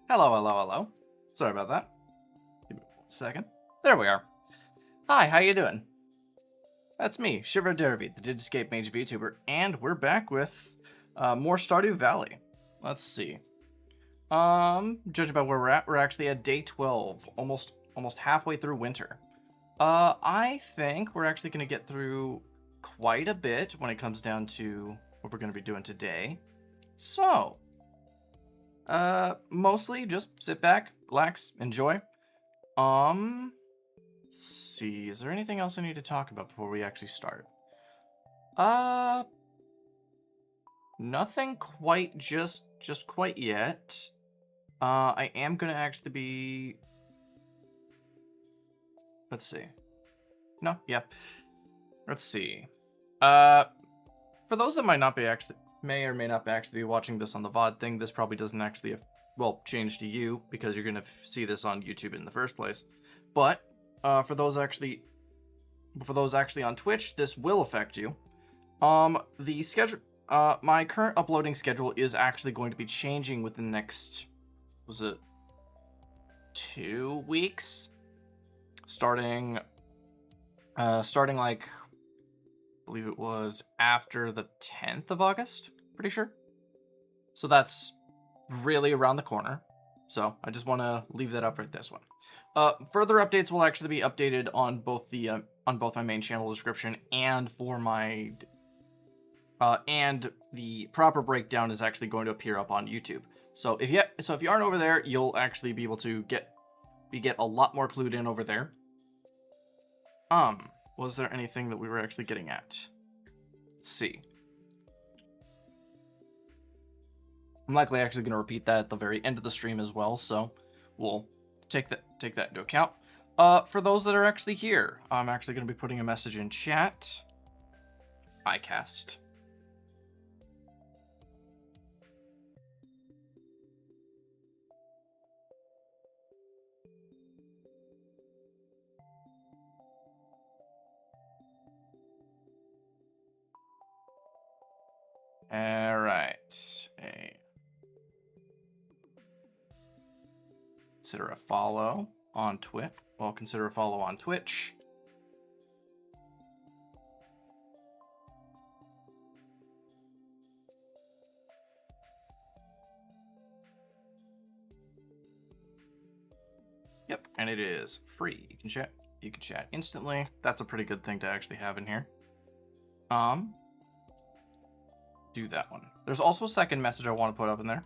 Hello, hello, hello. Sorry about that. Give me 1 second. There we are. Hi, how you doing? That's me, Shiver Derby, the Digiscape Mage VTuber, and we're back with more Stardew Valley. Let's see. Judging by where we're actually at day 12, almost halfway through winter. I think we're actually going to get through quite a bit when it comes down to what we're going to be doing today. So, mostly just sit back, relax, enjoy. Let's see, is there anything else I need to talk about before we actually start? Nothing quite just quite yet. I am gonna actually be, let's see. No, yeah. Let's see. For those that may or may not actually be watching this on the VOD thing, this probably doesn't actually, change to you because you're gonna see this on YouTube in the first place. But for those actually on Twitch, this will affect you. The schedule, my current uploading schedule is actually going to be changing within the next, was it 2 weeks? Starting like, I believe it was after the 10th of August, pretty sure. So that's really around the corner. So I just want to leave that up right this one. Further updates will actually be updated on both my main channel description and for my and the proper breakdown is actually going to appear up on YouTube. So if you aren't over there, you'll actually be able to get a lot more clued in over there. Was there anything that we were actually getting at? Let's see. I'm likely actually going to repeat that at the very end of the stream as well, so we'll take that into account. For those that are actually here, I'm actually going to be putting a message in chat. iCast. All right. Consider a follow on Twitch. Well, consider a follow on Twitch. Yep, and it is free. You can chat instantly. That's a pretty good thing to actually have in here. Do that one. There's also a second message I want to put up in there.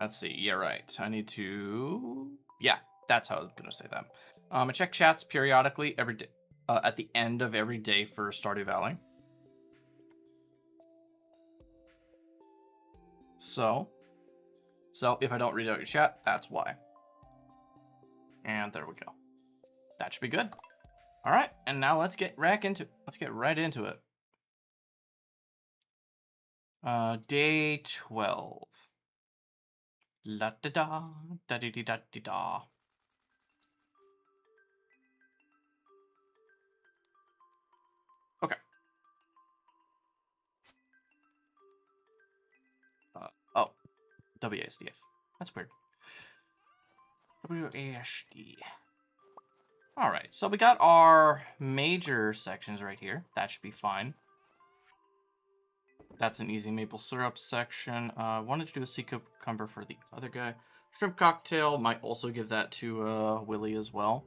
Let's see. Yeah, right. I need to... Yeah, that's how I'm going to say that. I check chats periodically every day, at the end of every day for Stardew Valley. So if I don't read out your chat, that's why. And there we go. That should be good. All right, and now let's get right into it. Day 12. La da da da dee da dee da. Okay. Oh, WASDF. That's weird. WASD. All right, so we got our major sections right here. That should be fine. That's an easy maple syrup section. Wanted to do a sea cucumber for the other guy. Shrimp cocktail, might also give that to Willie as well.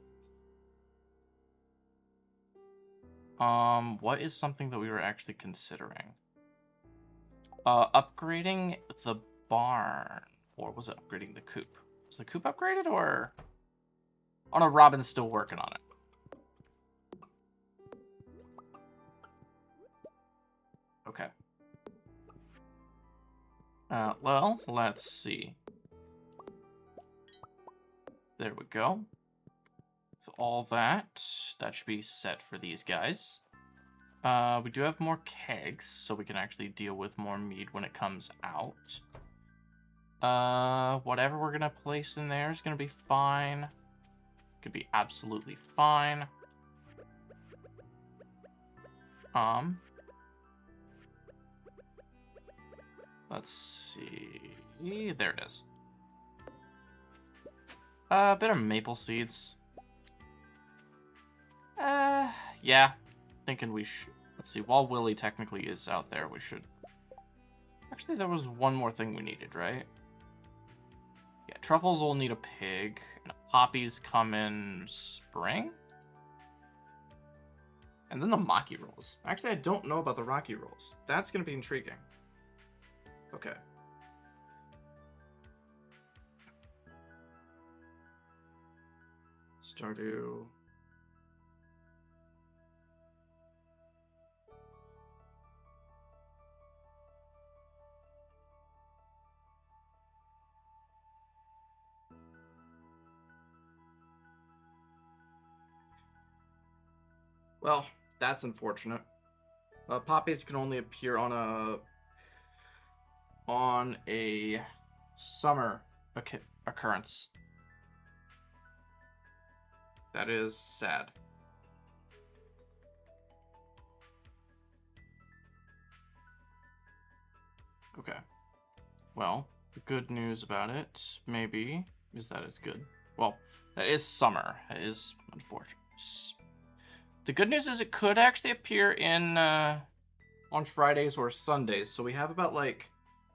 What is something that we were actually considering? Upgrading the barn. Or was it upgrading the coop? Was the coop upgraded or... Oh no, Robin's still working on it. Okay. Well, let's see. There we go. With all that should be set for these guys. We do have more kegs, so we can actually deal with more mead when it comes out. Whatever we're gonna place in there is gonna be fine. Could be absolutely fine. Let's see. There it is. A bit of maple seeds. Yeah. Thinking we should. Let's see. While Willy technically is out there, we should. Actually, there was one more thing we needed, right? Yeah, truffles will need a pig. And poppies come in spring? And then the Maki rolls. Actually, I don't know about the Rocky rolls. That's going to be intriguing. Okay. Stardew. Well, that's unfortunate. Poppies can only appear on a summer occurrence. That is sad. Okay. Well, the good news about it, maybe, is that it's good. Well, that is summer. It is unfortunate. The good news is it could actually appear in on Fridays or Sundays. So we have about like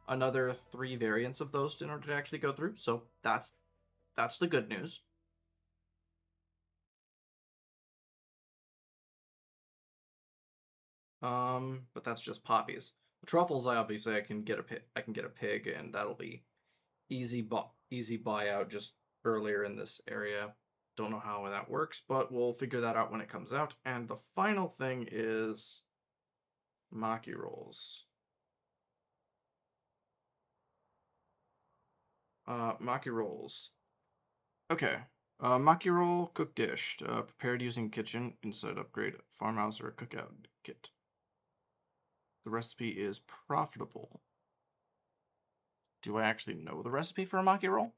another 3 variants of those in order to actually go through. So that's the good news. But that's just poppies. The truffles, I can get a pig, and that'll be easy buyout just earlier in this area. Don't know how that works, but we'll figure that out when it comes out. And the final thing is Maki rolls. Maki rolls. Okay. Maki roll cook dish. Prepared using kitchen inside upgrade farmhouse or a cookout kit. The recipe is profitable. Do I actually know the recipe for a Maki roll?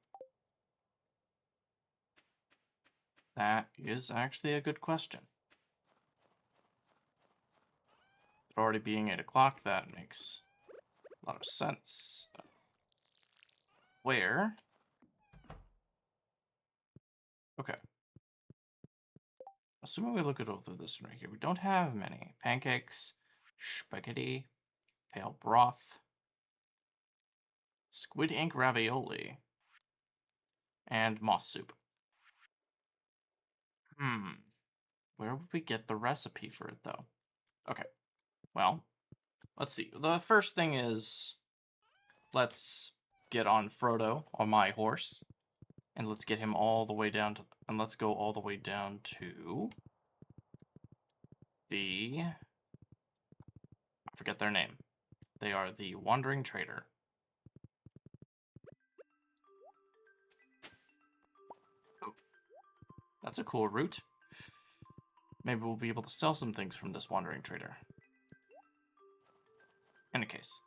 That is actually a good question. It already being 8 o'clock, that makes a lot of sense. Where? Okay. Assuming we look at all of this right here, we don't have many. Pancakes, spaghetti, pale broth, squid ink ravioli, and moss soup. Where would we get the recipe for it, though? Okay. Well, let's see. The first thing is, let's get on Frodo, on my horse, and let's get him all the way down to, and let's go all the way down to the, I forget their name. They are the Wandering Trader. Oh, that's a cool route. Maybe we'll be able to sell some things from this Wandering Trader. In any case.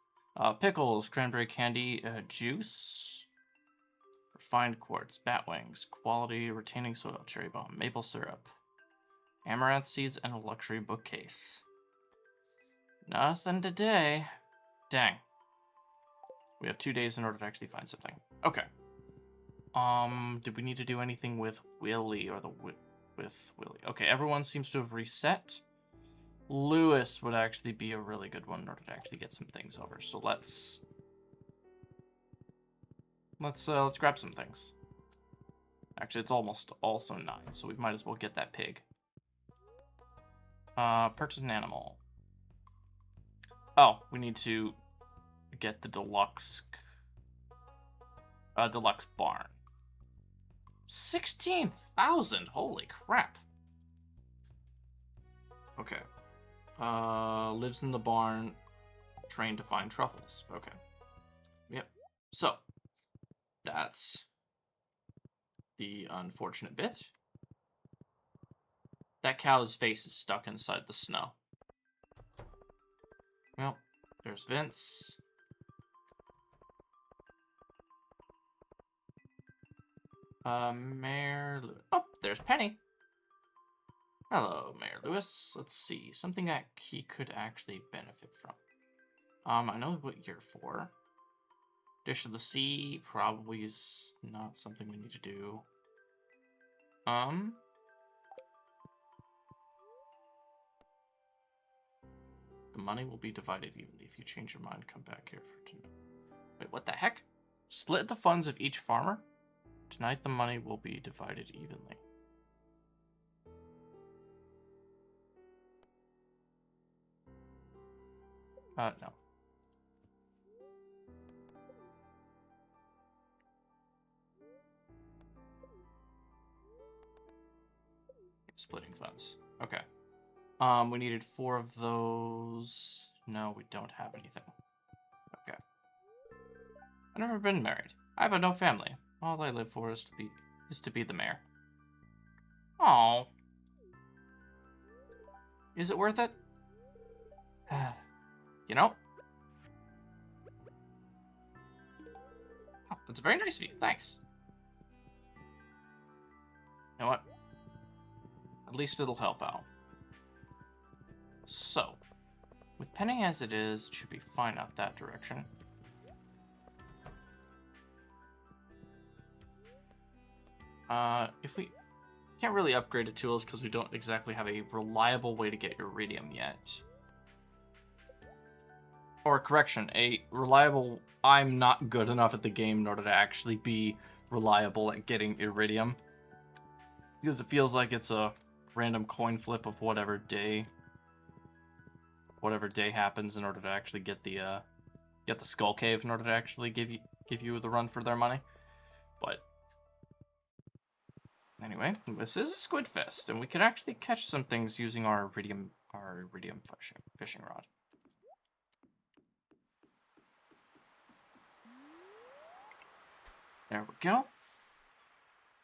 Pickles, cranberry candy, juice, refined quartz, bat wings, quality retaining soil, cherry bomb, maple syrup, amaranth seeds, and a luxury bookcase. Nothing today. Dang. We have 2 days in order to actually find something. Okay. Did we need to do anything with Willy or with Willy? Okay, everyone seems to have reset. Lewis would actually be a really good one in order to actually get some things over. So let's grab some things. Actually, it's almost also 9, so we might as well get that pig. Purchase an animal. Oh, we need to get the deluxe barn. 16,000. Holy crap. Okay. Lives in the barn, trained to find truffles. Okay. Yep. So, that's the unfortunate bit. That cow's face is stuck inside the snow. Well, there's Vince. Mayor Lewis. Oh, there's Penny. Hello, Mayor Lewis. Let's see. Something that he could actually benefit from. I know what you're for. Dish of the Sea probably is not something we need to do. The money will be divided evenly. If you change your mind, come back here for tonight. Wait, what the heck? Split the funds of each farmer? Tonight the money will be divided evenly. No. Splitting funds. Okay. We needed 4 of those. No, we don't have anything. Okay. I've never been married. I have no family. All I live for is to be the mayor. Oh. Is it worth it? You know? Oh, that's very nice of you. Thanks. You know what? At least it'll help out. So, with Penny as it is, it should be fine out that direction. If we can't really upgrade the tools because we don't exactly have a reliable way to get iridium yet. Or correction, a reliable... I'm not good enough at the game in order to actually be reliable at getting iridium. Because it feels like it's a random coin flip of whatever day happens in order to actually get the skull cave in order to actually give you the run for their money. But anyway, this is a squid fest, and we could actually catch some things using our iridium fishing rod. There we go.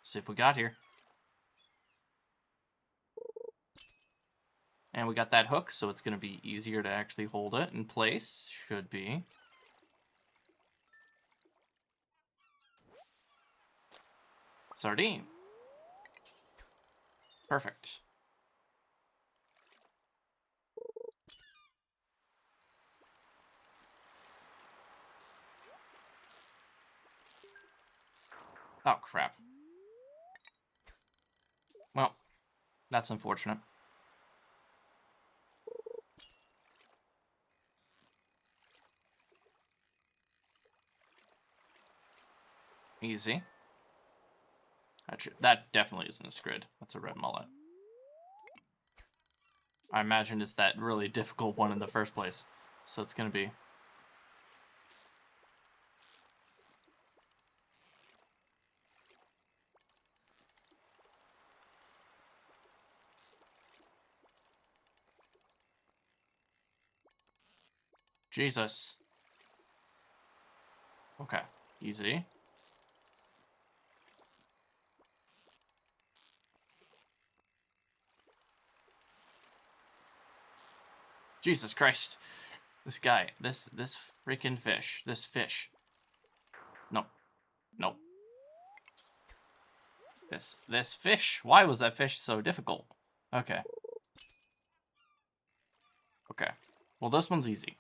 See if we got here. And we got that hook, so it's going to be easier to actually hold it in place. Should be. Sardine. Perfect. Oh, crap. Well, that's unfortunate. Easy. That definitely isn't a squid. That's a red mullet. I imagine it's that really difficult one in the first place. So it's going to be... Jesus. Okay. Easy. Jesus Christ. This guy. This freaking fish. This fish. Nope. Nope. This fish. Why was that fish so difficult? Okay. Okay. Well, this one's easy.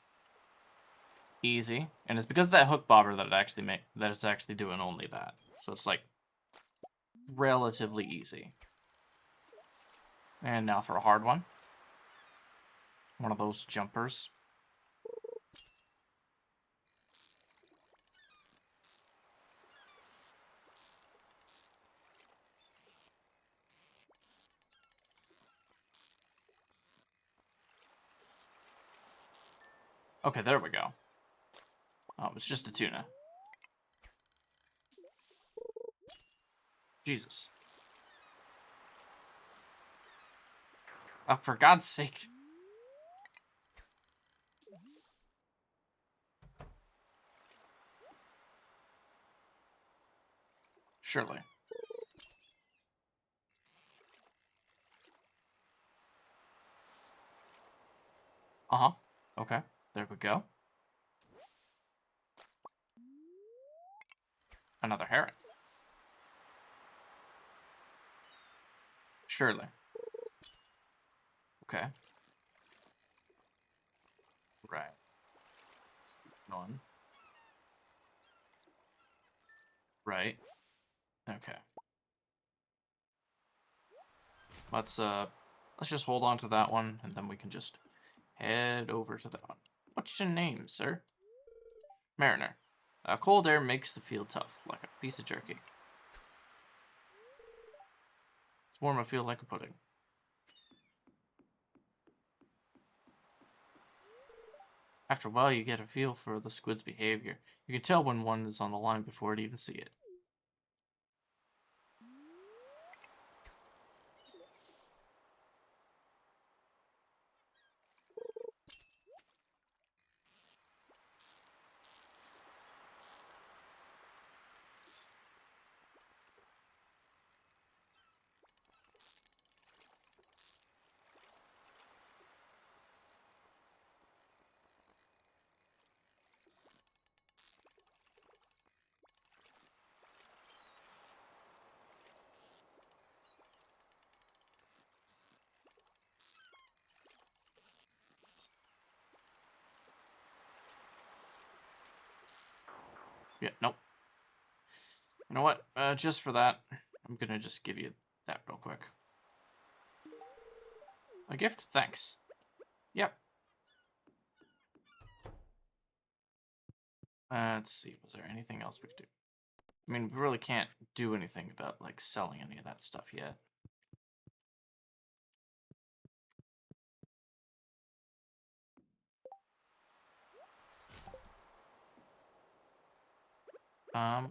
Easy. And it's because of that hook bobber that it's actually doing only that. So it's like relatively easy. And now for a hard one. One of those jumpers. Okay, there we go. Oh, it's just a tuna. Jesus. Oh, for God's sake. Surely. Uh-huh. Okay, there we go. Another heron. Surely. Okay. Right. On. Right. Okay. Let's just hold on to that one, and then we can just head over to that one. What's your name, sir? Mariner. Cold air makes the field tough, like a piece of jerky. It's warm, I feel like a pudding. After a while, you get a feel for the squid's behavior. You can tell when one is on the line before it even see it. Yeah, nope. You know what? Just for that, I'm gonna just give you that real quick. A gift? Thanks. Yep. Let's see. Was there anything else we could do? I mean, we really can't do anything about, like, selling any of that stuff yet.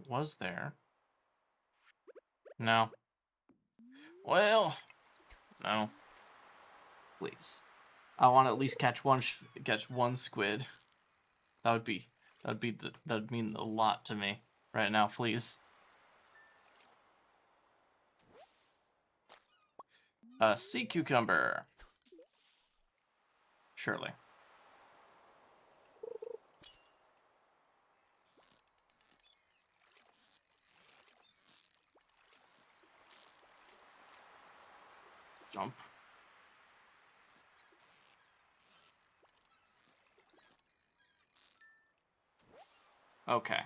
Was there? No. Well, no. Please. I want to at least catch one squid. That'd mean a lot to me right now, please. Sea cucumber. Surely. Jump. Okay.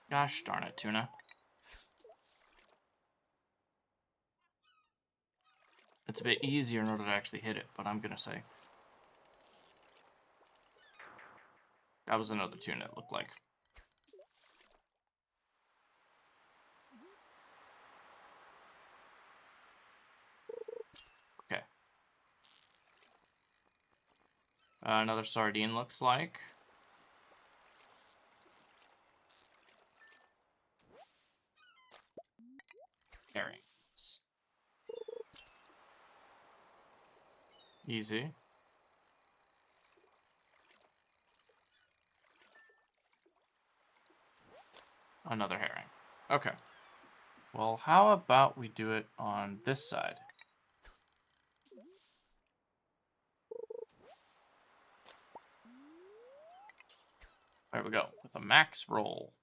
Gosh darn it, tuna. It's a bit easier in order to actually hit it, but I'm gonna say. That was another tuna, it looked like. Okay. Another sardine looks like. Herrings. Easy. Another herring. Okay. Well, how about we do it on this side? There we go. With a max roll.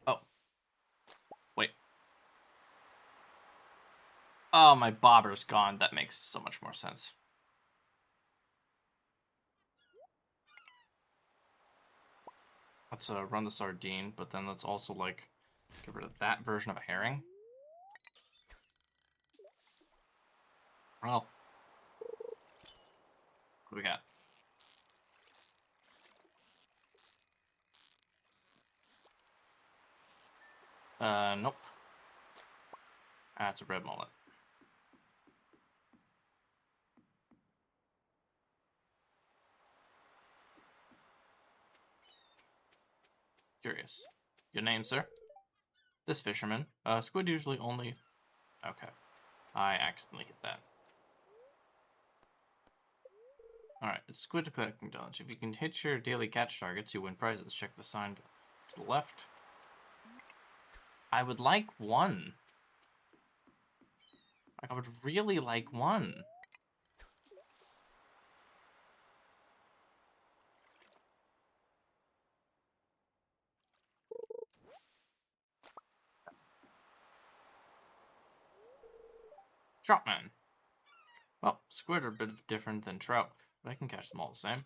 Oh. Wait. Oh, my bobber's gone. That makes so much more sense. Let's run the sardine, but then let's also, like, get rid of that version of a herring. Well, what do we got? Nope. That's a red mullet. Curious. Your name, sir? This fisherman. Squid usually only... Okay. I accidentally hit that. Alright, it's squid collecting challenge. If you can hit your daily catch targets, you win prizes. Check the sign to the left. I would like one. I would really like one. Troutman. Well, squid are a bit different than trout, but I can catch them all the same.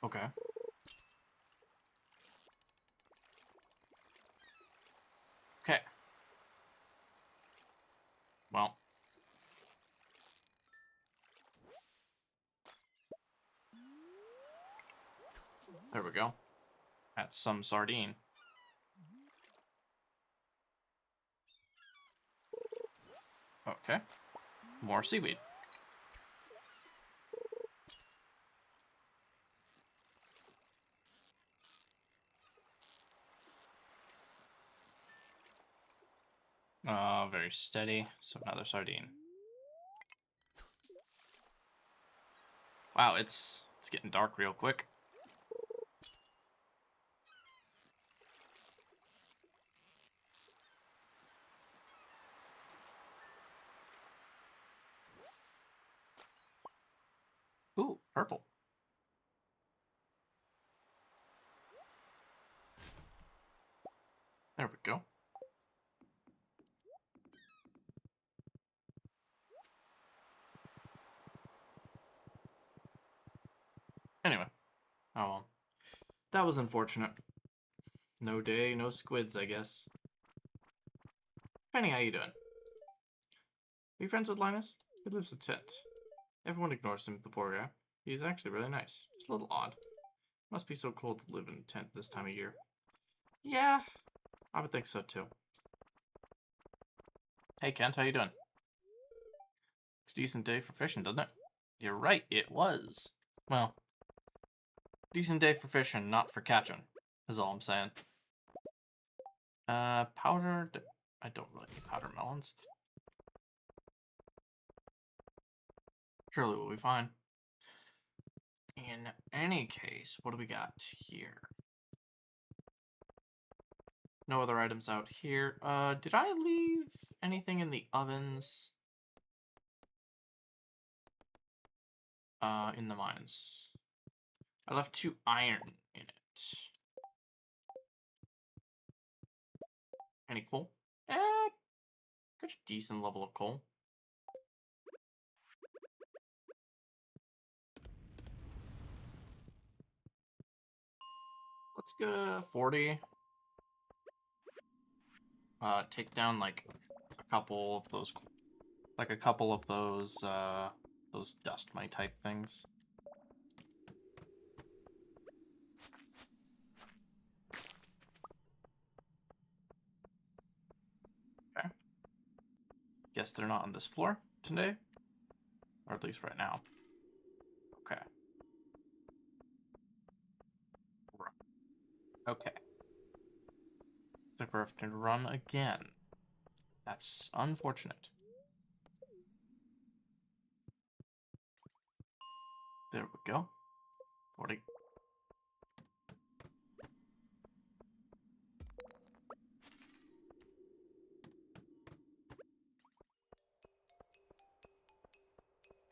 Okay. Okay. Well. There we go. That's some sardine. Okay. More seaweed. Very steady. So another sardine. Wow, it's getting dark real quick. Ooh, purple. There we go. Anyway. Oh well. That was unfortunate. No day, no squids, I guess. Penny, how you doing? Are you friends with Linus? He lives in a tent. Everyone ignores him, the poor guy. He's actually really nice. Just a little odd. Must be so cold to live in a tent this time of year. Yeah, I would think so too. Hey Kent, how you doing? It's a decent day for fishing, doesn't it? You're right, it was. Well, decent day for fishing, not for catching, is all I'm saying. Powdered... I don't really need powder melons. Surely we'll be fine. In any case, what do we got here? No other items out here. Did I leave anything in the ovens? In the mines. I left 2 iron in it. Any coal? Got a decent level of coal. Let's go to 40. Take down like a couple of those, those dust mite type things. Okay. Guess they're not on this floor today, or at least right now. Okay. Okay. Looks like we're having to run again. That's unfortunate. There we go. 40.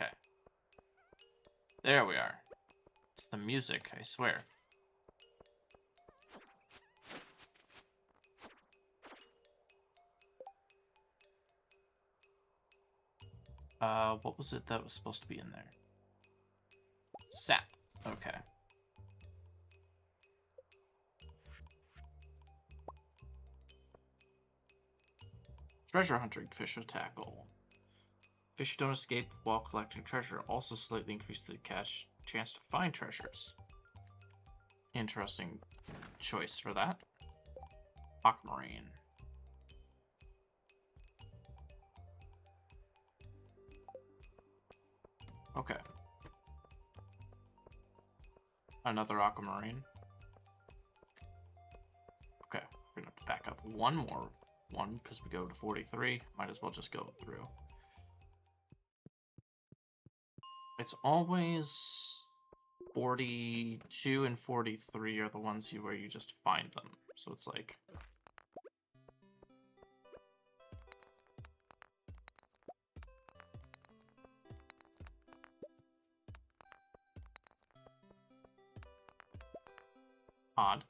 Okay. There we are. It's the music, I swear. What was it that was supposed to be in there? Sap. Okay. Treasure hunting fish tackle. Fish don't escape while collecting treasure. Also slightly increase the chance to find treasures. Interesting choice for that. Aquamarine. Okay. Another aquamarine. Okay, we're gonna have to back up one more one because we go to 43. Might as well just go through. It's always 42 and 43 are the ones where you just find them. So it's like... odd.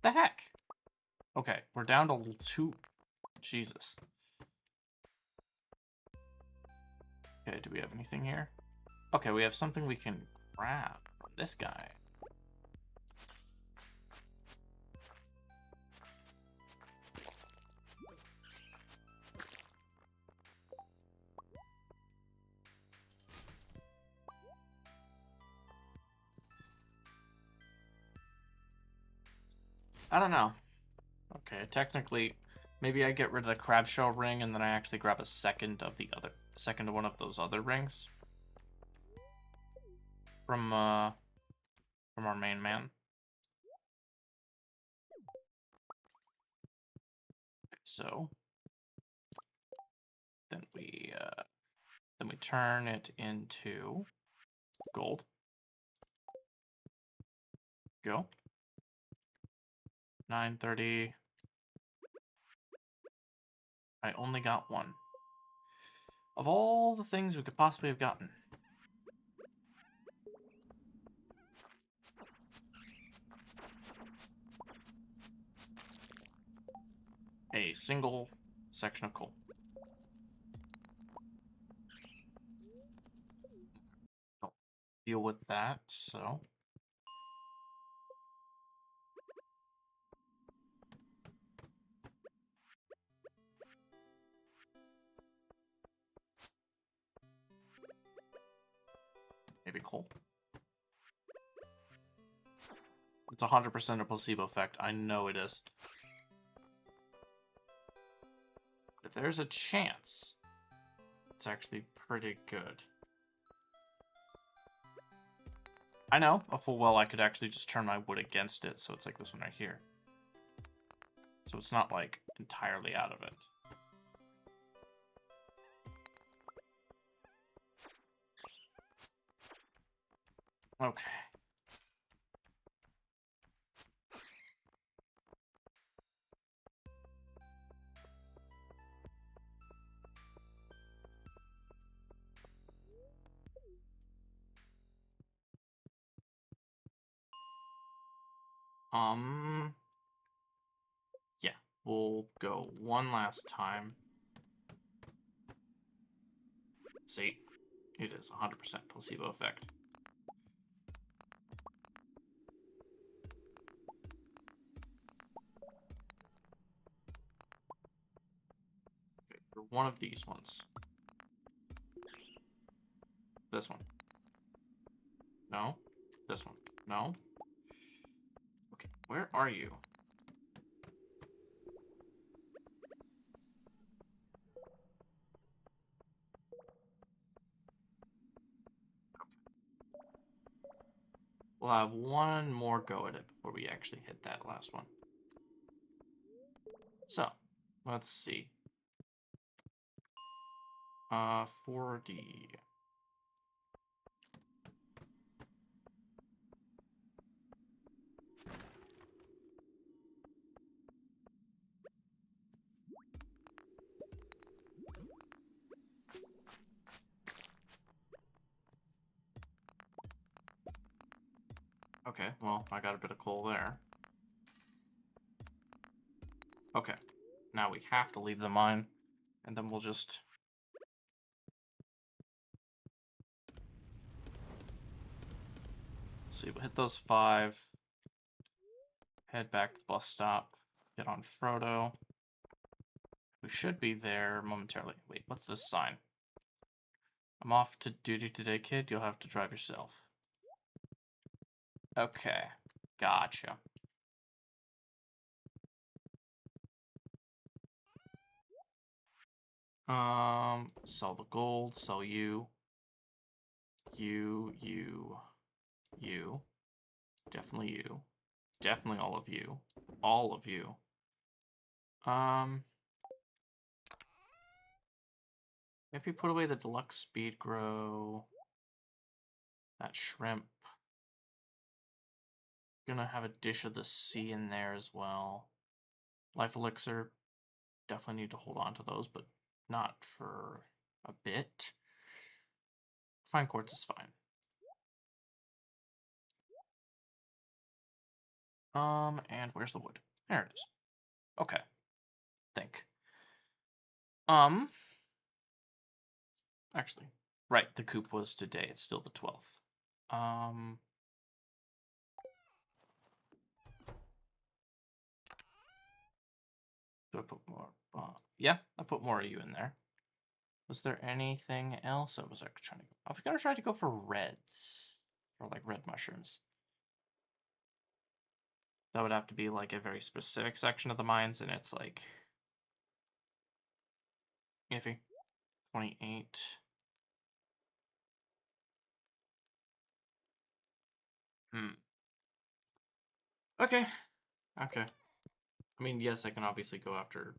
The heck? Okay, we're down to 2. Jesus. Okay, do we have anything here? Okay, we have something we can grab from this guy. I don't know. Okay, technically, maybe I get rid of the crab shell ring and then I actually grab a second of one of those other rings from our main man. Okay, so then we turn it into gold. Go. 930. I only got one. Of all the things we could possibly have gotten. A single section of coal. Don't deal with that, so... maybe coal. It's 100% a placebo effect. I know it is. If there's a chance, it's actually pretty good. I know, a full well I could actually just turn my wood against it, so it's like this one right here. So it's not, like, entirely out of it. Okay. Yeah, we'll go one last time. See, it is 100% placebo effect. Okay, for one of these ones. This one. No. This one. No. Okay, where are you? We'll have one more go at it before we actually hit that last one. So, let's see. 4D. Okay, well, I got a bit of coal there. Okay, now we have to leave the mine, and then we'll just... let's see, we'll hit those 5. Head back to the bus stop. Get on Frodo. We should be there momentarily. Wait, what's this sign? I'm off to duty today, kid. You'll have to drive yourself. Okay, gotcha. Sell the gold, sell you. You. Definitely you. Definitely all of you. All of you. Maybe put away the deluxe speed grow. That shrimp. Gonna have a dish of the sea in there as well. Life elixir. Definitely need to hold on to those, but not for a bit. Fine quartz is fine. And where's the wood? There it is. Okay. Think. Actually, right, the coop was today. It's still the 12th. Do I put more? Yeah, I put more of you in there. Was there anything else I was actually trying to go? I was gonna try to go for reds. Or like red mushrooms. That would have to be like a very specific section of the mines, and it's like iffy. 28. Okay. Okay. I mean, yes, I can obviously go after.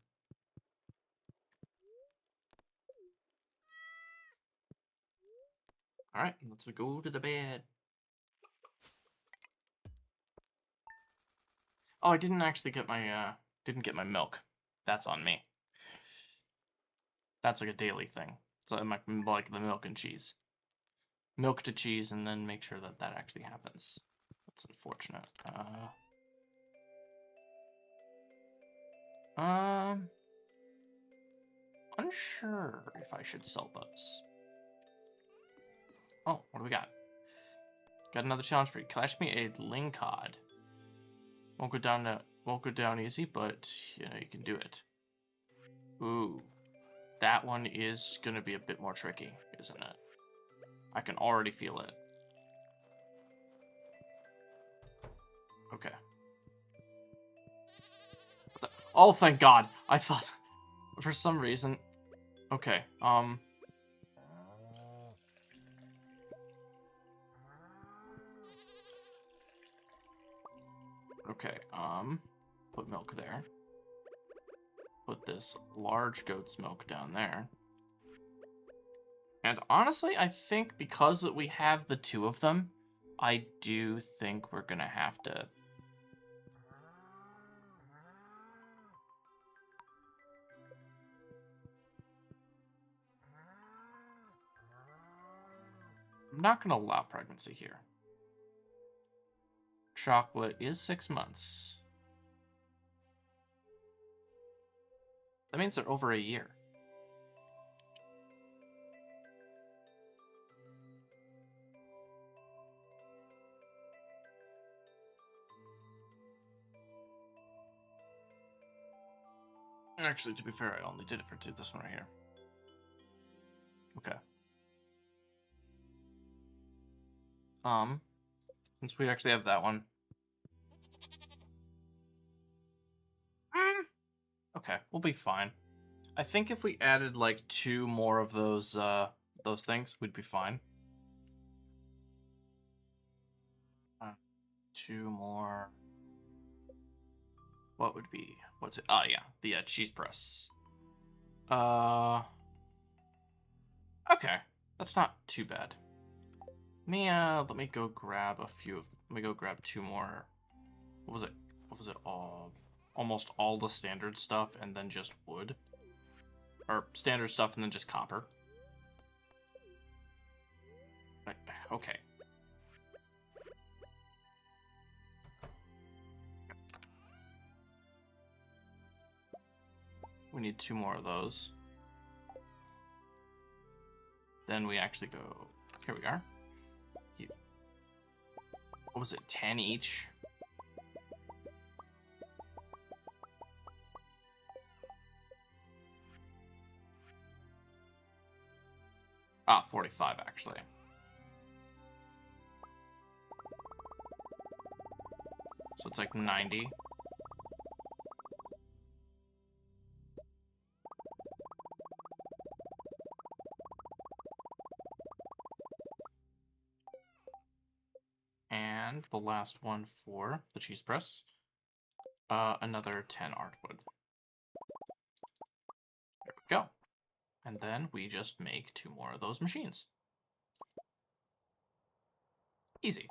All right, let's go to the bed. Oh, I didn't actually get my milk. That's on me. That's like a daily thing. It's like the milk and cheese. Milk to cheese, and then make sure that that actually happens. That's unfortunate. Unsure if I should sell those. Oh, what do we got? Got another challenge for you. Catch me a lingcod. Won't go down easy, but you know you can do it. Ooh, that one is gonna be a bit more tricky, isn't it? I can already feel it. Okay. Oh, thank God! I thought, for some reason. Okay. Okay. Put milk there. Put this large goat's milk down there. And honestly, I think because we have the two of them, I do think we're gonna have to. I'm not gonna allow pregnancy here. Chocolate is 6 months. That means they're over a year. Actually, to be fair, I only did it for this one right here. Okay. Since we actually have that one. Okay, we'll be fine. I think if we added like 2 more of those things, we'd be fine. 2 more. What would be? What's it? Oh yeah, the cheese press. Okay, that's not too bad. Let me go grab a few. Let me go grab 2 more. What was it? What was it? Almost all the standard stuff, and then just wood, or standard stuff, and then just copper. Okay. We need 2 more of those. Then we actually go. Here we are. What was it? 10 each. Ah, 45 actually. So it's like 90. And the last one for the cheese press. Another 10 artwood. There we go. And then we just make 2 more of those machines. Easy.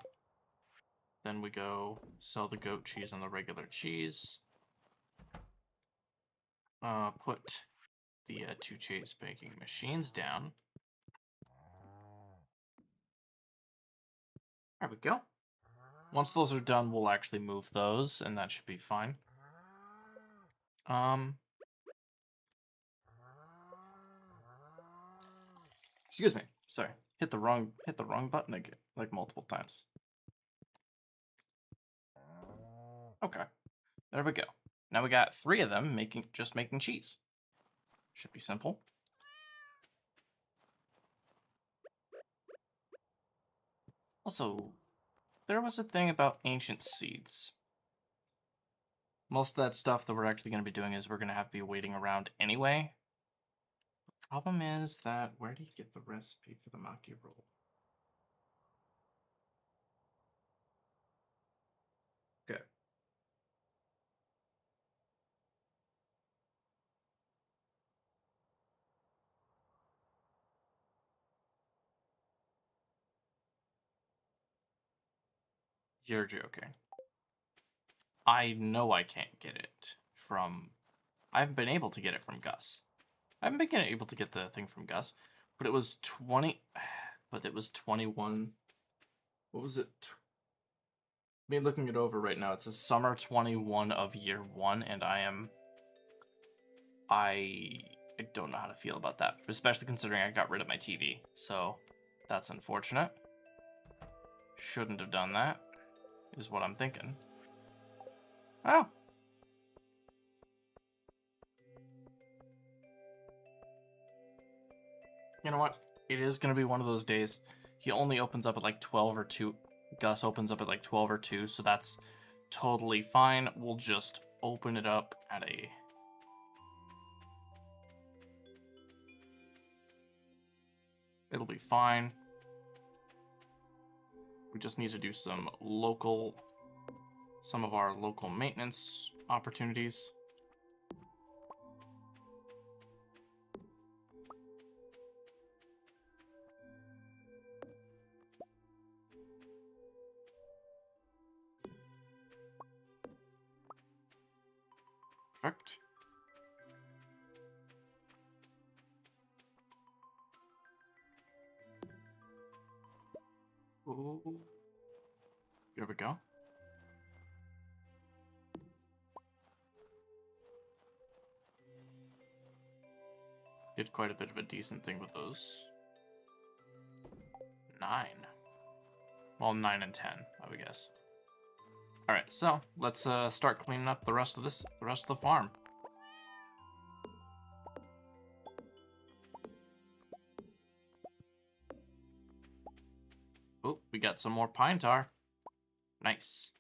Then we go sell the goat cheese and the regular cheese. Put the 2 cheese baking machines down. There we go. Once those are done, we'll actually move those, and that should be fine. Excuse me. Sorry. Hit the wrong button again, like multiple times. Okay. There we go. Now we got 3 of them making cheese. Should be simple. Also, there was a thing about ancient seeds. Most of that stuff that we're actually going to be doing is we're going to have to be waiting around anyway. The problem is that, where do you get the recipe for the maki roll? Okay. You're joking. I know I can't get it from... I haven't been able to get it from Gus. I haven't been able to get the thing from Gus, but it was 20... But it was 21... What was it? Me looking it over right now, it says summer 21 of year 1, and I don't know how to feel about that, especially considering I got rid of my TV, so that's unfortunate. Shouldn't have done that, is what I'm thinking. Oh. You know what? It is going to be one of those days. He only opens up at like 12 or 2. Gus opens up at like 12 or 2, so that's totally fine. We'll just open it up at a... It'll be fine. We just need to do some of our local maintenance opportunities. Perfect. Ooh. There we go. Did quite a bit of a decent thing with those. 9. Well, 9 and 10, I would guess. All right, so let's start cleaning up the rest of the farm. Oh, we got some more pine tar. Nice.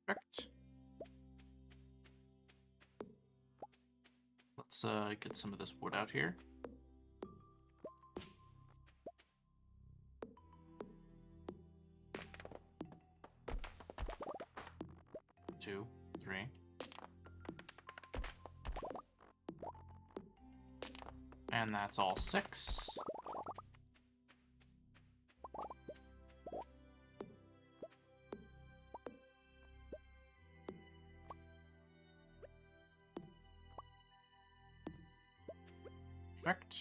Perfect. Let's get some of this wood out here. 2, 3. And that's all 6. Perfect.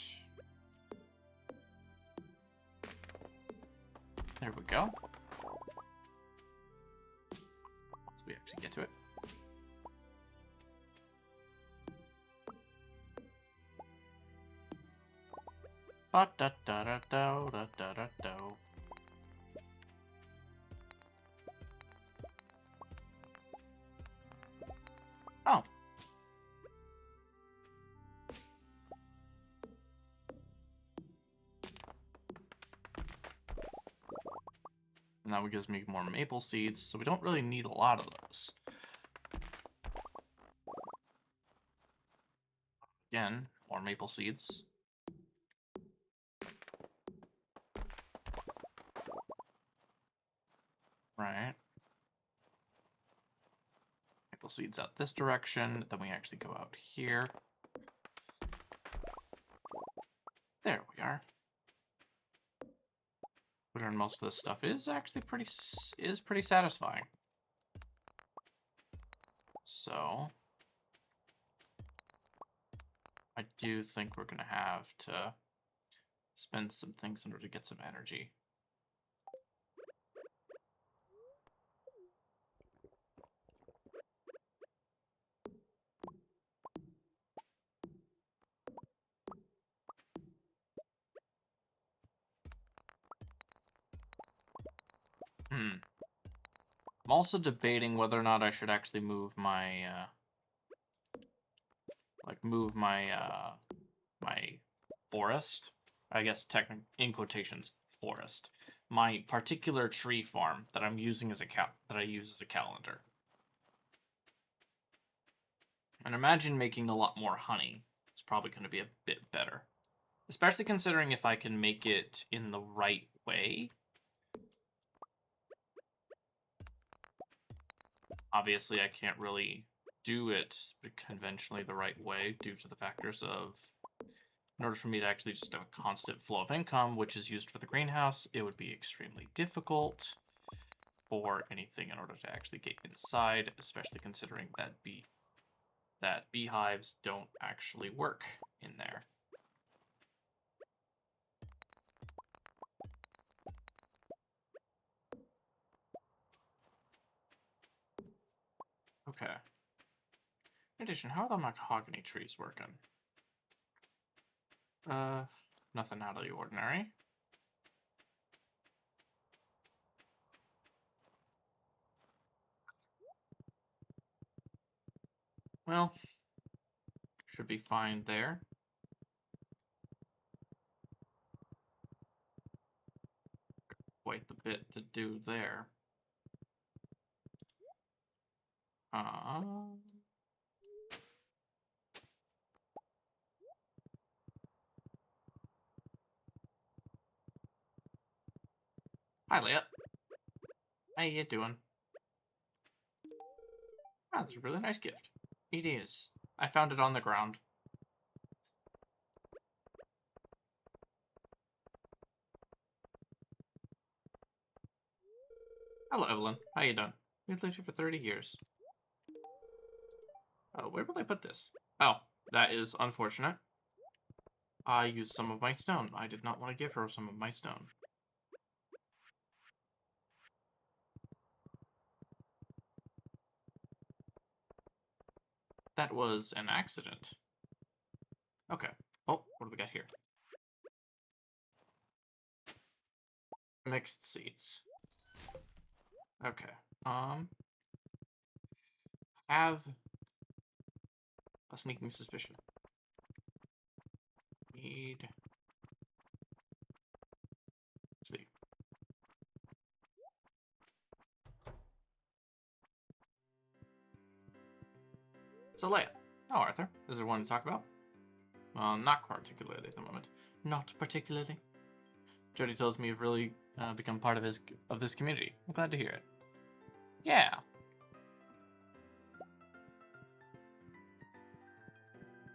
There we go. Once we actually get to it. Ba-da-da-da-do-da-da-da-do. Oh. And that gives me more maple seeds, so we don't really need a lot of those. Again, more maple seeds. Right. Maple seeds out this direction, then we actually go out here. There we are. Where most of this stuff is actually pretty satisfying. So do think we're gonna have to spend some things in order to get some energy. I'm also debating whether or not I should actually move my, my forest. I guess in quotations, forest. My particular tree farm that I'm using as that I use as a calendar. And imagine making a lot more honey. It's probably going to be a bit better. Especially considering if I can make it in the right way. Obviously, I can't really do it conventionally the right way due to the factors of, in order for me to actually just have a constant flow of income, which is used for the greenhouse, it would be extremely difficult for anything in order to actually get inside, especially considering that beehives don't actually work in there. Okay. In addition, how are the mahogany trees working? Nothing out of the ordinary. Well, should be fine there. Quite the bit to do there. Hi, Leah. How you doing? Oh, that's a really nice gift. It is. I found it on the ground. Hello, Evelyn. How you doing? We've lived here for 30 years. Oh, where will I put this? Oh, that is unfortunate. I used some of my stone. I did not want to give her some of my stone. That was an accident. Okay. Oh, what do we got here? Mixed seeds. Okay. Have a sneaking suspicion. Need sleep. So Leia. Oh, Arthur. Is there one to talk about? Well, not particularly at the moment. Not particularly. Jody tells me you've really become part of this community. I'm glad to hear it. Yeah.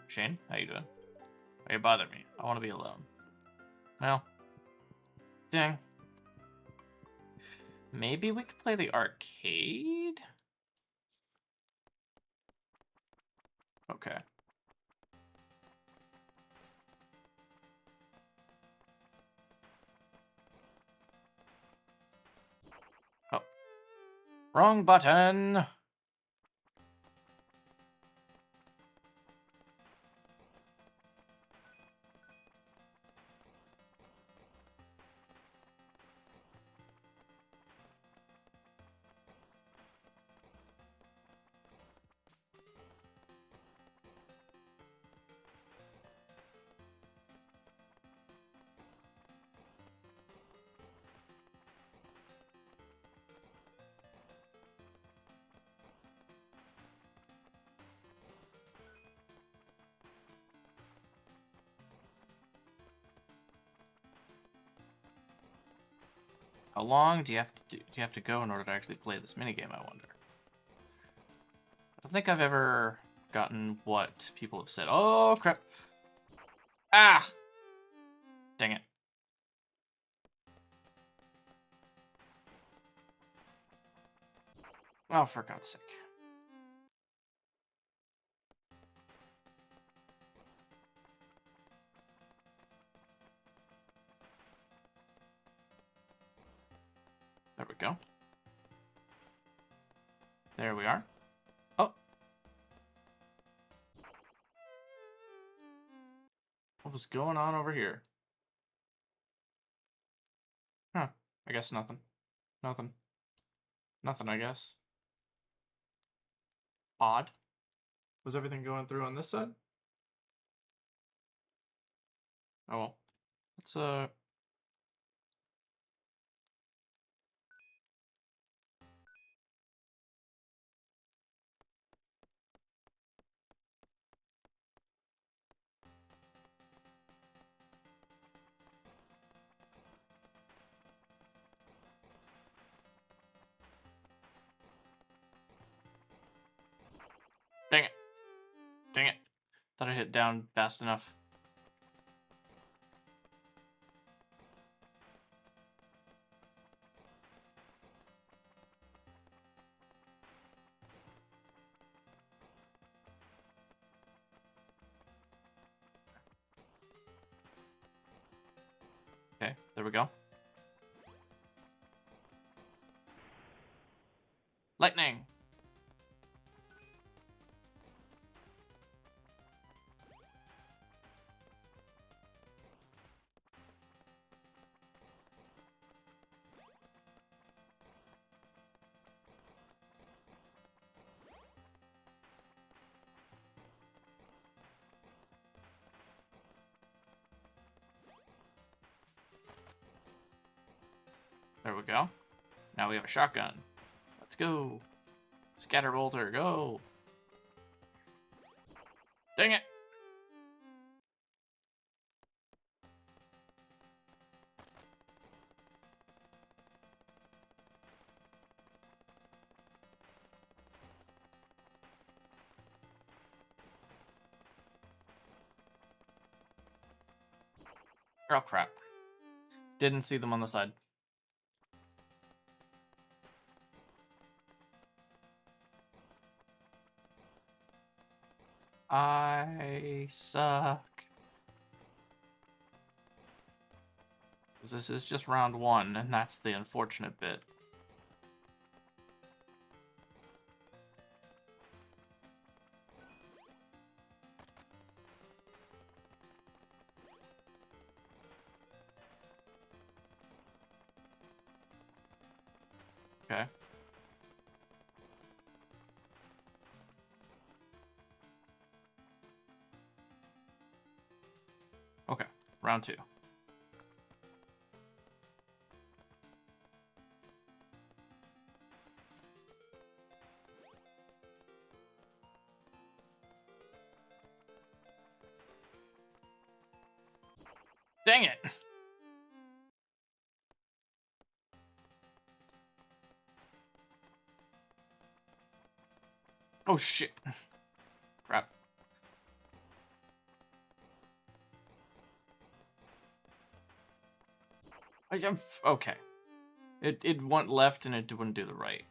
Shane, how you doing? Why you bother me? I want to be alone. Well, dang. Maybe we could play the arcade? Okay. Oh. Wrong button! How long do you have to go in order to actually play this minigame, I wonder? I don't think I've ever gotten what people have said. Oh, crap. Ah! Dang it. Oh, for God's sake. There we go. There we are. Oh. What was going on over here? Huh. I guess nothing. Nothing. Nothing, I guess. Odd. Was everything going through on this side? Oh well. Let's Dang it. Dang it. Thought I hit down fast enough. Okay, there we go. Lightning! There we go. Now we have a shotgun. Let's go. Scatterbolter, go. Dang it. Oh, crap. Didn't see them on the side. I suck. This is just round one, and that's the unfortunate bit. Okay. Okay, round two. Dang it! Oh shit. Crap. Okay. It went left and it wouldn't do the right.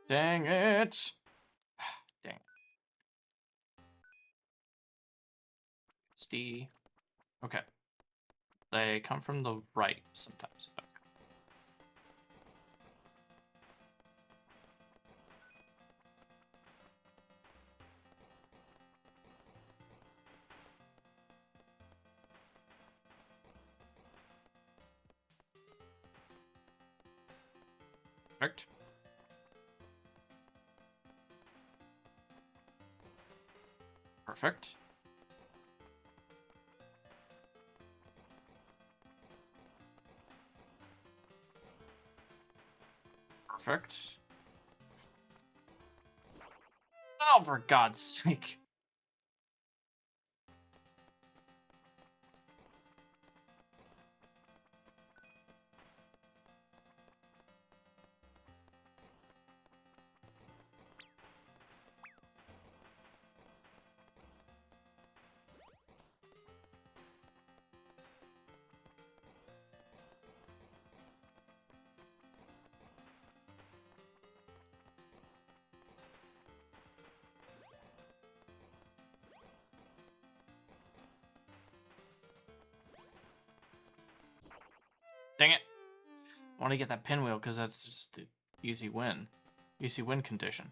Dang it! Dang it. Steve. Okay. They come from the right sometimes. Okay. Perfect. Perfect. Perfect. Oh, for God's sake. want to get that pinwheel because that's just the easy win. Easy win condition.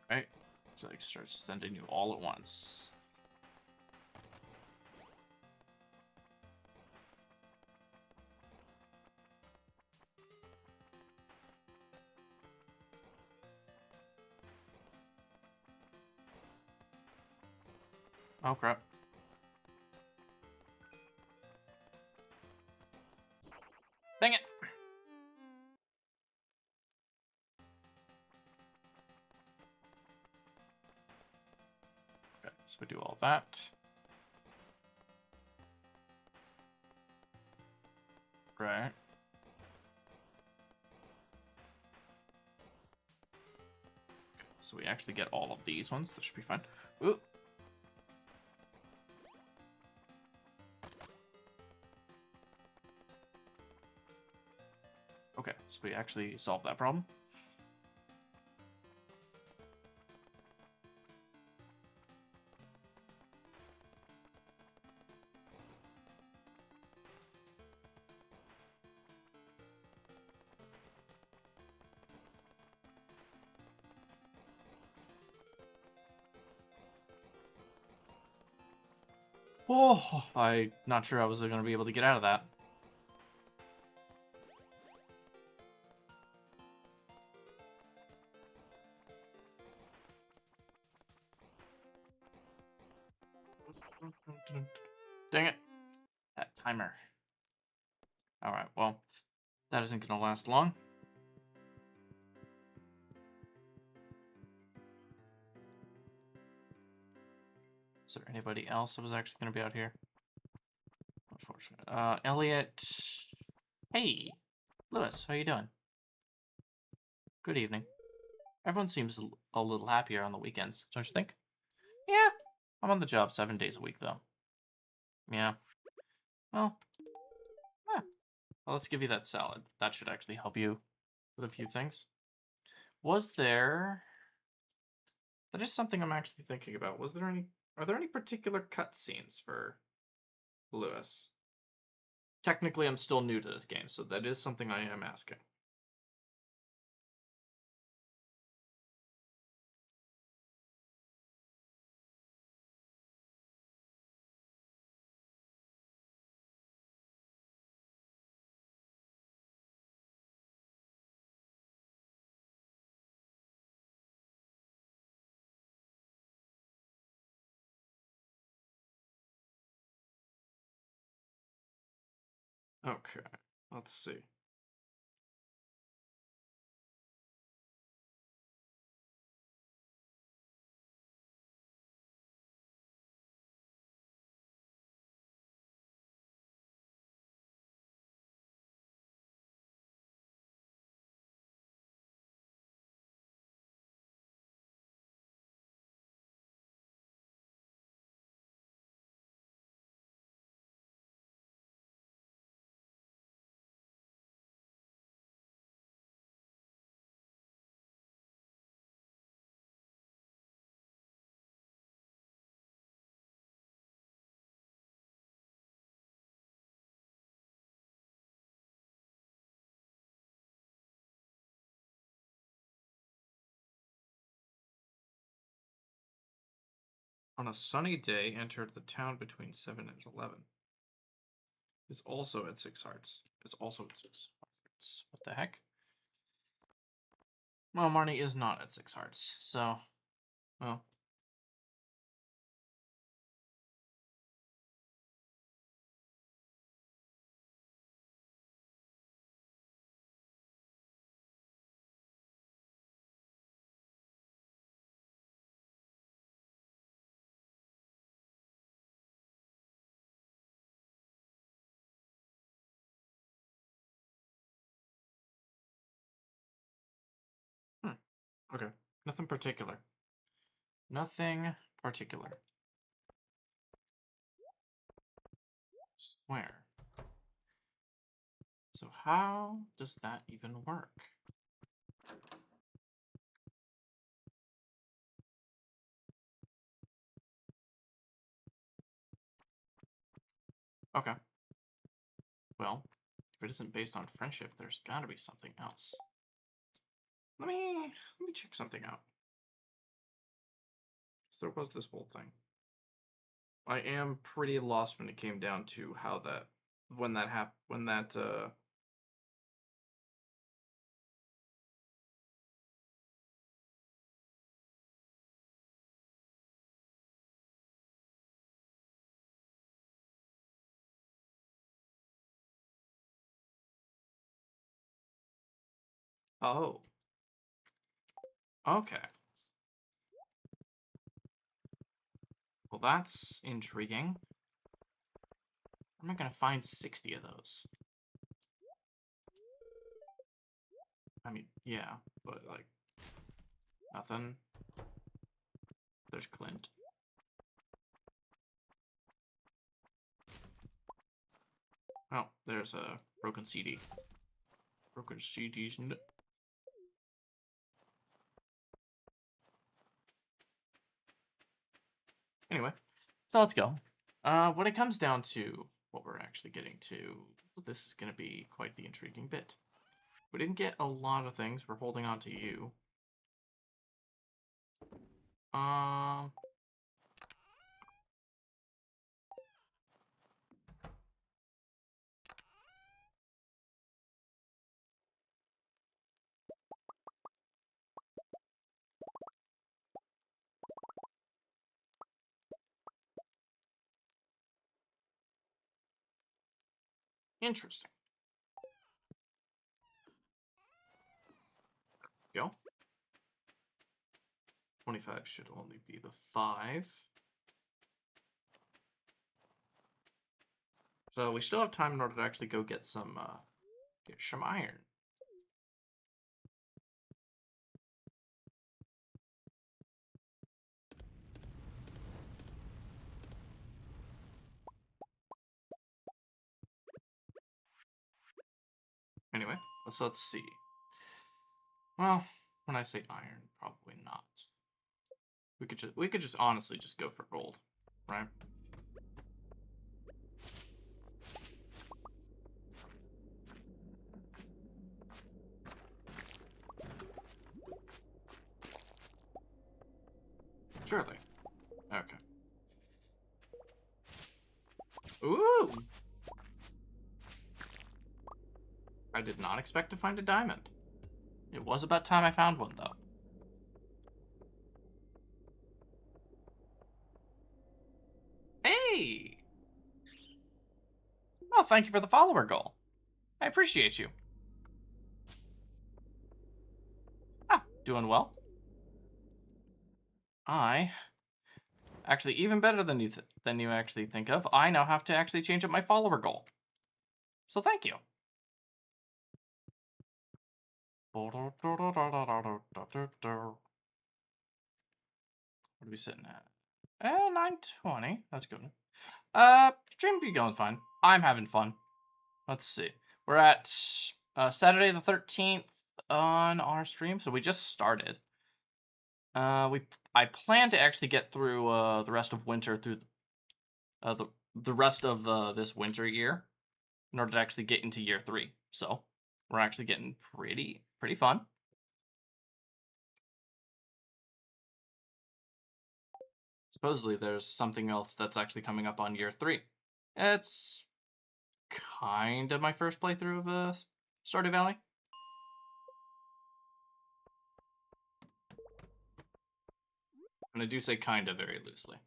Right? So like starts sending you all at once. Oh crap. Dang it! Okay, so we do all that. Right. Okay, so we actually get all of these ones. That should be fine. Ooh. Okay, so we actually solved that problem. Oh, I'm not sure I was going to be able to get out of that. Dang it. That timer. Alright, well, that isn't going to last long. Is there anybody else that was actually going to be out here? Unfortunate. Elliot. Hey, Lewis, how you doing? Good evening. Everyone seems a little happier on the weekends, don't you think? Yeah, I'm on the job 7 days a week, though. Yeah. Well, yeah. Well, let's give you that salad. That should actually help you with a few things. Was there... That is something I'm actually thinking about. Was there any... Are there any particular cutscenes for Lewis? Technically, I'm still new to this game, so that is something I am asking. Okay, let's see. On a sunny day, entered the town between 7 and 11. Is also at 6 hearts. Is also at 6 hearts. What the heck? Well, Marnie is not at 6 hearts, so... Well... Okay. Nothing particular. Nothing particular. Swear. So how does that even work? Okay. Well, if it isn't based on friendship, there's gotta be something else. Let me check something out. So there was this whole thing. I am pretty lost when it came down to how that when that happened when that oh. Okay. Well, that's intriguing. Where am I gonna find 60 of those? I mean, yeah, but like nothing. There's Clint. Oh, there's a broken CD. Broken CDs. Anyway, so let's go. When it comes down to what we're actually getting to, this is going to be quite the intriguing bit. We didn't get a lot of things. We're holding on to you. Interesting. Go. 25 should only be the 5. So we still have time in order to actually go get some iron. Anyway, so let's see. Well, when I say iron, probably not. We could just honestly just go for gold, right? Surely. Okay. Ooh! I did not expect to find a diamond. It was about time I found one, though. Hey! Oh, thank you for the follower goal. I appreciate you. Ah, doing well. Actually, even better than you actually think of, I now have to actually change up my follower goal. So thank you. What are we sitting at? 9:20. That's good. Stream be going fine. I'm having fun. Let's see. We're at Saturday the 13th on our stream, so we just started. I plan to actually get through the rest of winter through the rest of this winter year in order to actually get into year 3. So we're actually getting pretty fun. Supposedly there's something else that's actually coming up on year 3. It's kind of my first playthrough of Stardew Valley. And I do say kind of very loosely.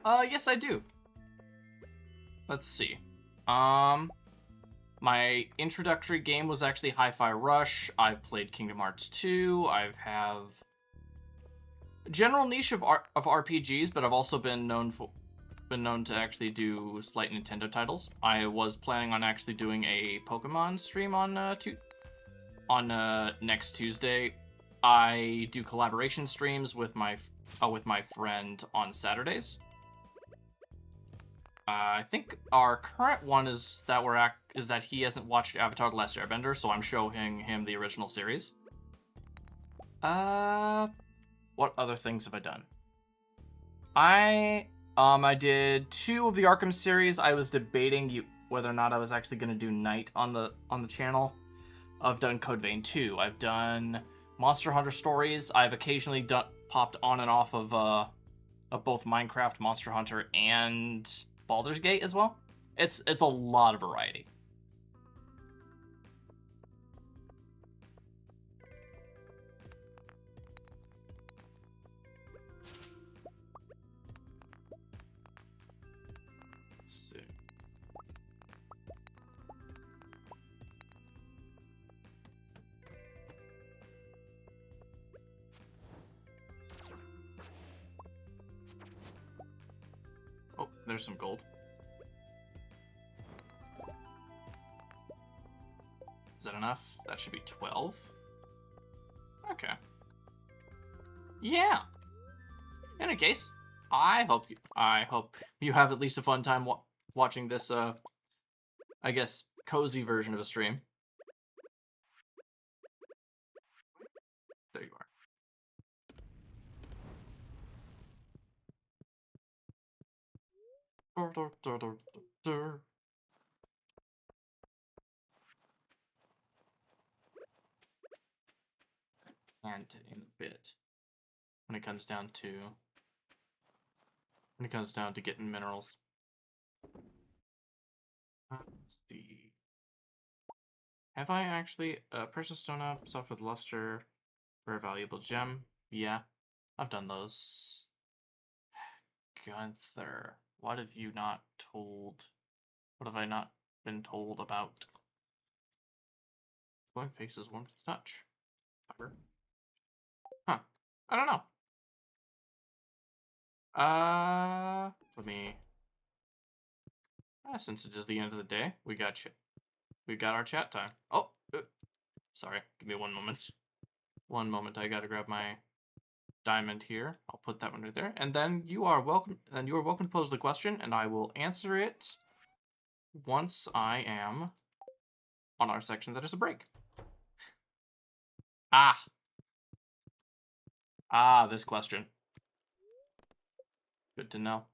Yes I do. Let's see. My introductory game was actually Hi-Fi Rush. I've played Kingdom Hearts 2. I have a general niche of RPGs, but I've also been known to actually do slight Nintendo titles. I was planning on actually doing a Pokemon stream on next Tuesday. I do collaboration streams with my friend on Saturdays. I think our current one is that he hasn't watched Avatar: The Last Airbender, so I'm showing him the original series. What other things have I done? I did 2 of the Arkham series. I was debating whether or not I was actually going to do Night on the channel. I've done Code Vein 2. I've done Monster Hunter Stories. I've occasionally popped on and off of both Minecraft, Monster Hunter, and Baldur's Gate as well. It's a lot of variety. Let's see. Oh, there's some gold. Is that enough? That should be 12. Okay. Yeah. In any case, I hope you have at least a fun time watching this I guess cozy version of a stream. There you are. And in a bit, when it comes down to getting minerals. Let's see. Have I actually precious stone up, soft with luster, rare valuable gem? Yeah, I've done those. Gunther, what have you not told? What have I not been told about? Glowing faces, warm to touch. Huh. I don't know. Let me. Since it is the end of the day, we got our chat time. Oh, sorry. Give me one moment. One moment. I gotta grab my diamond here. I'll put that one right there, and then you are welcome. And you are welcome to pose the question, and I will answer it once I am on our section that is a break. This question. Good to know.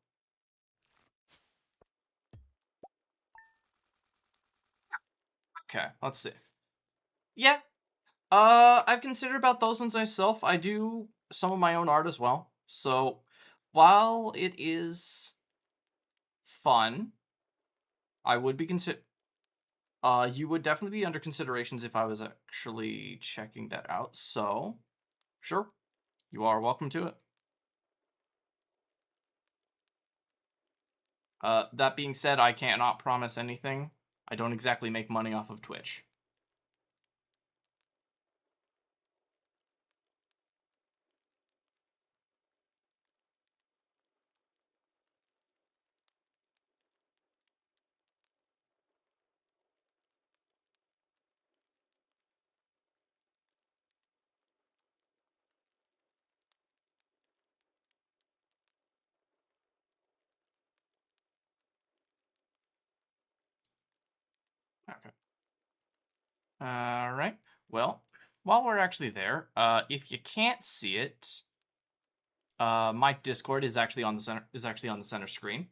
Okay, let's see. Yeah. I've considered about those ones myself. I do some of my own art as well. So, while it is fun, I would be you would definitely be under considerations if I was actually checking that out. So, sure, you are welcome to it. That being said, I cannot promise anything. I don't exactly make money off of Twitch. Okay. All right. Well, while we're actually there, if you can't see it, my Discord is actually on the center screen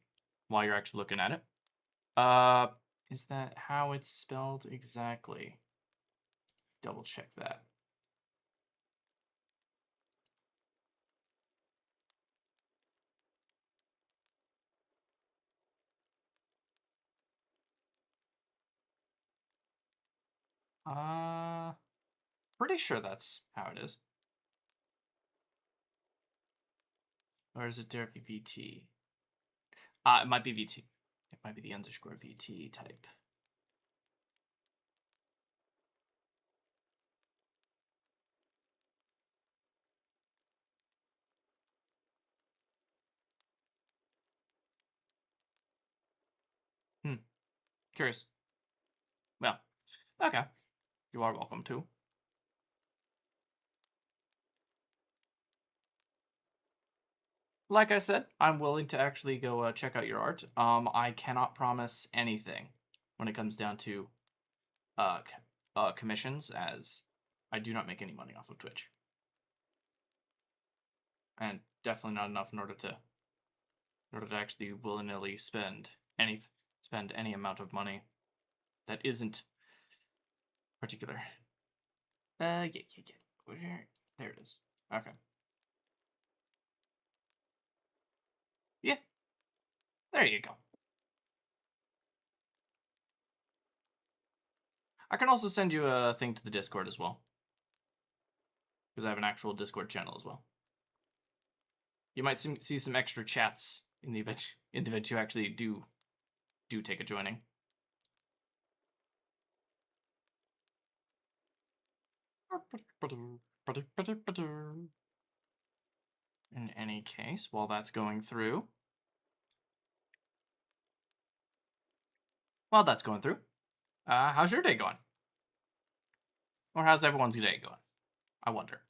while you're actually looking at it. Is that how it's spelled exactly? Double check that. Pretty sure that's how it is. Or is it Derpy VT? It might be VT. It might be the underscore VT type. Curious. Well, okay. You are welcome to. Like I said, I'm willing to actually go check out your art. I cannot promise anything when it comes down to commissions, as I do not make any money off of Twitch. And definitely not enough in order to in order to actually willy-nilly spend any amount of money that isn't particular. Yeah. Where? There it is. Okay. Yeah. There you go. I can also send you a thing to the Discord as well, because I have an actual Discord channel as well. You might see some extra chats in the event you actually do take a joining. In any case, while that's going through, how's your day going? Or how's everyone's day going? I wonder.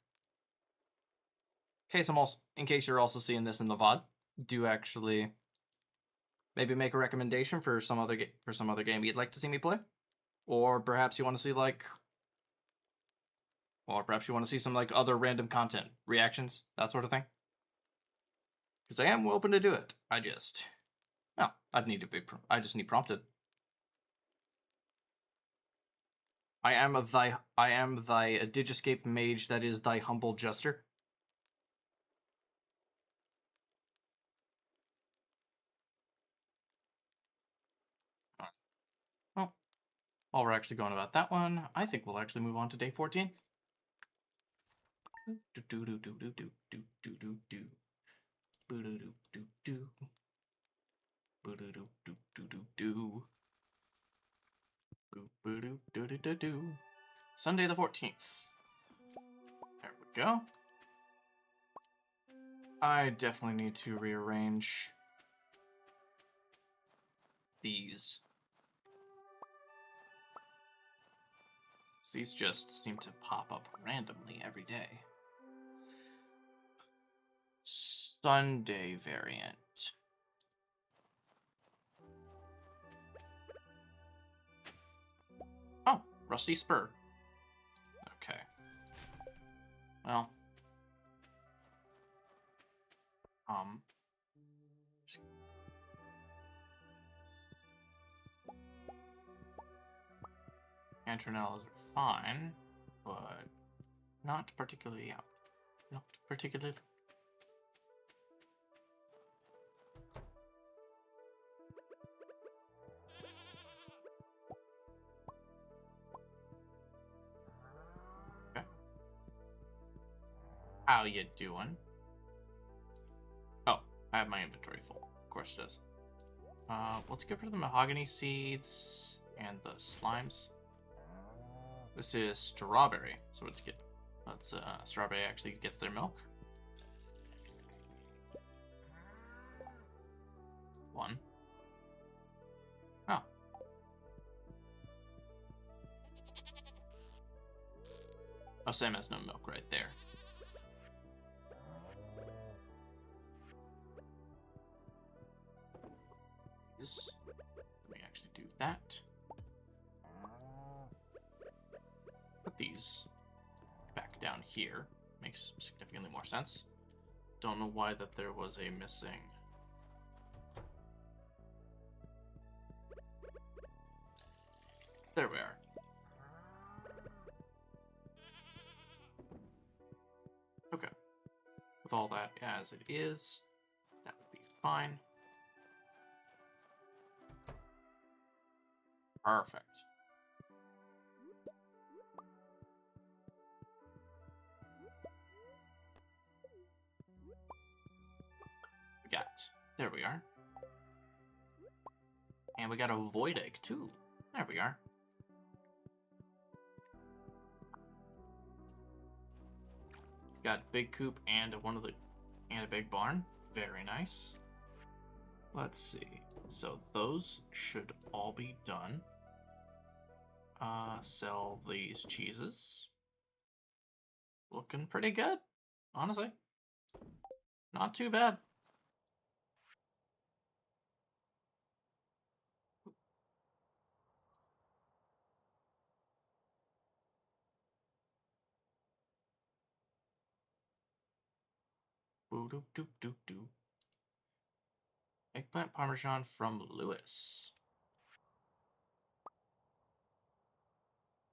In case you're also seeing this in the VOD, do actually maybe make a recommendation for some other game you'd like to see me play, or perhaps you want to see some like other random content, reactions, that sort of thing. Because I am open to do it. I just need prompted. I am thy Digiscape mage that is thy humble jester. Well, while we're actually going about that one, I think we'll actually move on to day 14. Sunday the 14th. There we go. I definitely need to rearrange these. These just seem to pop up randomly every day. Sunday variant. Oh, Rusty Spur. Okay. Well. Antronellas are fine, but not particularly out. Not particularly. Okay. How you doing? Oh, I have my inventory full. Of course it does. Let's get rid of the mahogany seeds and the slimes. This is strawberry, so strawberry actually gets their milk. One. Oh. Oh, Sam has no milk right there. Let me actually do that. Put these back down here. Makes significantly more sense. Don't know why that there was a missing. There we are. Okay. With all that as it is, that would be fine. Perfect. There we are. And we got a void egg too. There we are. Got big coop and a big barn. Very nice. Let's see. So those should all be done. Sell these cheeses. Looking pretty good, honestly. Not too bad. Eggplant Parmesan from Lewis.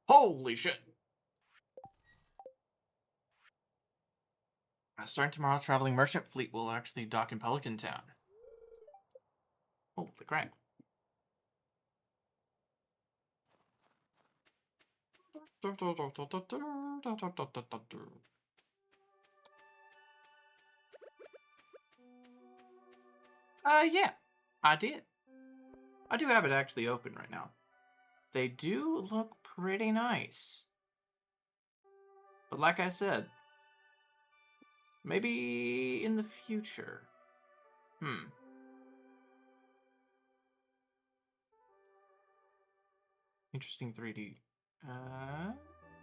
Holy shit! Starting tomorrow, traveling merchant fleet will actually dock in Pelican Town. Holy crap. Yeah, I did. I do have it actually open right now. They do look pretty nice. But like I said, maybe in the future. Interesting 3D.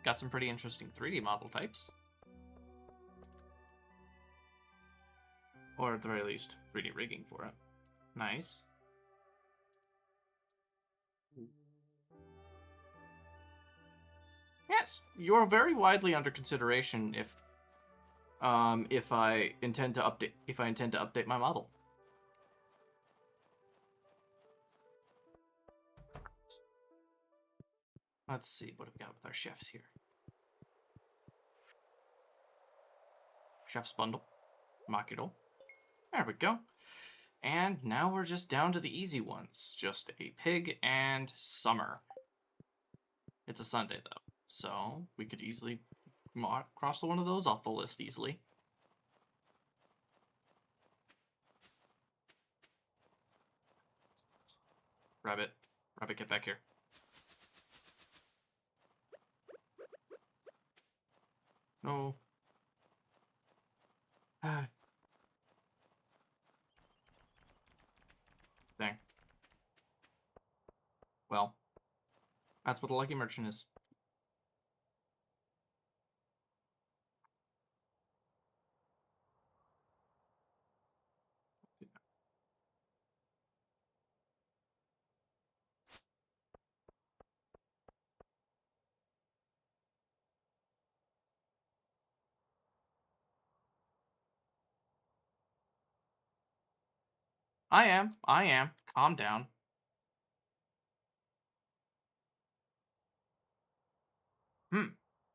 Got some pretty interesting 3D model types. Or at the very least, 3D rigging for it. Nice. Yes, you're very widely under consideration if I intend to update my model. Let's see what we got with our chefs here. Chef's bundle. Makiro. There we go. And now we're just down to the easy ones. Just a pig and summer. It's a Sunday, though. So we could easily cross one of those off the list easily. Rabbit. Rabbit, get back here. No. Dang. Well, that's what a lucky merchant is. I am. Calm down.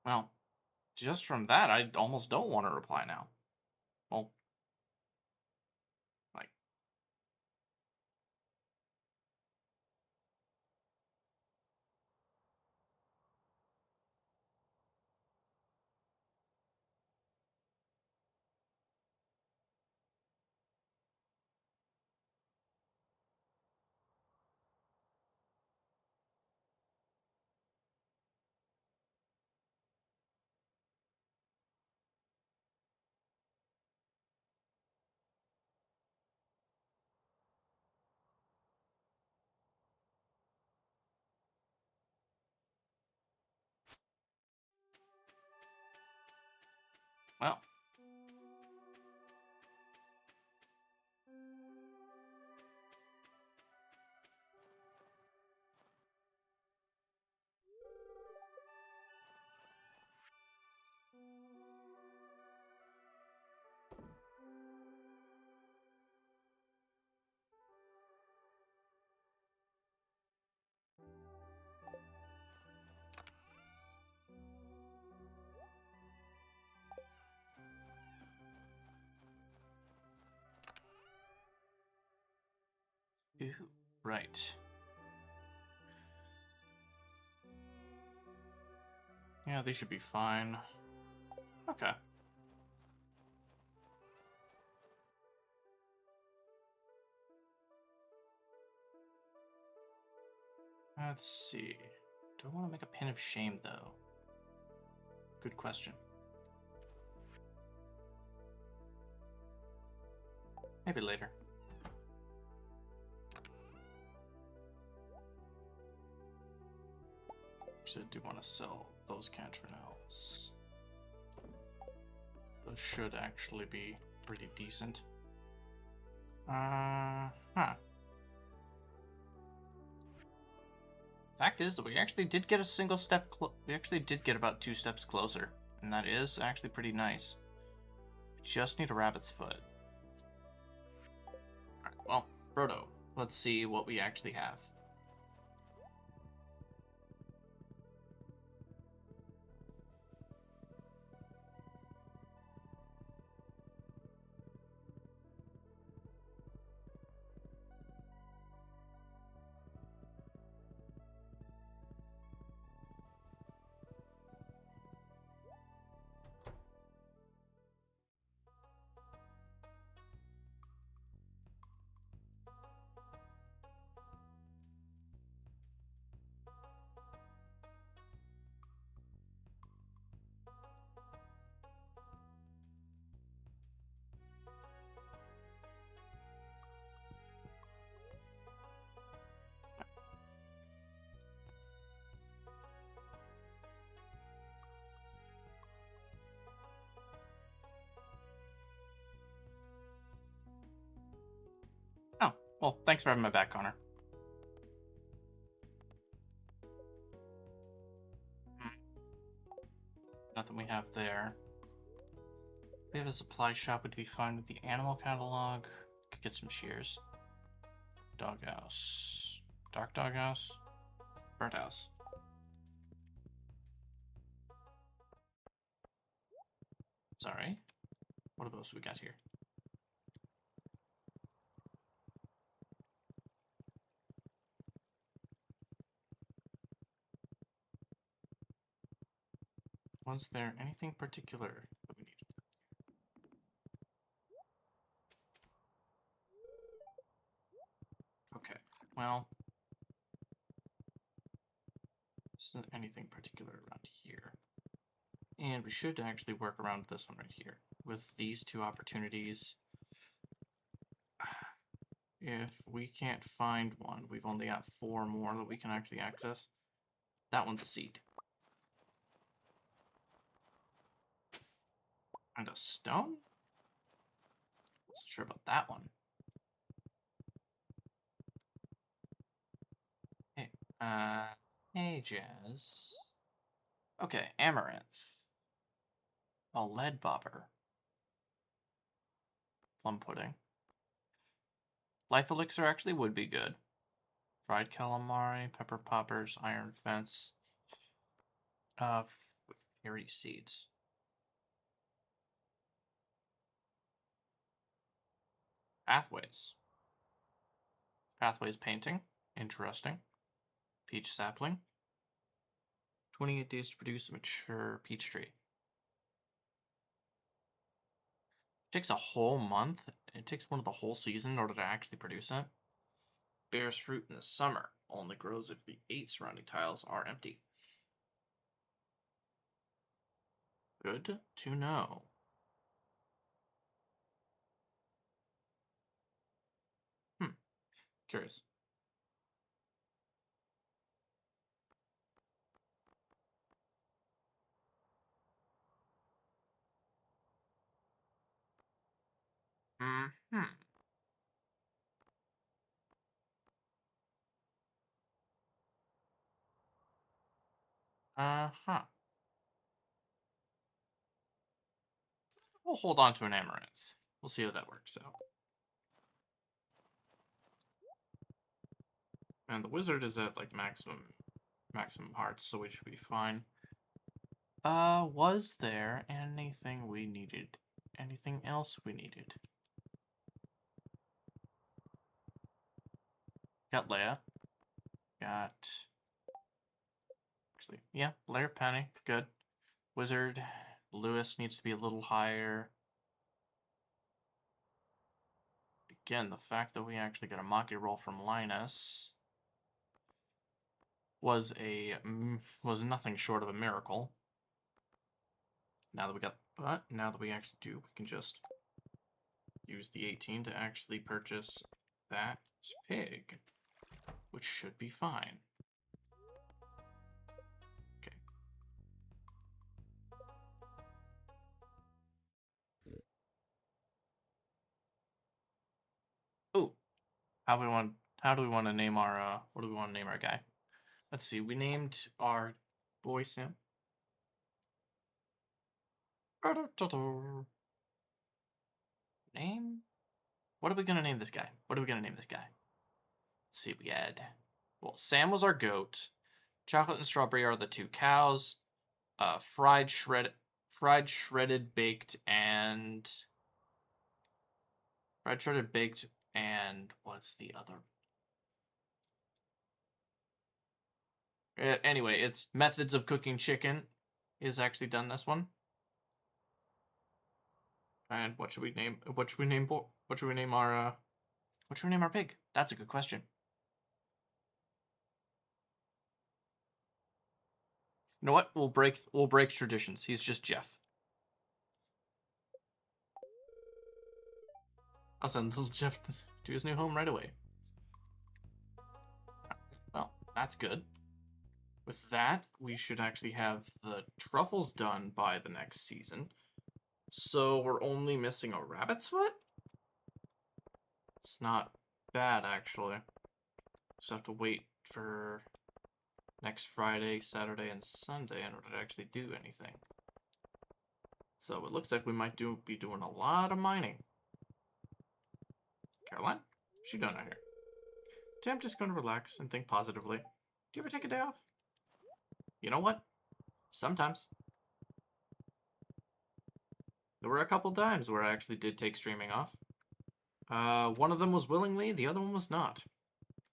Well, just from that, I almost don't want to reply now. Well, like... Well... Ew. Right. Yeah, they should be fine. Okay. Let's see. Do I want to make a pin of shame, though? Good question. Maybe later. Actually, I do want to sell those cantronels. Those should actually be pretty decent. Fact is that we actually did get a single step. We actually did get about 2 steps closer, and that is actually pretty nice. We just need a rabbit's foot. Alright, well, Frodo. Let's see what we actually have. Oh, well, thanks for having my back, Connor. Nothing we have there. We have a supply shop, would be fine with the animal catalog. Could get some shears. Doghouse. Dark doghouse. Birdhouse. Sorry. What else we got here? Was there anything particular that we needed? Okay, well, this isn't anything particular around here. And we should actually work around this one right here. With these two opportunities, if we can't find one, we've only got 4 more that we can actually access. That one's a seed. And a stone? Wasn't sure about that one. Hey, hey, Jazz. Okay, amaranth. A lead bobber. Plum pudding. Life elixir actually would be good. Fried calamari, pepper poppers, iron fence. Fairy seeds. Pathways. Pathways painting. Interesting. Peach sapling. 28 days to produce a mature peach tree. It takes a whole month. It takes one of the whole season in order to actually produce it. Bears fruit in the summer. Only grows if the 8 surrounding tiles are empty. Good to know. Curious. Hmm. Uh-huh. We'll hold on to an amaranth. We'll see how that works out. And the wizard is at like maximum hearts, so we should be fine. Was there anything we needed? Anything else we needed? Got Leia. Got... Actually, yeah, Lair Penny. Good. Wizard. Lewis needs to be a little higher. Again, the fact that we actually got a Maki roll from Linus was nothing short of a miracle. Now that we actually do, we can just use the 18 to actually purchase that pig, which should be fine. Okay. Oh, how do we want to name our what do we want to name our guy? Let's see. We named our boy Sam. Name? What are we gonna name this guy? Let's see, we had... Well, Sam was our goat. Chocolate and strawberry are the two cows. Fried shredded baked and... Fried shredded baked and... What's the other? Anyway, it's methods of cooking chicken is actually done this one. And what should we name our pig? That's a good question. You know what? We'll break traditions. He's just Jeff. I'll send little Jeff to his new home right away. Well, that's good. With that, we should actually have the truffles done by the next season. So we're only missing a rabbit's foot? It's not bad, actually. Just have to wait for next Friday, Saturday, and Sunday in order to actually do anything. So it looks like we might be doing a lot of mining. Caroline? What's she doing out here? Today I'm just going to relax and think positively. Do you ever take a day off? You know what? Sometimes. There were a couple times where I actually did take streaming off. One of them was willingly, the other one was not.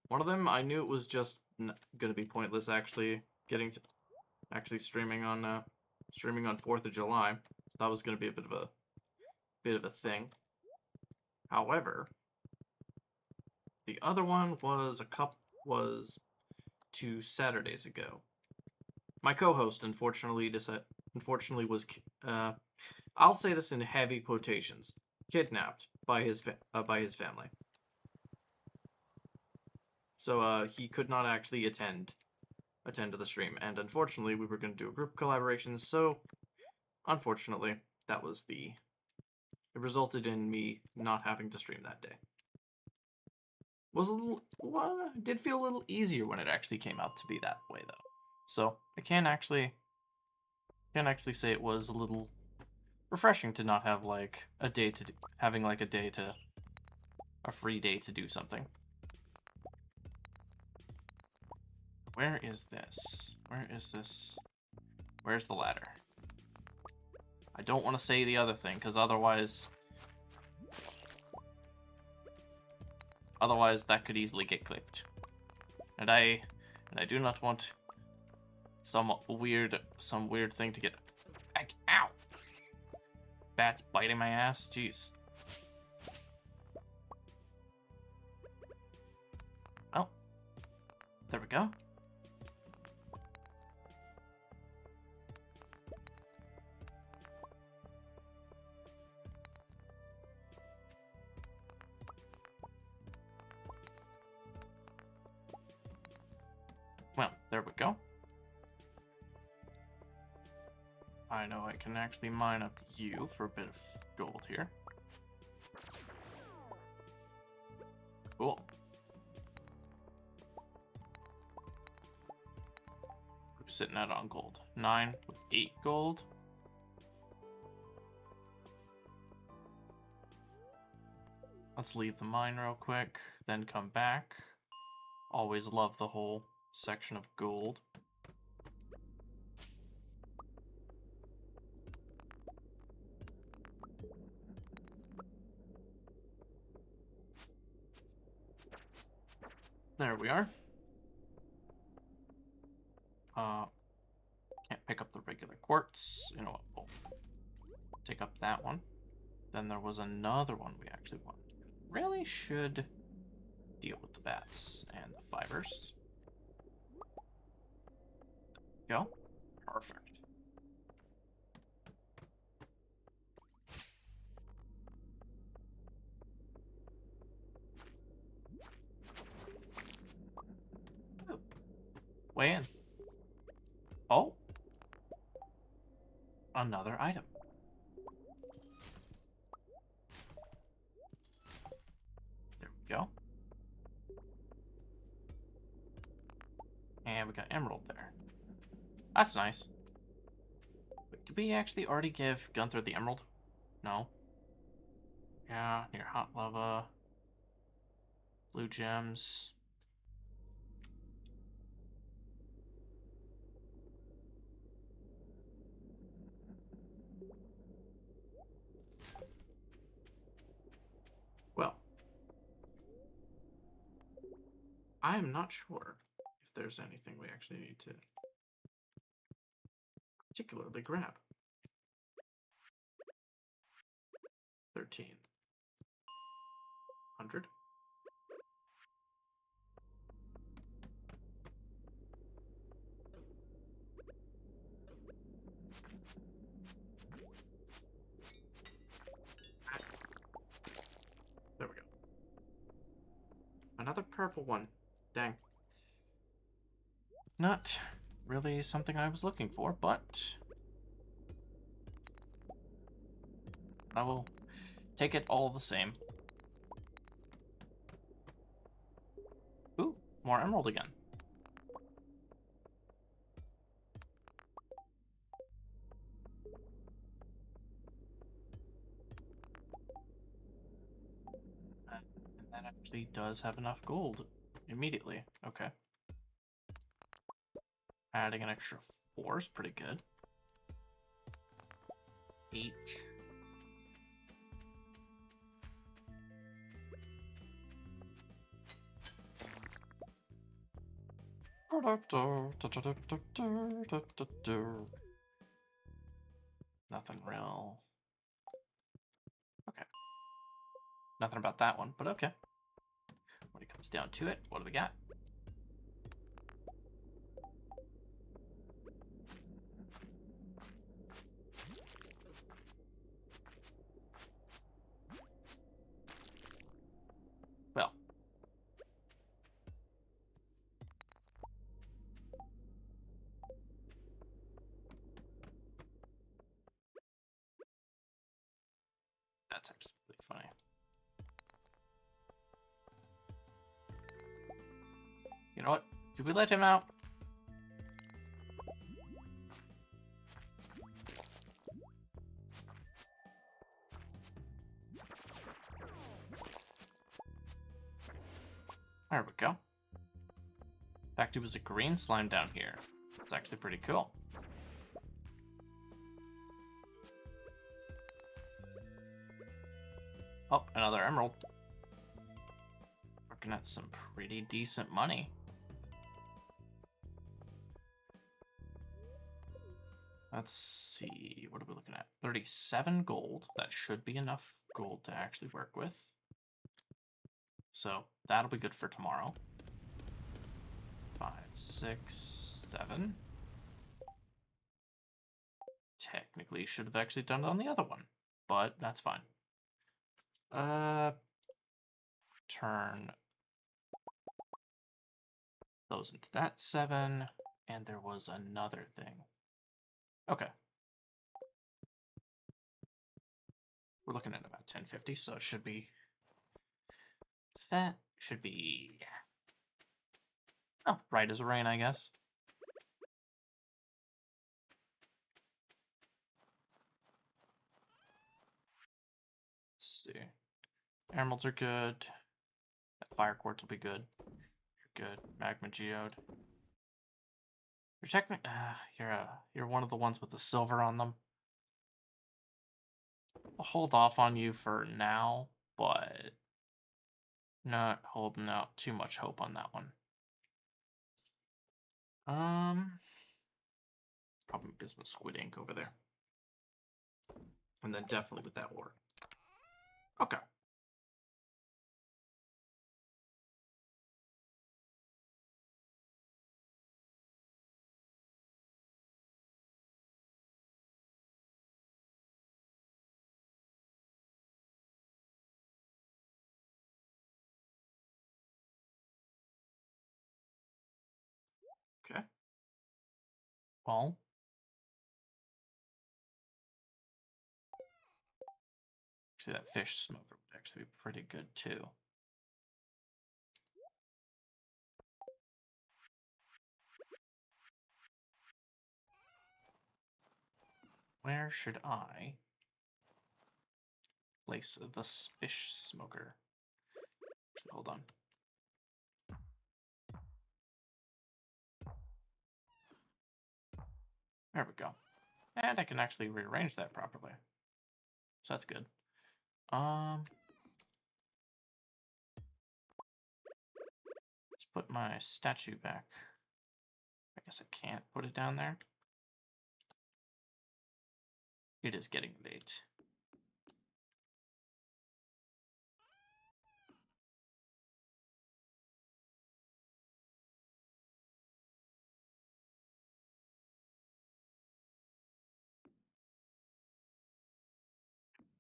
One of them, I knew it was just going to be pointless actually streaming on 4th of July. So that was going to be a bit of a thing. However, the other one was 2 Saturdays ago. My co-host unfortunately was I'll say this in heavy quotations, kidnapped by his family. So he could not actually attend to the stream, and unfortunately we were going to do a group collaboration, so unfortunately it resulted in me not having to stream that day. Did feel a little easier when it actually came out to be that way though. So I can actually say it was a little refreshing to not have like a free day to do something. Where is this? Where's the ladder? I don't want to say the other thing, because otherwise that could easily get clipped. And I do not want some weird thing to get... Ow! Bats biting my ass? Jeez. Oh. There we go. Well, there we go. I know I can actually mine up you for a bit of gold here. Cool. We're sitting at on gold. 9 with 8 gold. Let's leave the mine real quick, then come back. Always love the whole section of gold. There we are. Can't pick up the regular quartz. You know what? We'll take up that one. Then there was another one we actually wanted. Really should deal with the bats and the fibers. Go. Perfect. Ooh. Way in. Oh. Another item. There we go. And we got emerald there. That's nice. Wait, did we actually already give Gunther the emerald? No. Yeah, near hot lava. Blue gems. Well, I'm not sure if there's anything we actually need to particularly grab. 1300. There we go. Another purple one. Dang. Not really something I was looking for, but I will take it all the same. Ooh, more emerald again. And that actually does have enough gold immediately. Okay. Adding an extra 4 is pretty good. 8. Nothing real. Okay. Nothing about that one, but okay. When it comes down to it, what do we got? Well. That's actually really funny. You know what? Did we let him out? There we go. In fact, it was a green slime down here. It's actually pretty cool. Oh, another emerald. Looking at some pretty decent money. Let's see, what are we looking at? 37 gold. That should be enough gold to actually work with. So that'll be good for tomorrow. 5, 6, 7. Technically should have actually done it on the other one, but that's fine. Turn those into that 7, and there was another thing. Okay. We're looking at about 1050, so it should be... That should be... Oh, right as rain, I guess. Let's see. Emeralds are good. That fire quartz will be good. You're good. Magma geode. You're technically... you're one of the ones with the silver on them. I'll hold off on you for now, but not holding out too much hope on that one. Probably get some squid ink over there. And then definitely with that ore. Okay. Okay. Well. See, that fish smoker would actually be pretty good too. Where should I place the fish smoker? Actually, hold on. There we go. And I can actually rearrange that properly. So that's good. Let's put my statue back. I guess I can't put it down there. It is getting late.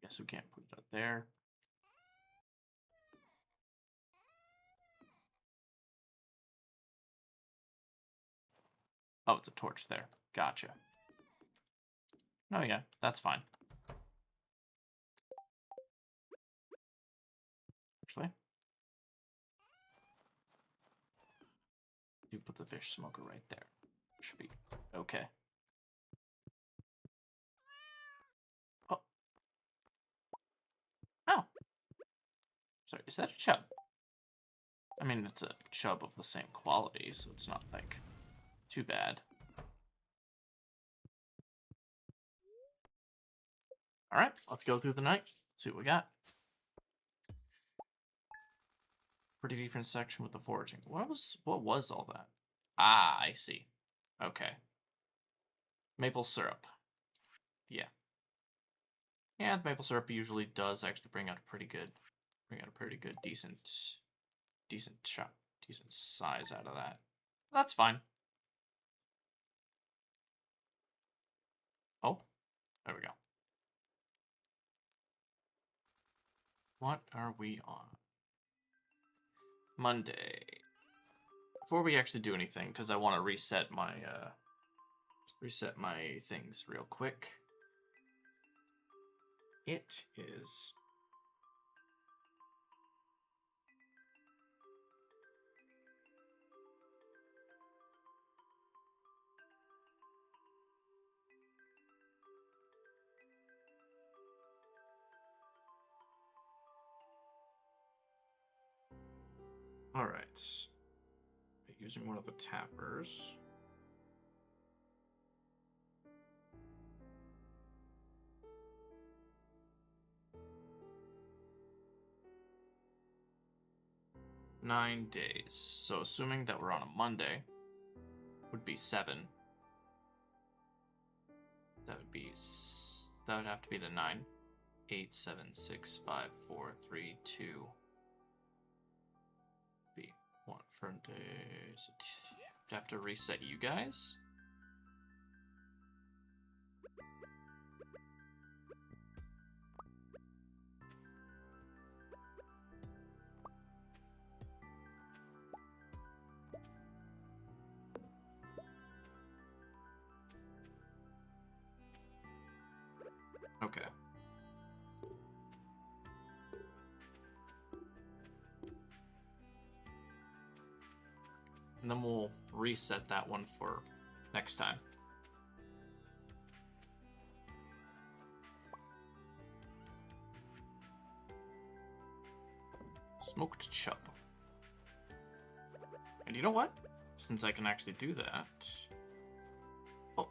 Guess we can't put it up there. Oh, it's a torch there. Gotcha. Oh yeah, that's fine. Actually, you put the fish smoker right there. Should be okay. Oh. Oh. Sorry, is that a chub? I mean, it's a chub of the same quality, so it's not, like, too bad. Alright, let's go through the night. See what we got. Pretty different section with the foraging. What was all that? Ah, I see. Okay. Maple syrup. Yeah. Yeah, the maple syrup usually does actually bring out a pretty good, decent size out of that. That's fine. Oh, there we go. What are we on? Monday. Before we actually do anything, because I want to reset my things real quick. It is all right. Using one of the tappers. $9 days. So assuming that we're on a Monday, would be 7. That would have to be the 9. 8, 7, 6, 5, 4, 3, 2. Be 1 for days. Have to reset you guys. Okay. And then we'll reset that one for next time. Smoked chub. And you know what? Since I can actually do that... Oh.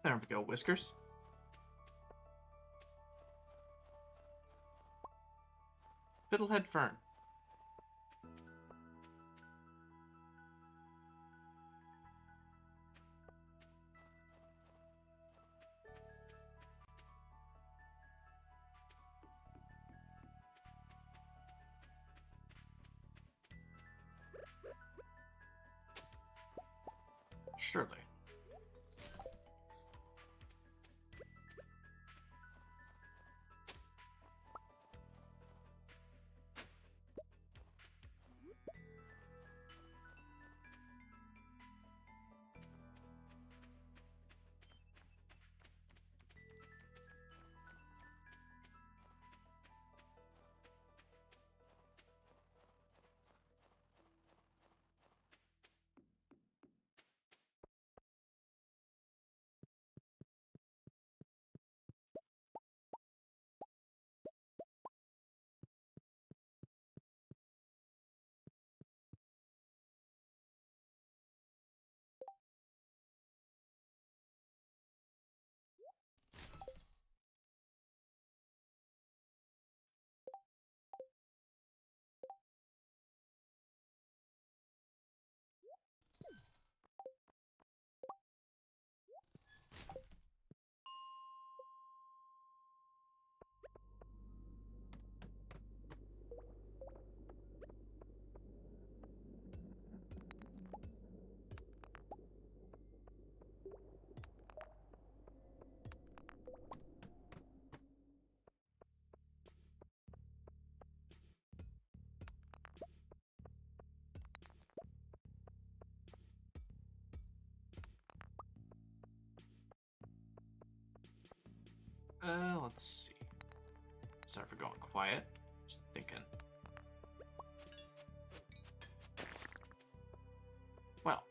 There we go, Whiskers. Fiddlehead Fern. Surely. Let's see. Sorry for going quiet. Just thinking. Well.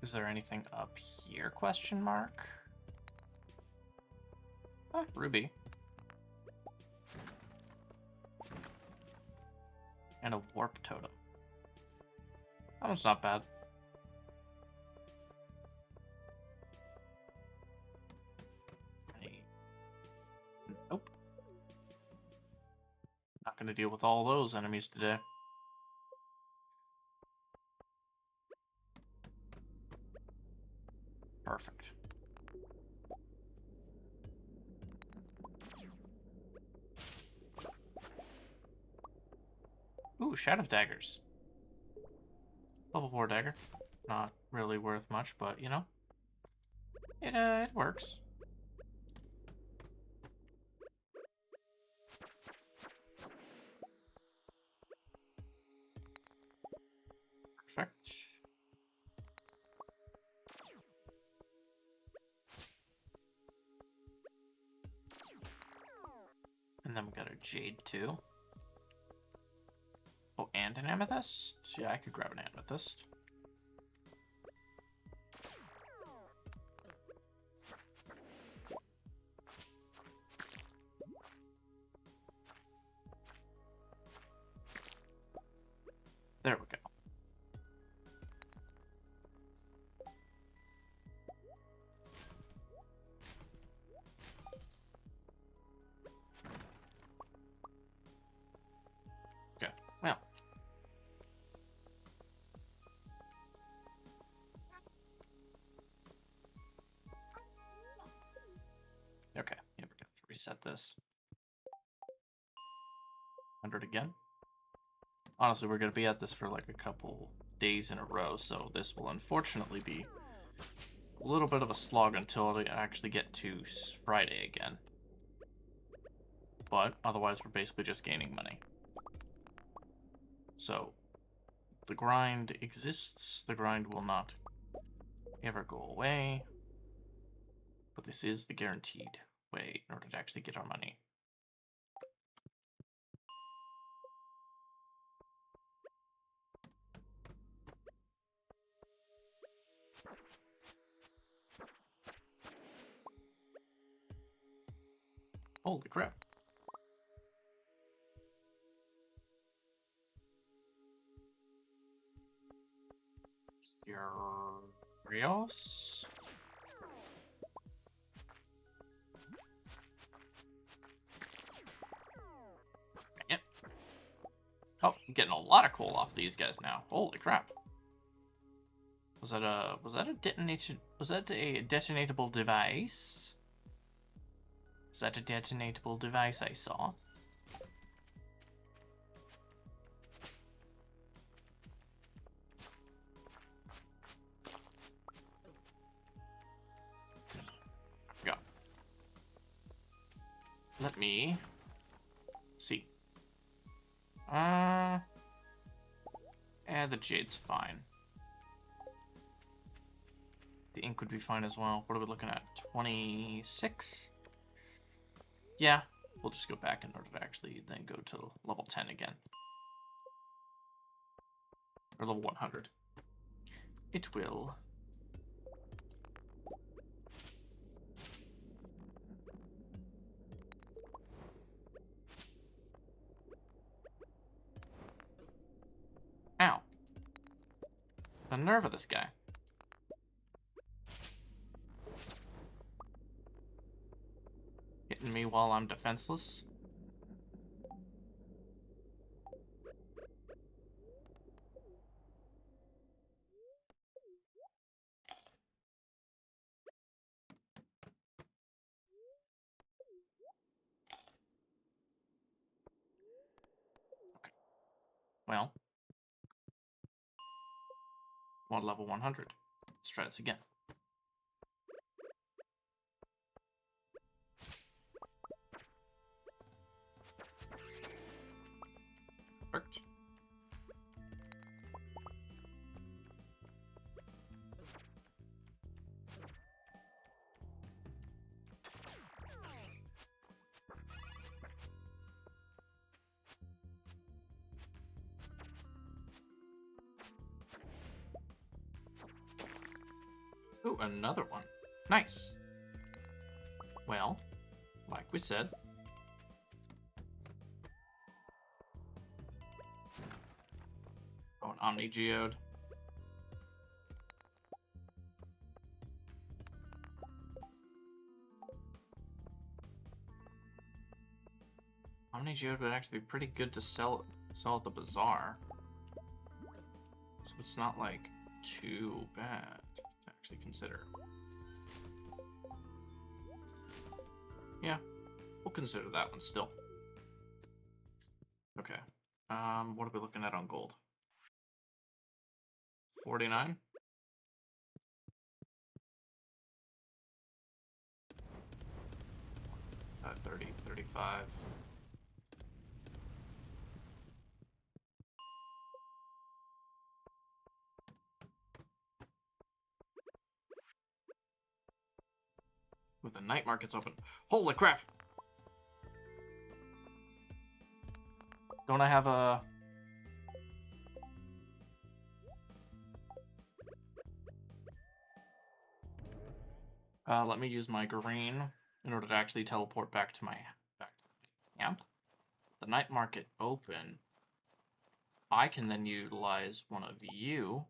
Is there anything up here? Question mark. Ah, ruby. And a warp totem. That one's not bad. Nope. Not gonna deal with all those enemies today. Perfect. Ooh, Shadow Daggers. Level 4 dagger. Not really worth much, but you know. It works. Perfect. And then we got a jade too. Oh, and an amethyst? Yeah, I could grab an amethyst. There we go. Okay, well. Okay, yeah, we're gonna have to reset this. 100 again. Honestly, we're gonna be at this for like a couple days in a row, so this will unfortunately be a little bit of a slog until we actually get to Friday again. But otherwise, we're basically just gaining money. So, the grind exists. The grind will not ever go away. But this is the guaranteed way in order to actually get our money. Holy crap. Rios? Dang it. Oh, I'm getting a lot of coal off these guys now. Holy crap. Was that a detonatable device? Is that a detonatable device I saw? Go. Let me see. The jade's fine. The ink would be fine as well. What are we looking at? 26? Yeah, we'll just go back in order to actually then go to level 10 again. Or level 100. It will. Ow. The nerve of this guy. Hitting me while I'm defenseless. Okay. Well. Want level 100. Let's try this again. Perfect. Ooh, another one. Nice. Well, like we said. Oh, an Omni Geode. Omni Geode would actually be pretty good to sell at the bazaar. So it's not like too bad to actually consider. Yeah, we'll consider that one still. Okay. What are we looking at on gold? 49? 30, 35. With the night markets open. Holy crap! Don't I have a... let me use my green in order to actually teleport back to my camp. The night market open. I can then utilize one of you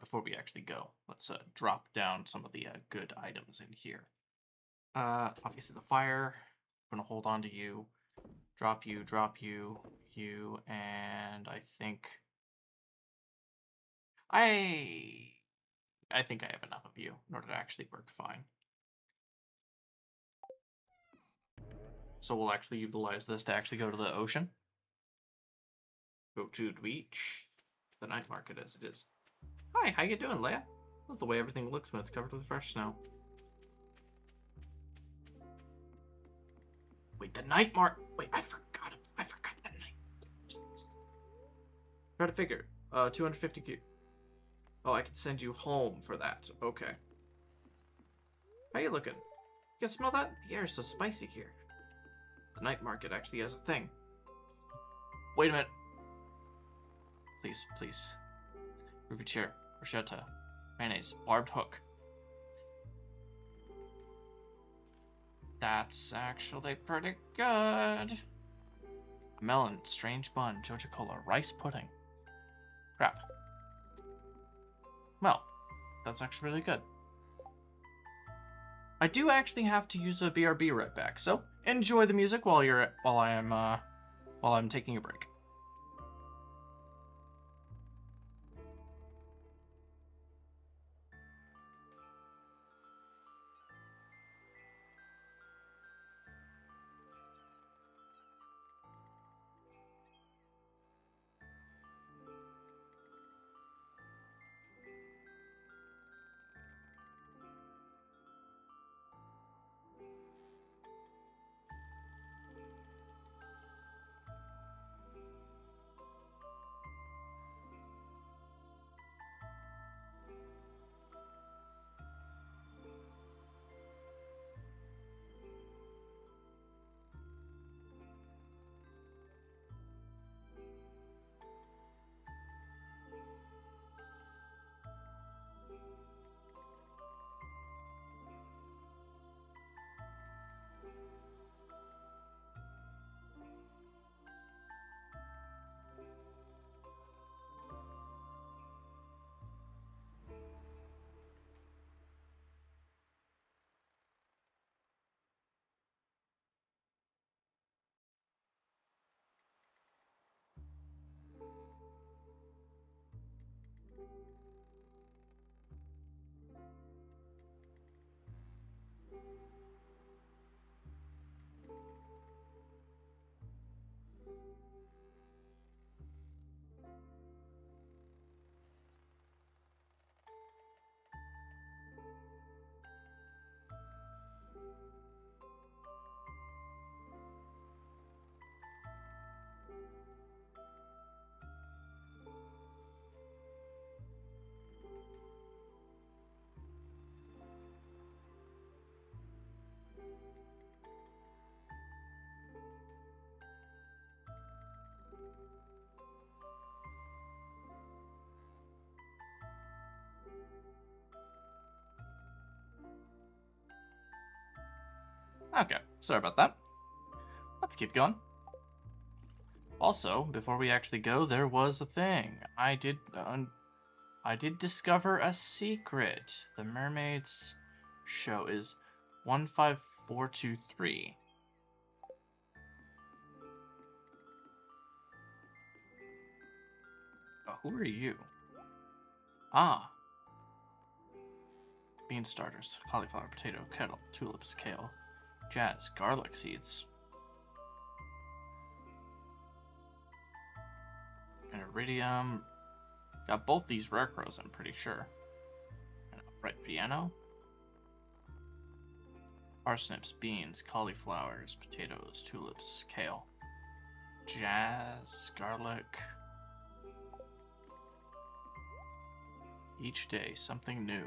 before we actually go. Let's drop down some of the good items in here. Obviously the fire. I'm gonna hold on to you. Drop you, and I think I think I have enough of you in order to actually work fine. So we'll actually utilize this to actually go to the ocean. Go to the beach. The night market as it is. Hi, how you doing, Leia? That's the way everything looks when it's covered with fresh snow. Wait, the night market. Wait, I forgot the night. Try to figure. 250 Q. Oh, I can send you home for that. Okay. How you looking? You can smell that? The air is so spicy here. The night market actually has a thing. Wait a minute. Please, please. Ruby chair, bruschetta, mayonnaise, barbed hook. That's actually pretty good. A melon, strange bun, Joja Cola, rice pudding. Crap. Well, that's actually really good. I do actually have to use a BRB right back, so enjoy the music while I'm taking a break. Okay, sorry about that. Let's keep going. Also, before we actually go, there was a thing. I did discover a secret. The mermaid's show is 15423. Oh, who are you? Ah. Bean starters, cauliflower, potato, kettle, tulips, kale, jazz, garlic seeds. And iridium. Got both these rare crows, I'm pretty sure. An upright piano. Parsnips, beans, cauliflowers, potatoes, tulips, kale. Jazz, garlic. Each day, something new.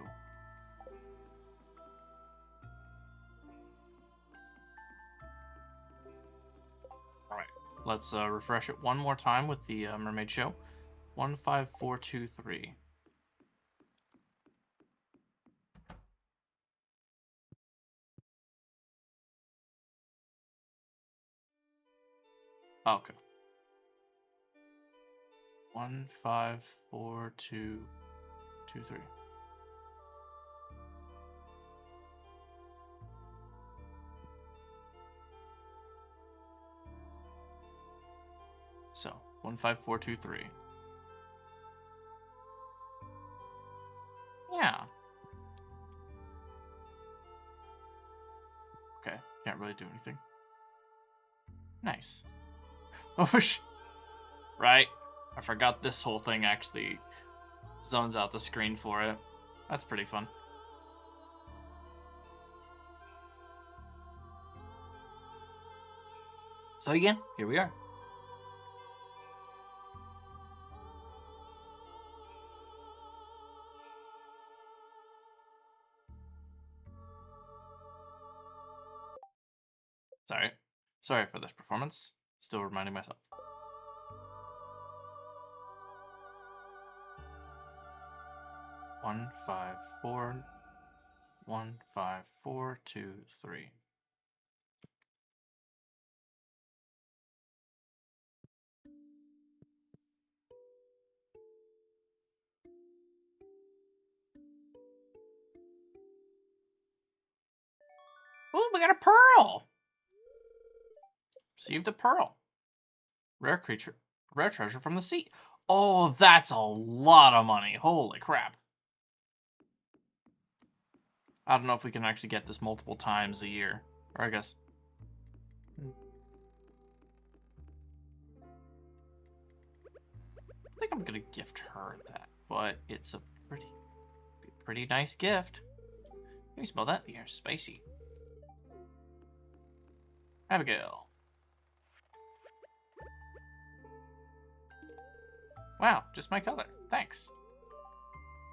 Alright, let's refresh it one more time with the mermaid show. 15423. Okay. 15423. So 15423. Yeah. Okay. Can't really do anything. Nice. Oh, right. I forgot this whole thing actually zones out the screen for it. That's pretty fun. So again, here we are. Sorry for this performance. Still reminding myself. One, five, four, 15423. Oh, we got a pearl! Received a pearl. Rare creature, rare treasure from the sea. Oh, that's a lot of money. Holy crap. I don't know if we can actually get this multiple times a year. Or I guess. I think I'm gonna gift her that, but it's a pretty nice gift. Can you smell that? The air's spicy. Abigail. Wow, just my color. Thanks.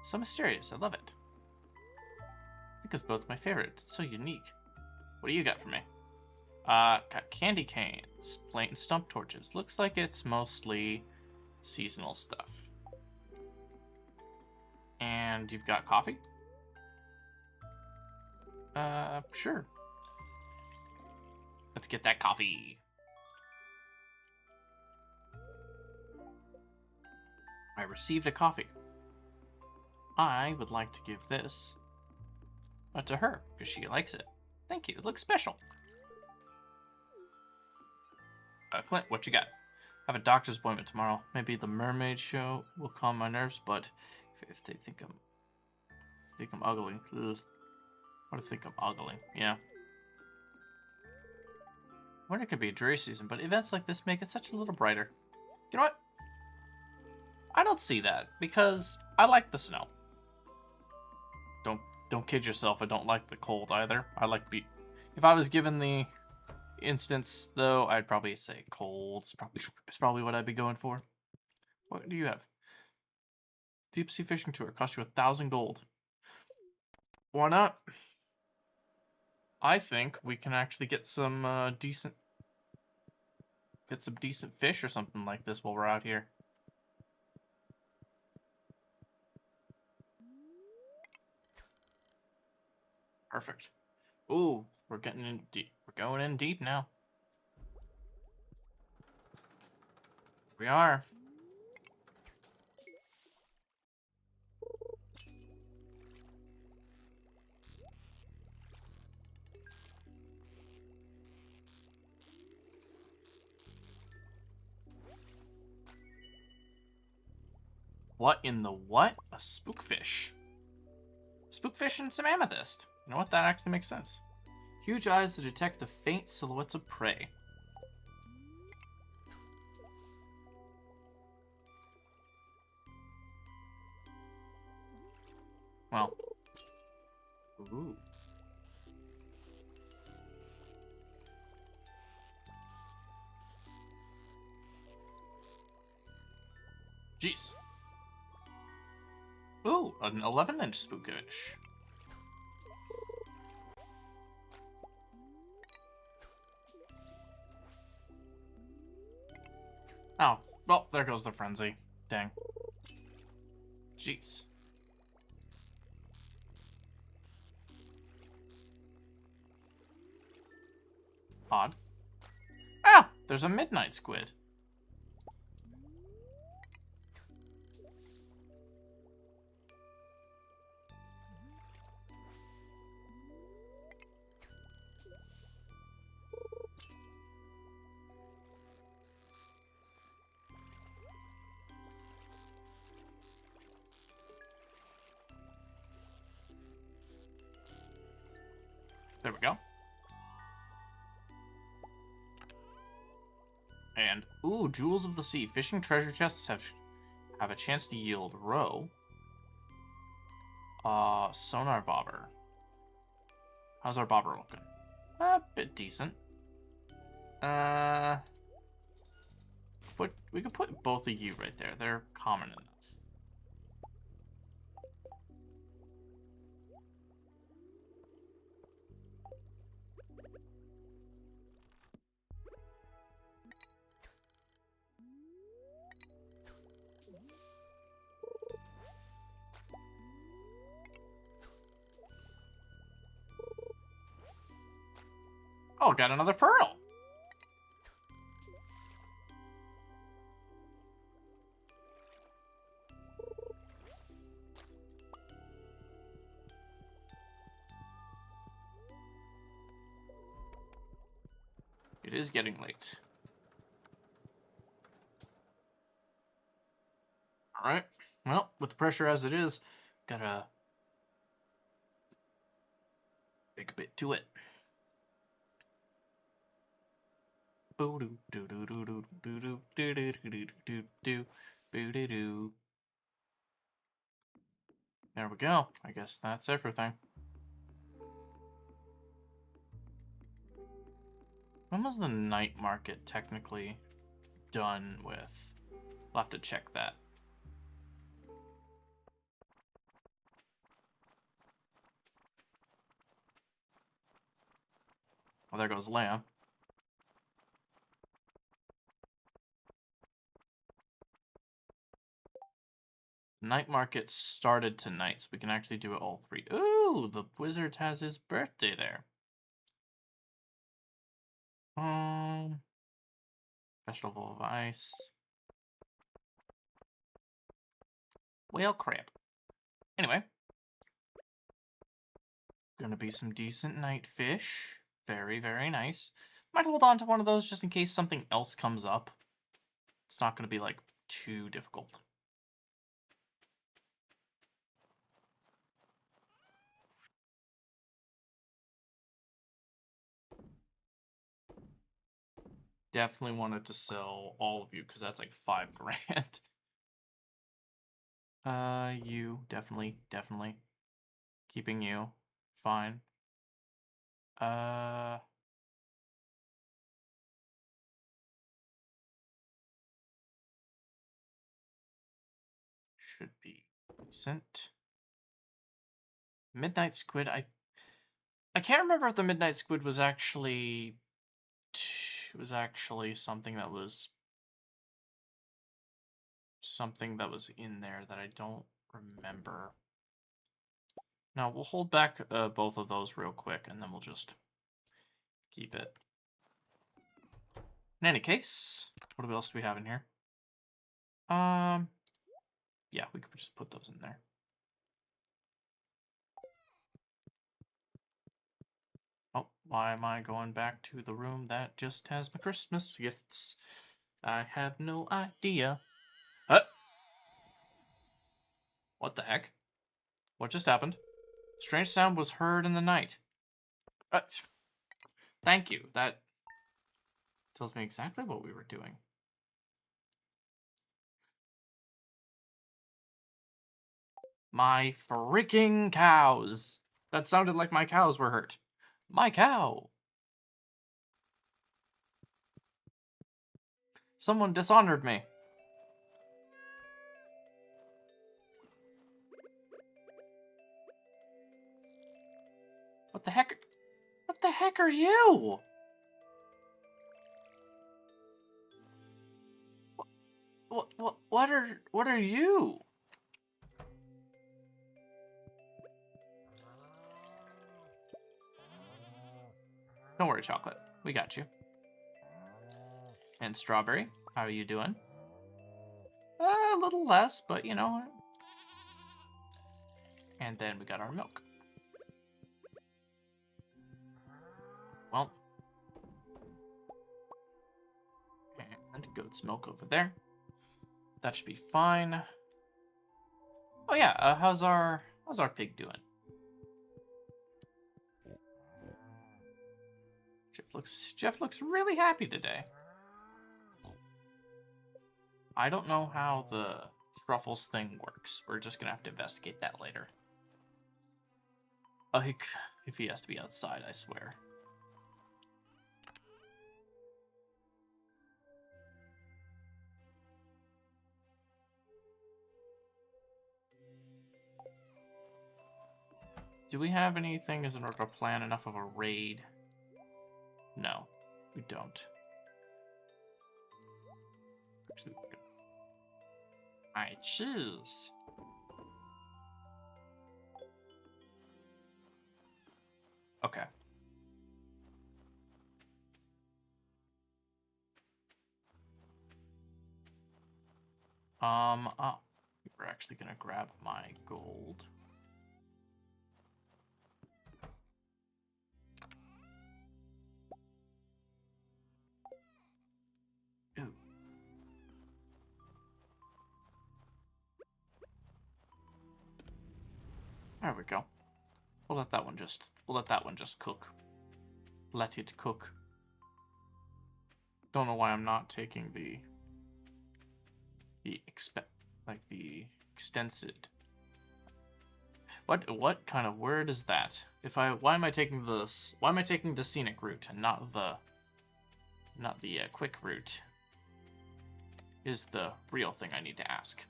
So mysterious. I love it. I think it's both my favorite. It's so unique. What do you got for me? Got candy canes, plain stump torches. Looks like it's mostly seasonal stuff. And you've got coffee? Sure. Let's get that coffee. I received a coffee. I would like to give this to her, because she likes it. Thank you, it looks special. Clint, what you got? I have a doctor's appointment tomorrow. Maybe the mermaid show will calm my nerves, but if they think I'm ugly. Ugh. What do they think I'm ugly? Yeah. Winter could be a dreary season, but events like this make it such a little brighter. You know what? I don't see that, because I like the snow. Don't kid yourself, I don't like the cold either. I like if I was given the instance, though, I'd probably say cold. It's probably what I'd be going for. What do you have? Deep sea fishing tour cost you 1,000 gold. Why not? I think we can actually get some decent fish or something like this while we're out here. Perfect. Ooh, We're getting in deep. We're going in deep now. We are. What in the what? A spookfish. Spookfish and some amethyst. You know what? That actually makes sense. Huge eyes to detect the faint silhouettes of prey. Well. Ooh. Jeez. Ooh, an 11-inch spookfish. Oh, well, there goes the frenzy. Dang. Jeez. Odd. Ah, there's a midnight squid. There we go. And, ooh, Jewels of the Sea. Fishing treasure chests have a chance to yield roe. Sonar bobber. How's our bobber looking? A bit decent. We could put both of you right there. They're common enough. Oh, got another pearl. It is getting late. All right. Well, with the pressure as it is, gotta make a bit to it. There we go. I guess that's everything. When was the night market technically done with? I'll have to check that. Oh, there goes Leia. Night market started tonight, so we can actually do it all three. Ooh, the wizard has his birthday there. Festival of Ice. Whale crab. Anyway. Gonna be some decent night fish. Very, very nice. Might hold on to one of those just in case something else comes up. It's not gonna be, like, too difficult. Definitely wanted to sell all of you, because that's like 5 grand. You, definitely. Keeping you. Fine. Should be decent. Midnight Squid, I can't remember if the Midnight Squid was actually... It was actually something that was in there that I don't remember. Now, we'll hold back both of those real quick, and then we'll just keep it. In any case, what else do we have in here? Yeah, we could just put those in there. Oh, why am I going back to the room that just has my Christmas gifts? I have no idea. What the heck? What just happened? Strange sound was heard in the night. Thank you. That tells me exactly what we were doing. My freaking cows. That sounded like my cows were hurt. My cow. Someone dishonored me. What the heck? What the heck are you? What are you? Don't worry, Chocolate. We got you. And Strawberry, how are you doing? A little less, but you know. And then we got our milk. Well. And goat's milk over there. That should be fine. Oh yeah, how's our pig doing? Jeff looks really happy today. I don't know how the truffles thing works. We're just gonna have to investigate that later. If he has to be outside, I swear. Do we have anything in order to plan enough of a raid? No, we don't. I choose. Okay. We're actually gonna grab my gold. Ooh. There we go. We'll let that one just cook. Let it cook. Don't know why I'm not taking the extended. What kind of word is that? Why am I taking the scenic route and not the quick route? Is the real thing I need to ask.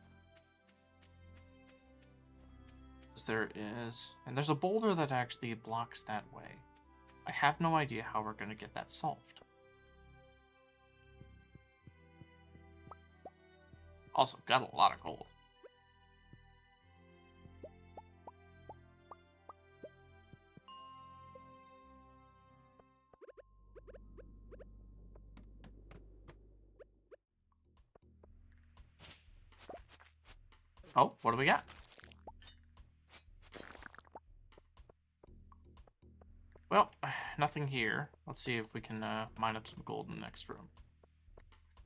And there's a boulder that actually blocks that way. I have no idea how we're gonna get that solved. Also, got a lot of gold. Oh, what do we got? Well, nothing here. Let's see if we can mine up some gold in the next room.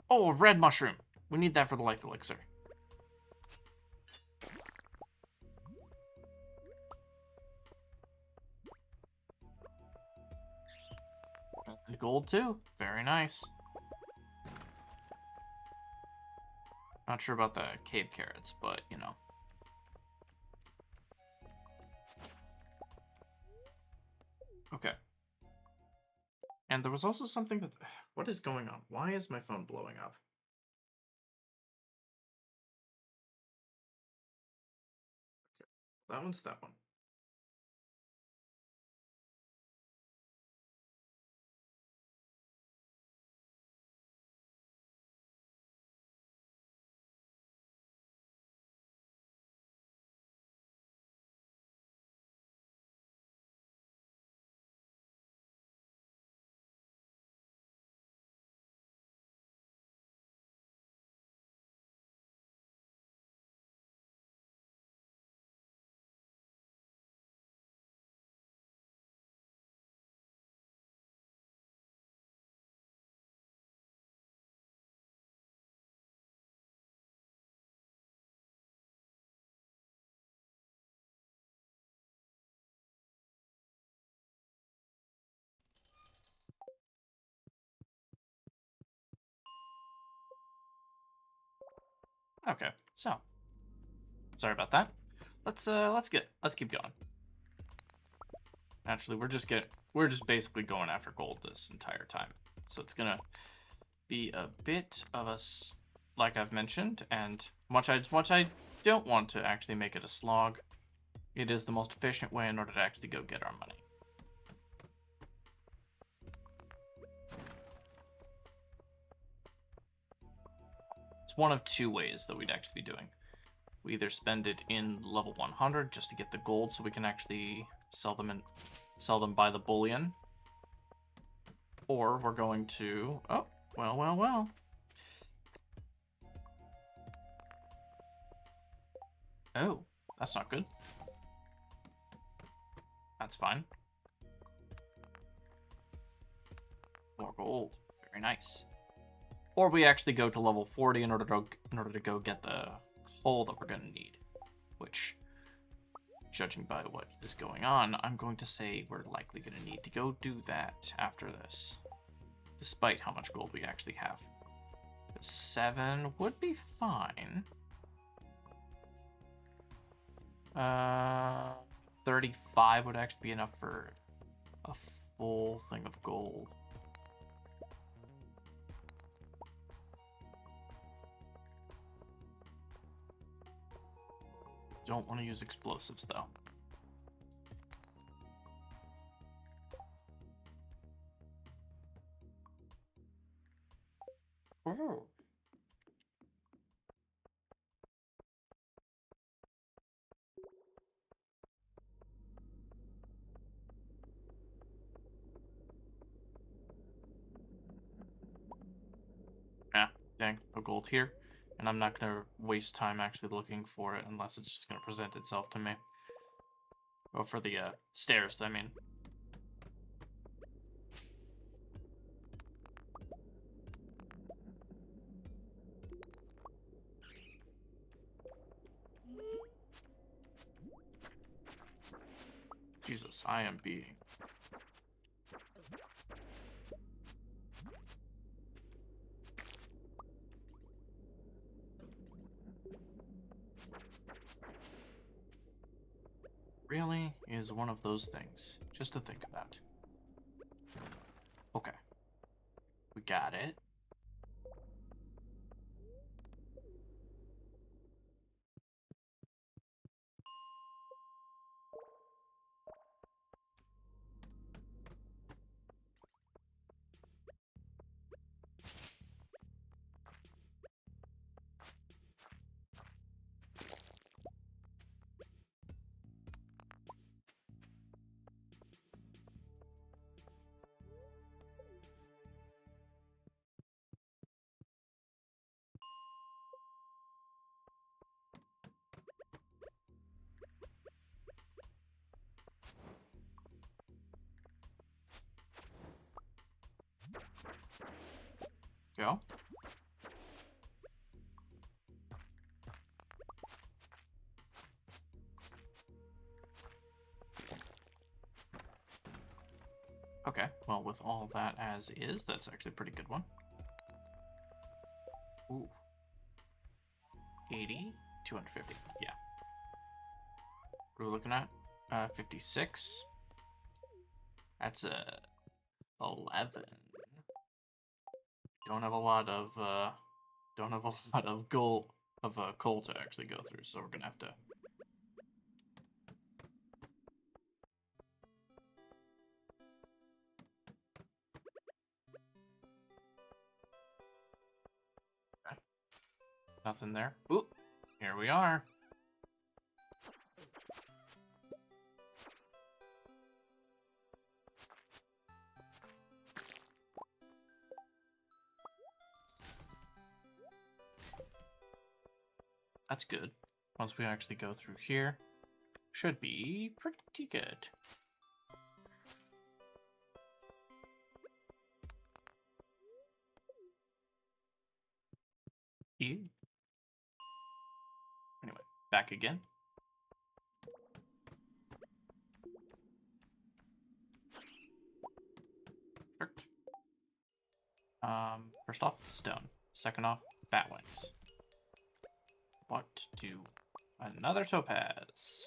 Oh, a red mushroom. We need that for the life elixir. And gold too. Very nice. Not sure about the cave carrots, but you know. Okay. And there was also something that... What is going on? Why is my phone blowing up? Okay. That one's that one. Okay, so sorry about that. Let's keep going. Actually, we're just basically going after gold this entire time. So it's gonna be a bit of us, like I've mentioned, and much I don't want to actually make it a slog, it is the most efficient way in order to actually go get our money. It's one of two ways that we'd actually be doing. We either spend it in level 100 just to get the gold so we can actually sell them by the bullion. Or we're going to, oh, well. Oh, that's not good. That's fine. More gold. Very nice. Or we actually go to level 40 in order to go get the coal that we're going to need. Which, judging by what is going on, I'm going to say we're likely going to need to go do that after this. Despite how much gold we actually have. 7 would be fine. 35 would actually be enough for a full thing of gold. Don't want to use explosives, though. Oh. Yeah, dang, no gold here. And I'm not going to waste time actually looking for it unless it's just going to present itself to me. Or for the stairs, I mean. Jesus, I am being... Really is one of those things, just to think about. Okay. We got it. Go. Okay, well, with all that as is, that's actually a pretty good one. Ooh. 80, 250, yeah. What are we looking at? 56. That's a 11. Don't have a lot of gold of coal to actually go through, so we're gonna have to. Okay. Nothing there. Ooh, here we are. That's good. Once we actually go through here, should be pretty good. Ew. Anyway, back again. Perfect. First off, stone. Second off, bat wings. what to do. Another topaz.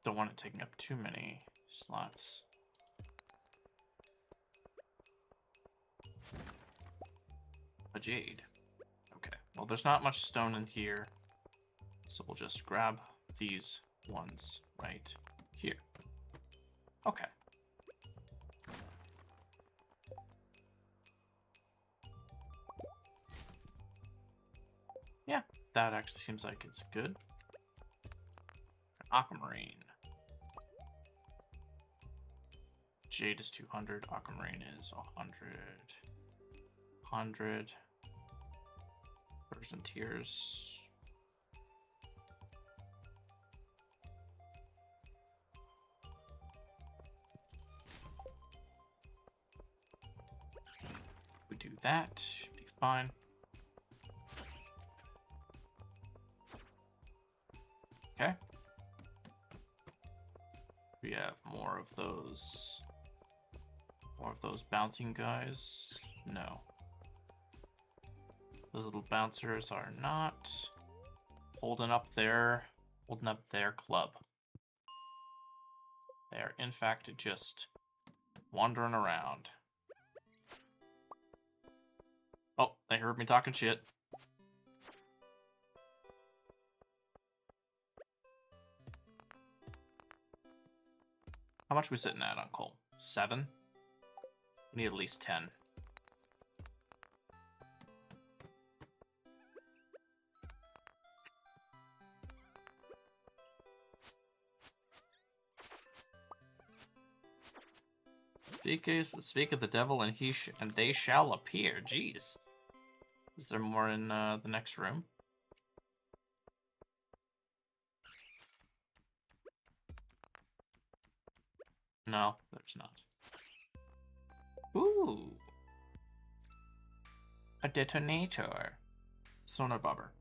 Don't want it taking up too many slots. A jade. Okay, well, there's not much stone in here, so we'll just grab these ones right here. Okay. Yeah, that actually seems like it's good. Aquamarine. Jade is 200, aquamarine is 100. 100. Birds and tears. We do that, should be fine. Okay. We have more of those. More of those bouncing guys. No. Those little bouncers are not holding up their club. They are in fact just wandering around. Oh, they heard me talking shit. How much are we sitting at on coal? 7? We need at least 10. Speak of the devil, and they shall appear. Jeez. Is there more in the next room? No, there's not. Ooh. A detonator. Sonar bobber.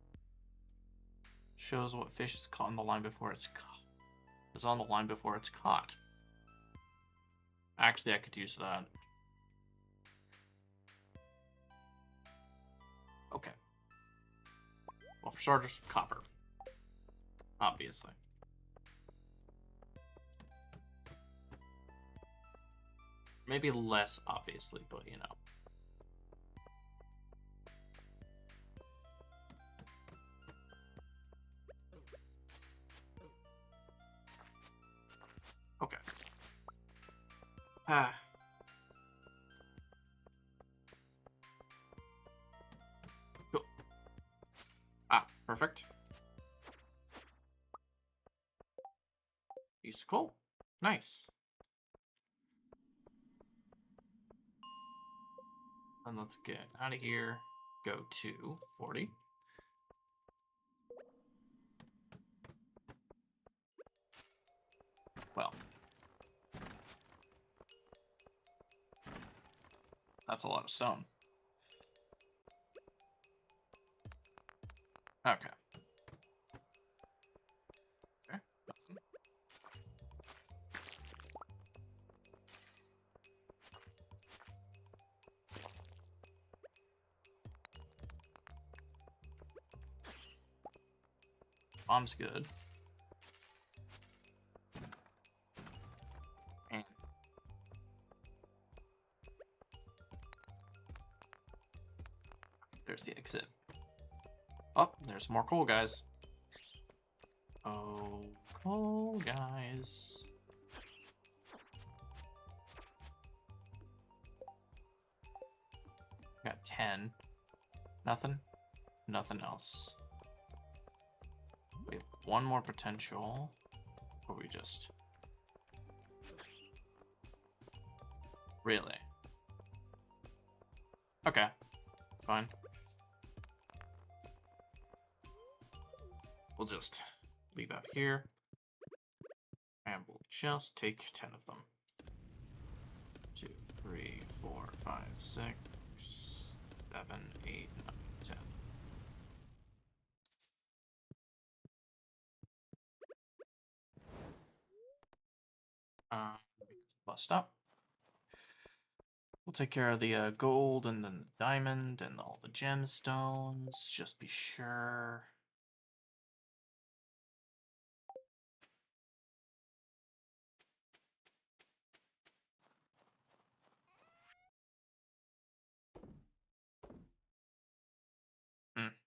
Shows what fish is caught on the line before it's caught. Is on the line before it's caught. Actually, I could use that. Okay. Well, for starters, copper. Obviously. Maybe less obviously, but you know. Okay. Ah. Cool. Ah, perfect. Piece of coal. Nice. And let's get out of here. Go to 40. Well. That's a lot of stone. Okay. Okay, nothing. Bomb's good. And there's the exit. Oh, there's more coal guys. Oh, coal guys. Got 10. Nothing? Nothing else. We have one more potential. Or we just... Really? Okay. Fine. We'll just leave out here. And we'll just take 10 of them. 2, 3, 4, 5, 6, 7, 8, 9, 10. Bust up. We'll take care of the gold and then the diamond and all the gemstones. Just be sure.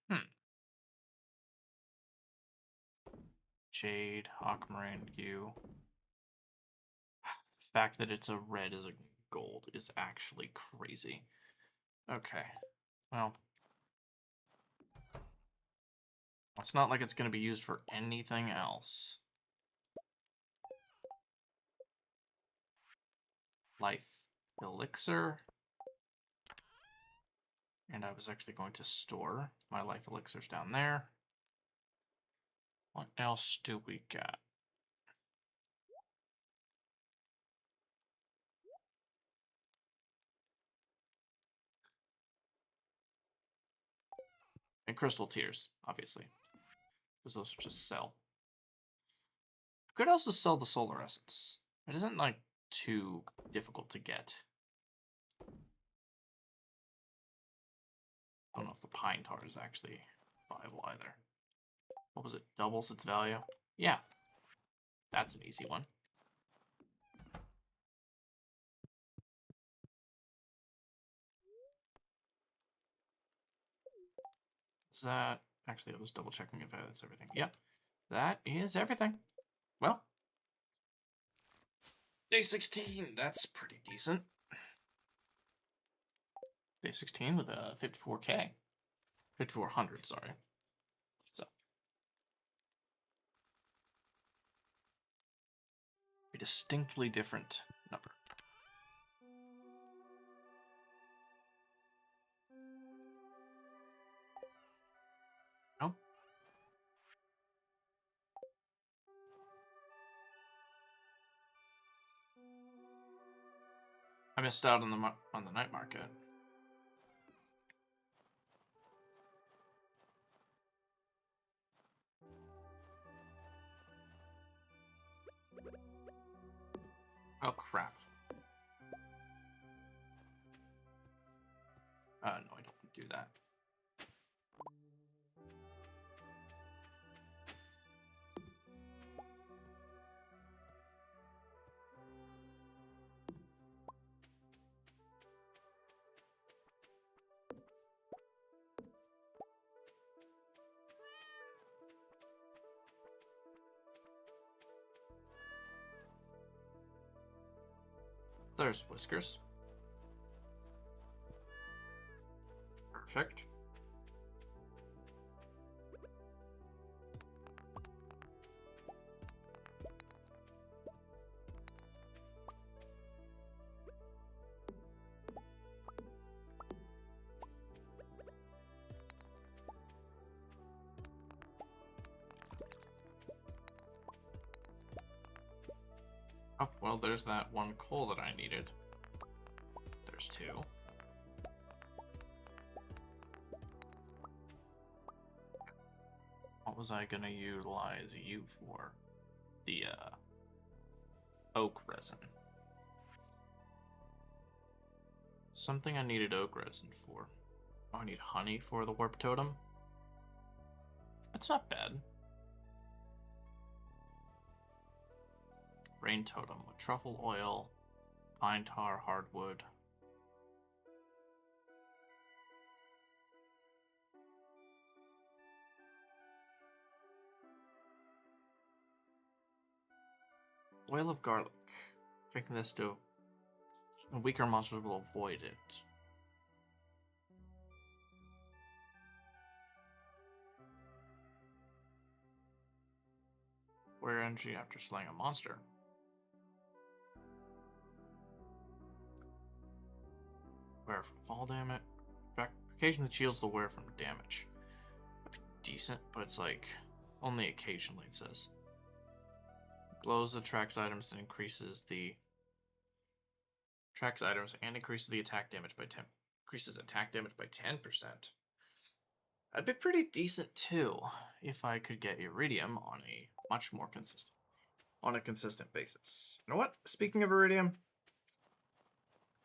Hmm. Jade, aquamarine, hue. The fact that it's a red as a gold is actually crazy. Okay. Well, it's not like it's going to be used for anything else. Life elixir. And I was actually going to store my life elixirs down there. What else do we got? And crystal tears, obviously. Because those are just sell. I could also sell the solar essence. It isn't, like, too difficult to get. I don't know if the pine tar is actually viable either. What was it? Doubles its value? Yeah. That's an easy one. Is that... Actually, I was double checking if that's everything. Yep. That is everything. Well. Day 16. That's pretty decent. Day 16 with a 54K. 5400, sorry. So. A distinctly different number. Oh. I missed out on the night market. Oh, crap. No, I don't do that. There's Whiskers. Perfect. Oh, well, there's that one coal that I needed. There's two. What was I gonna utilize you for? The, oak resin. Something I needed oak resin for. Oh, I need honey for the warp totem. That's not bad. Rain totem with truffle oil, pine tar, hardwood. Oil of garlic. Drinking this to weaker monsters will avoid it. Wear energy after slaying a monster. Wear from fall damage. Occasionally shields the wearer from damage. That'd be decent, but it's like only occasionally, it says. Glows attracts items and increases the increases the attack damage by 10. Increases attack damage by 10%. That'd be pretty decent too if I could get iridium on a much more consistent basis. You know what? Speaking of iridium,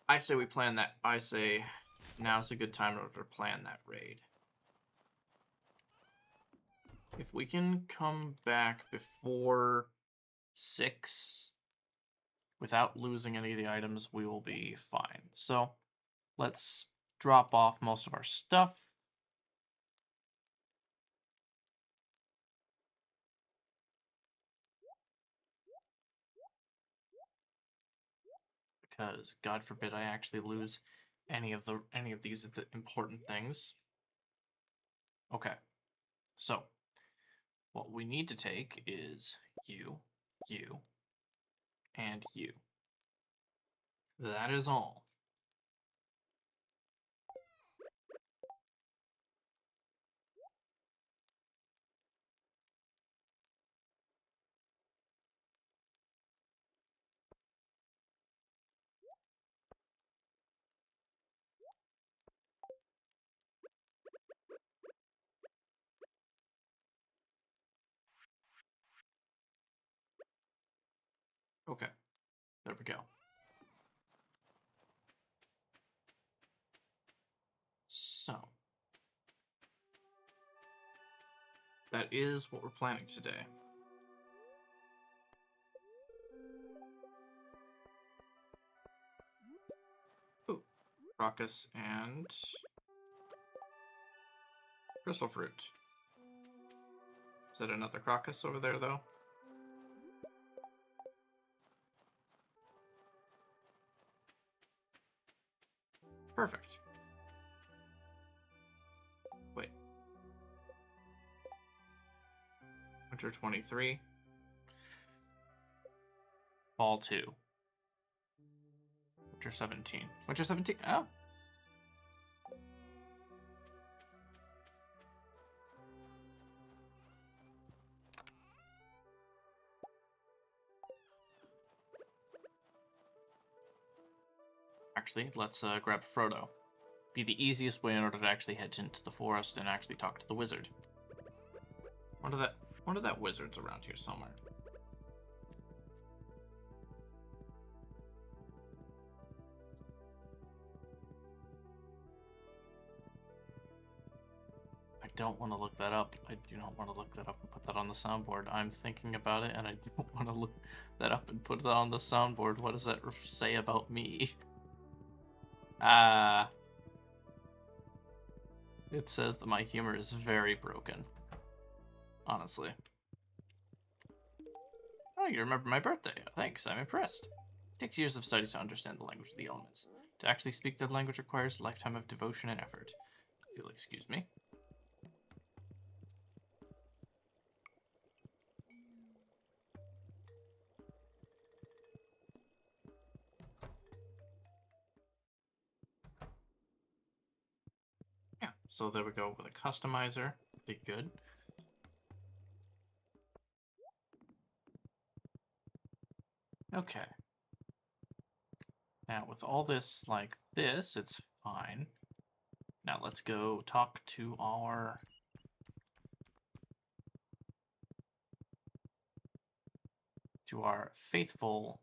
I say we plan that. I say now's a good time in order to plan that raid. If we can come back before 6 without losing any of the items, we will be fine. So let's drop off most of our stuff. Because God forbid I actually lose any of these important things. Okay. So what we need to take is you, and you. That is all. Okay. There we go. So that is what we're planning today. Ooh, Crocus and Crystal Fruit. Is that another Crocus over there, though? Perfect. Wait. Winter 23. Fall 2. Winter 17. Winter 17? Oh. Actually, let's grab Frodo. Be the easiest way in order to actually head into the forest and actually talk to the wizard. Wonder that wizard's around here somewhere. I don't want to look that up. I do not want to look that up and put that on the soundboard. I'm thinking about it, and I don't want to look that up and put it on the soundboard. What does that say about me? It says that my humor is very broken. Honestly. Oh, you remember my birthday. Thanks, I'm impressed. It takes years of study to understand the language of the elements. To actually speak that language requires a lifetime of devotion and effort. If you'll excuse me. Yeah, so there we go with a customizer. Pretty good. Okay. Now, with all this like this, it's fine. Now, let's go talk to our... faithful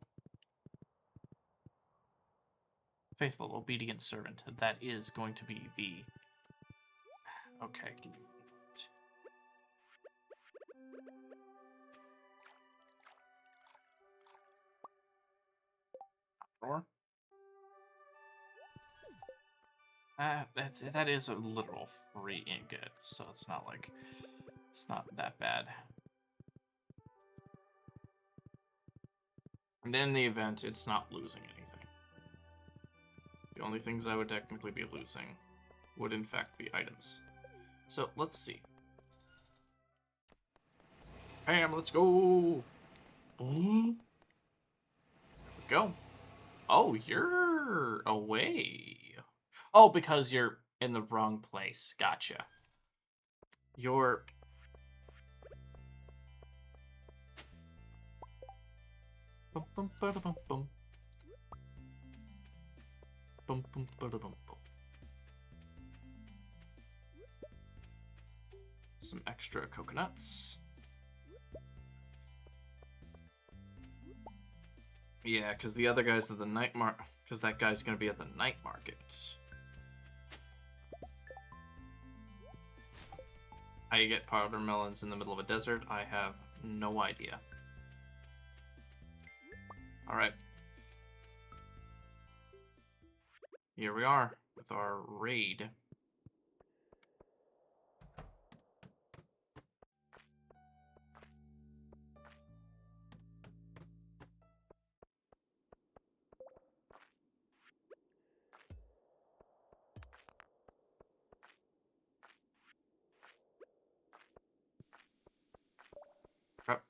obedient servant. That is going to be the... Okay, give me a minute. That is a literal free ingot, so it's not like... It's not that bad. And in the event, it's not losing anything. The only things I would technically be losing would in fact be items. So, let's see. Bam, let's go! Go. Oh, you're away. Oh, because you're in the wrong place. Gotcha. You're... Bum, bum, bum, bum, bum. Bum, bum, bum, bum, bum. Some extra coconuts. Yeah, because the other guys are the night mark. Because that guy's going to be at the night markets. How you get powder melons in the middle of a desert, I have no idea. Alright. Here we are with our raid. Yep.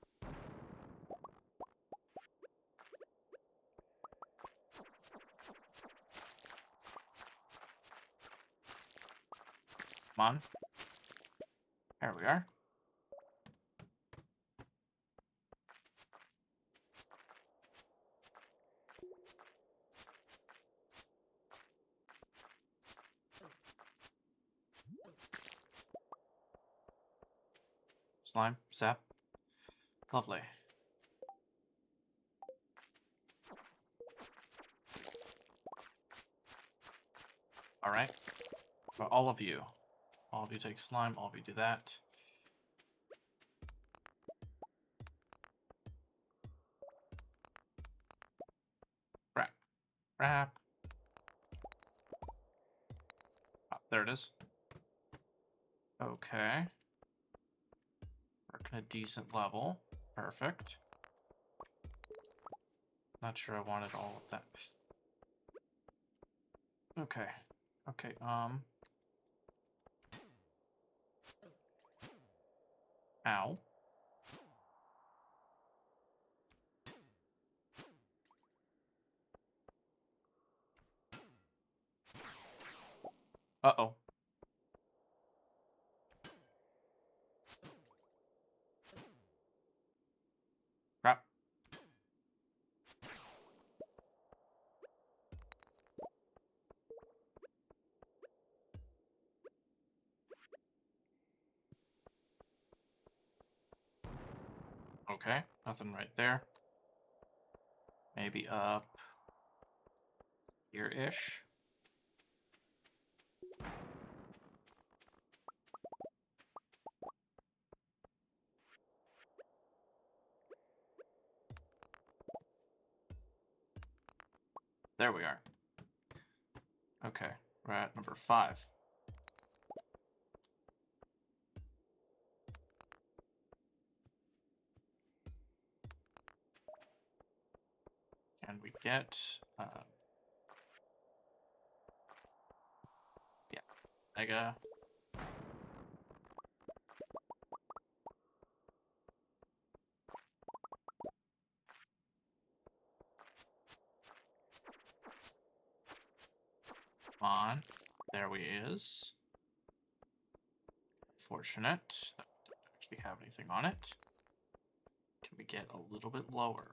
Come on. There we are. Slime, sap. Lovely. Alright. For all of you take slime, all of you do that. Wrap. Wrap. Oh, there it is. Okay. Working a decent level. Perfect. Not sure I wanted all of that. Okay. Okay, Ow. Uh-oh. Crap. Okay, nothing right there. Maybe up here-ish. There we are. Okay, we're at number 5. Can we get... yeah, mega... Come on. There we is. Fortunate that we don't actually have anything on it. Can we get a little bit lower?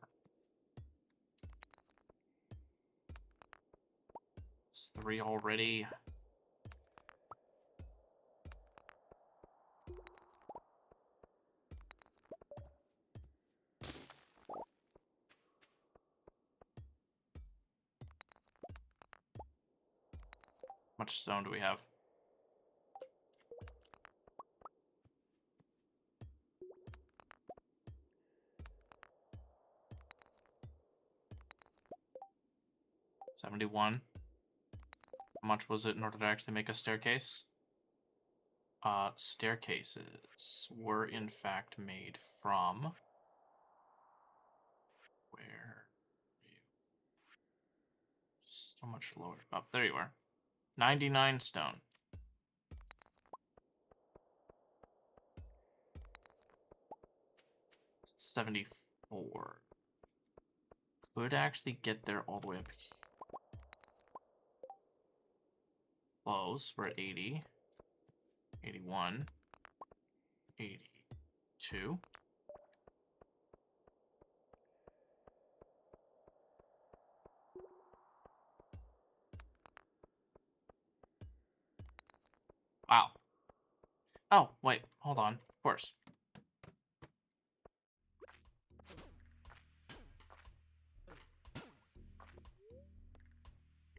It's 3 already. How much stone do we have? $71. How much was it in order to actually make a staircase? Staircases were in fact made from... Where are you? So much lower. Oh, there you are. 99 stone. $74. Could actually get there all the way up here. Close. We're at 80. 81. 82. Wow. Oh, wait. Hold on. Of course.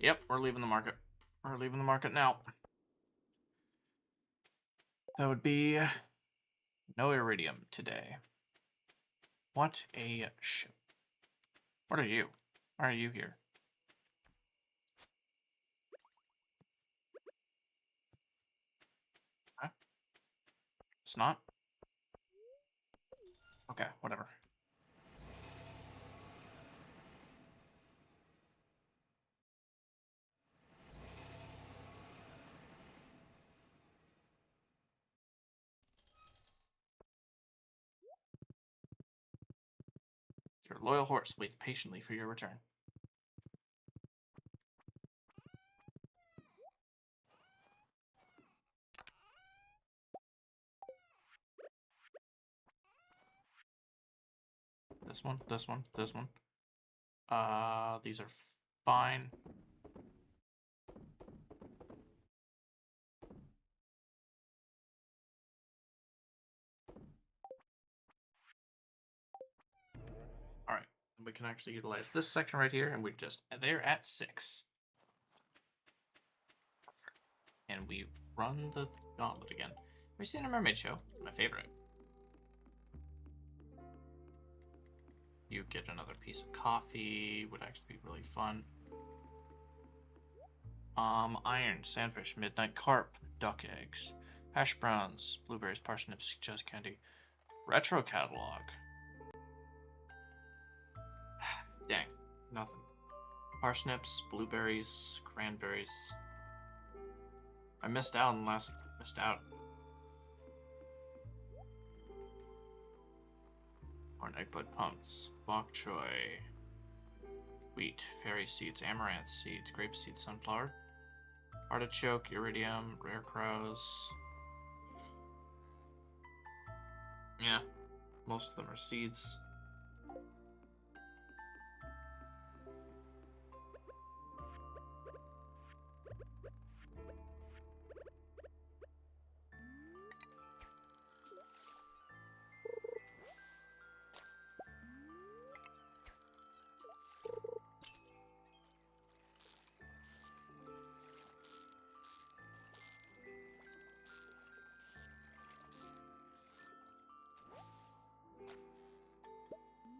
Yep, we're leaving the market. We're leaving the market now. That would be no iridium today. What a shit. What are you? Why are you here? Huh? It's not? Okay, whatever. Your loyal horse waits patiently for your return. This one, this one, this one. These are fine. All right, we can actually utilize this section right here, and we're just there at 6. And we run the gauntlet again. Have you seen a mermaid show? It's my favorite. You get another piece of coffee. Would actually be really fun. Iron, sandfish, midnight carp, duck eggs, hash browns, blueberries, parsnips, just candy, retro catalog. Dang, nothing. Parsnips, blueberries, cranberries. I missed out. Corn egg bud pumps, bok choy, wheat, fairy seeds, amaranth seeds, grape seeds, sunflower, artichoke, iridium, rare crows. Yeah, most of them are seeds.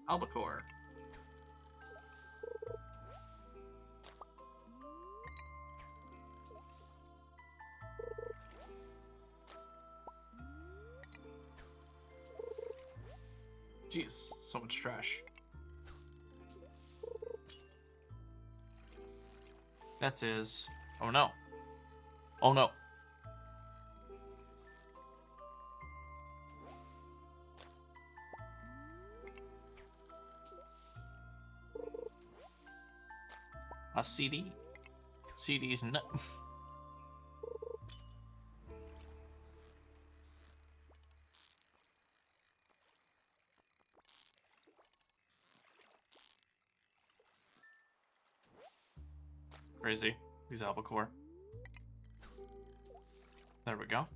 Albacore. Jeez, so much trash. That's is. Oh no. Oh no. A CD? CD's no. Crazy. These albacore. There we go.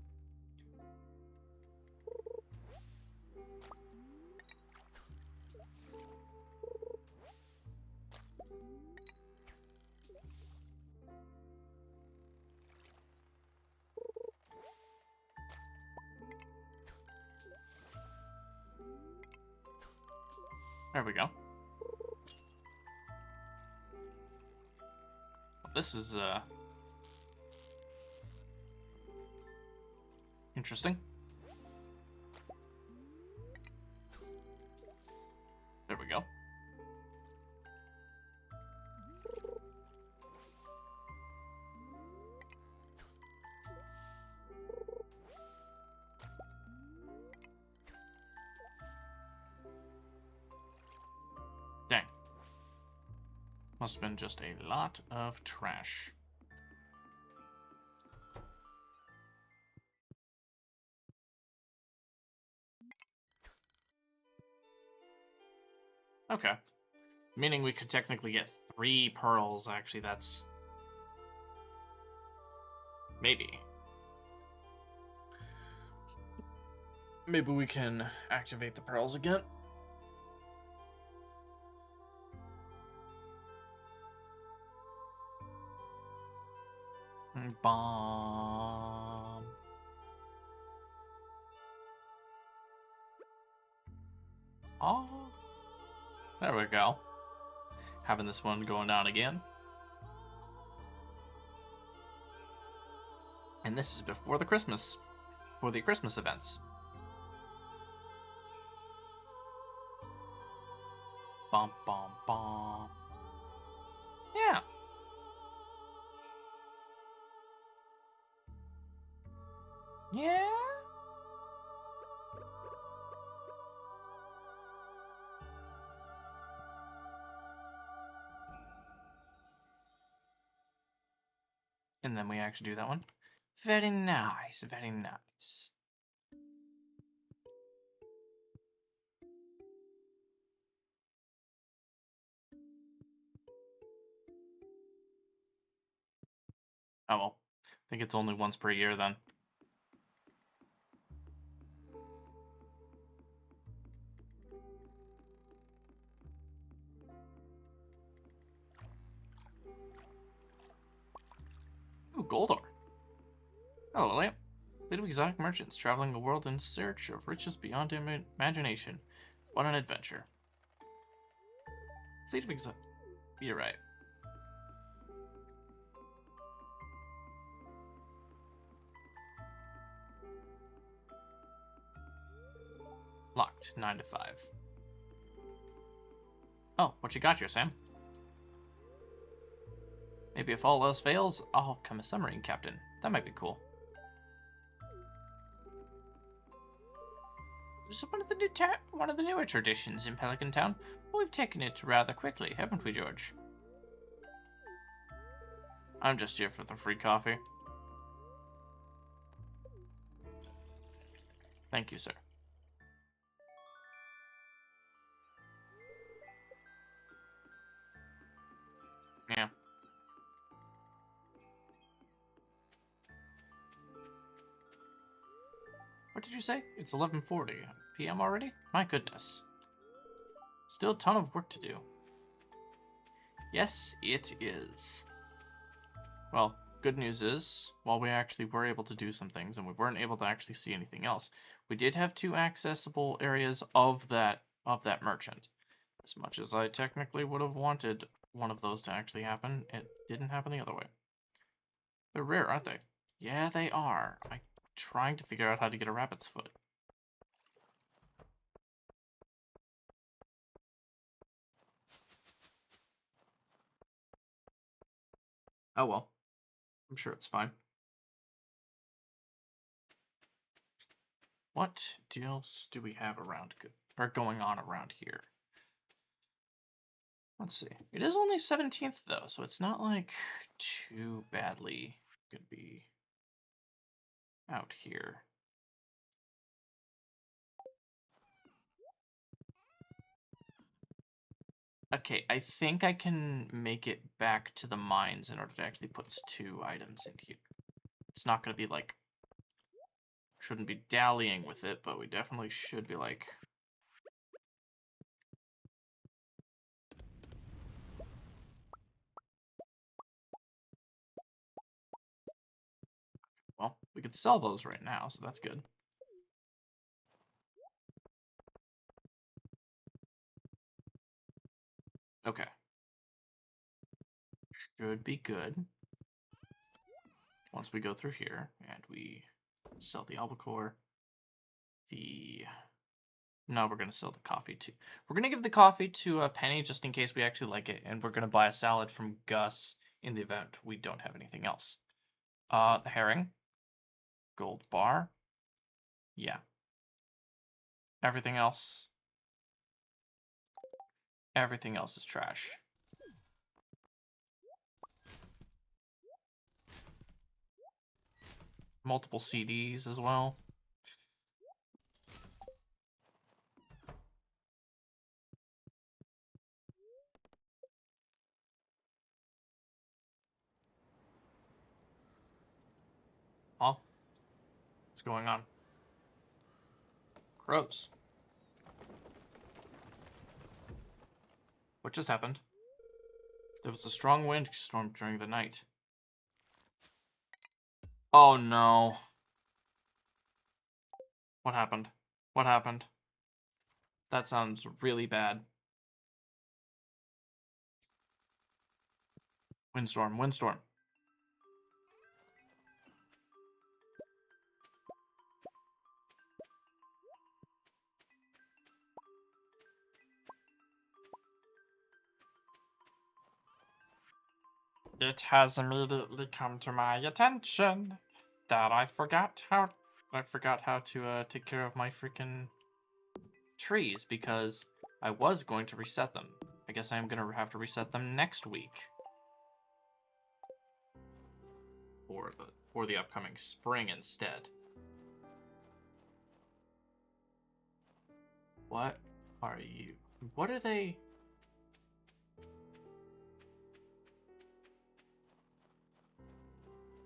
There we go. This is interesting. There we go. Dang. Must have been just a lot of trash. Okay. Meaning we could technically get 3 pearls, actually, that's... Maybe. Maybe we can activate the pearls again. Bomb. Oh, there we go. Having this one going down again. And this is before the Christmas events. Bum, bum, bum. Yeah. Yeah. And then we actually do that one. Very nice, very nice. Oh well. I think it's only once per year then. Ooh, gold ore. Hello, Lamp. Fleet of exotic merchants traveling the world in search of riches beyond imagination. What an adventure. Fleet of exotic... You're right. Locked, 9 to 5. Oh, what you got here, Sam? Maybe if all else fails, I'll become a submarine captain. That might be cool. This is one of the newer traditions in Pelican Town. We've taken it rather quickly, haven't we, George? I'm just here for the free coffee. Thank you, sir. Yeah. What did you say? It's 11:40 p.m. already? My goodness. Still a ton of work to do. Yes, it is. Well, good news is, while we actually were able to do some things, and we weren't able to actually see anything else, we did have 2 accessible areas of that merchant. As much as I technically would have wanted one of those to actually happen, it didn't happen the other way. They're rare, aren't they? Yeah, they are. I'm trying to figure out how to get a rabbit's foot. Oh well. I'm sure it's fine. What else do we have around going on around here? Let's see. It is only 17th though, so it's not like too badly could be out here. Okay, I think I can make it back to the mines in order to actually put 2 items in here. It's not going to be like... Shouldn't be dallying with it, but we definitely should be like... Well, we could sell those right now, so that's good. Okay. Should be good. Once we go through here, and we sell the albacore, No, we're going to sell the coffee too. We're going to give the coffee to a Penny just in case we actually like it, and we're going to buy a salad from Gus in the event we don't have anything else. The herring. Gold bar. Yeah. Everything else. Everything else is trash. Multiple CDs as well. Huh? What's going on? Crows. What just happened? There was a strong wind storm during the night. Oh no. What happened? What happened? That sounds really bad. Windstorm, windstorm. It has immediately come to my attention that I forgot how to take care of my freaking trees because I was going to reset them. I guess I am going to have to reset them next week. Or the upcoming spring instead. What are you? What are they?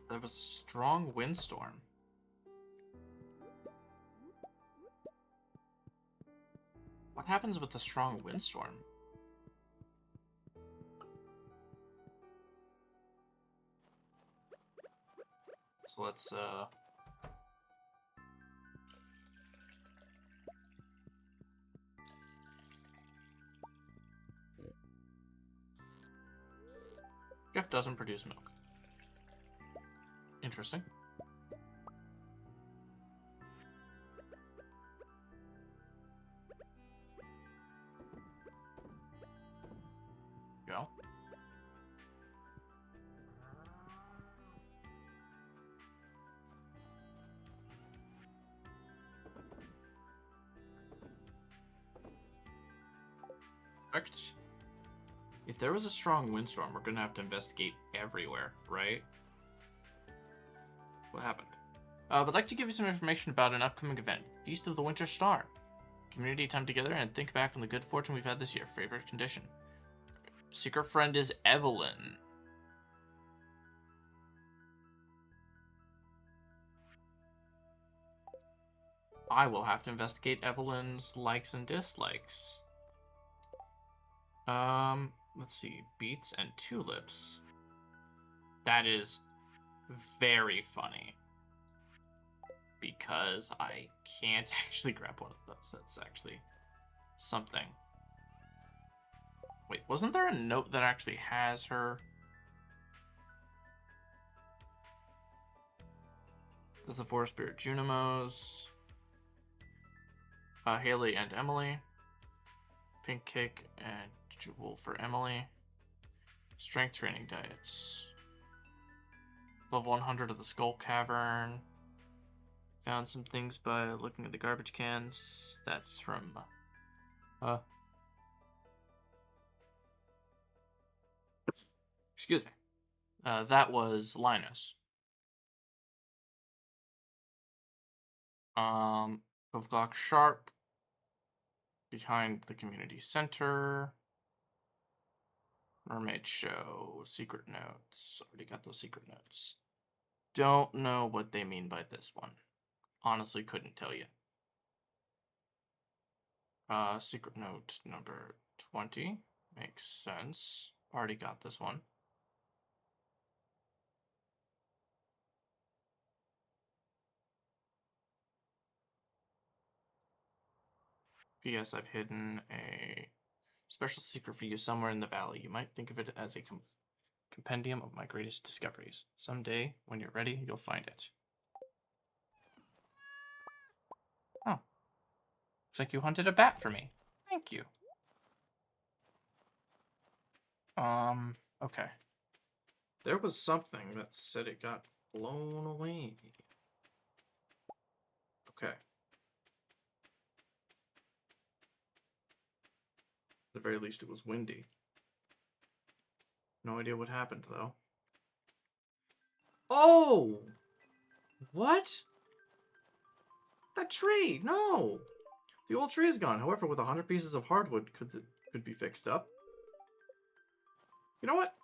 There was a strong windstorm. What happens with the strong windstorm? So let's Jeff doesn't produce milk. Interesting. Go. Perfect. If there was a strong windstorm, we're gonna have to investigate everywhere, right? What happened? Would like to give you some information about an upcoming event, Feast of the Winter Star. Community time together and think back on the good fortune we've had this year. Favorite condition. Secret friend is Evelyn. I will have to investigate Evelyn's likes and dislikes. Let's see. Beets and tulips. That is very funny. Because I can't actually grab one of those. That's actually something. Wait, wasn't there a note that actually has her? There's a forest spirit Junimos. Haley and Emily. Pink cake and Jewel for Emily. Strength training diets. Level 100 of the Skull Cavern. Found some things by looking at the garbage cans. That's from... Excuse me. That was Linus. 12 o'clock sharp. Behind the community center. Mermaid show. Secret notes. Already got those secret notes. Don't know what they mean by this one. Honestly, couldn't tell you. Secret note number 20. Makes sense. Already got this one. P.S. I've hidden a special secret for you somewhere in the valley. You might think of it as a compendium of my greatest discoveries. Someday, when you're ready, you'll find it. Oh. Looks like you hunted a bat for me. Thank you. Okay. There was something that said it got blown away. Okay. At the very least, it was windy. No idea what happened, though. Oh! What? That tree! No! The old tree is gone. However, with 100 pieces of hardwood, could be fixed up. You know what?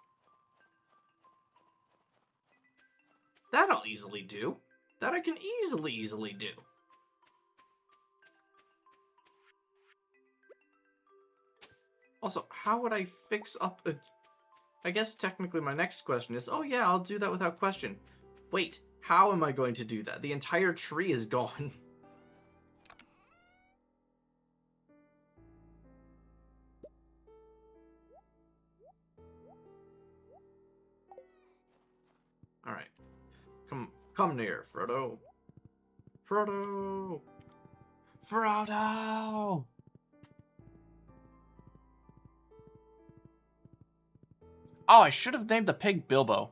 That I'll easily do. That I can easily do. Also, how would I fix up a... I guess technically my next question is, oh yeah, I'll do that without question. Wait, How am I going to do that? The entire tree is gone. All right. Come near, Frodo. Frodo! Frodo! Oh, I should have named the pig Bilbo.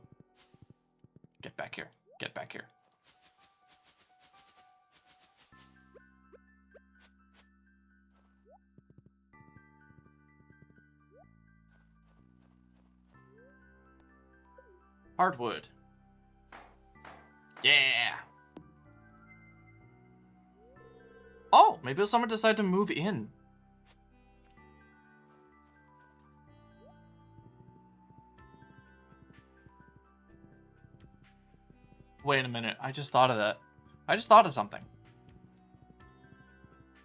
Get back here. Get back here. Hardwood. Yeah! Oh, maybe someone decided to move in. Wait a minute, I just thought of that. I just thought of something.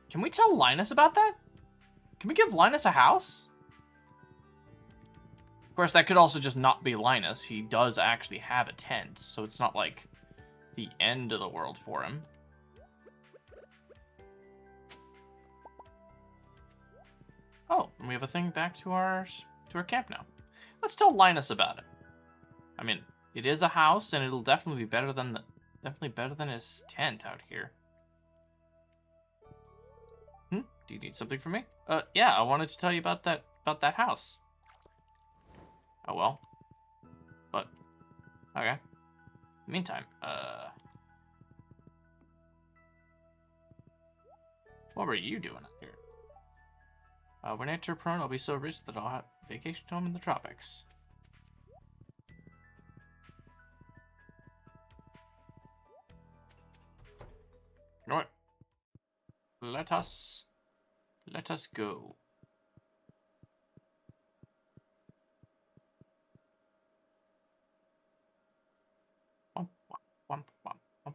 Can we tell Linus about that? Can we give Linus a house? Of course, that could also just not be Linus. He does actually have a tent, so it's not like the end of the world for him. Oh, and we have a thing back to our camp now. Let's tell Linus about it. I mean, it is a house, and it'll definitely be better than his tent out here. Do you need something from me? Yeah, I wanted to tell you about that house. Oh well. But okay. Meantime, what were you doing up here? When I turn prone, I'll be so rich that I'll have a vacation home in the tropics. You know what? Let us go. Womp, womp, womp, womp, womp.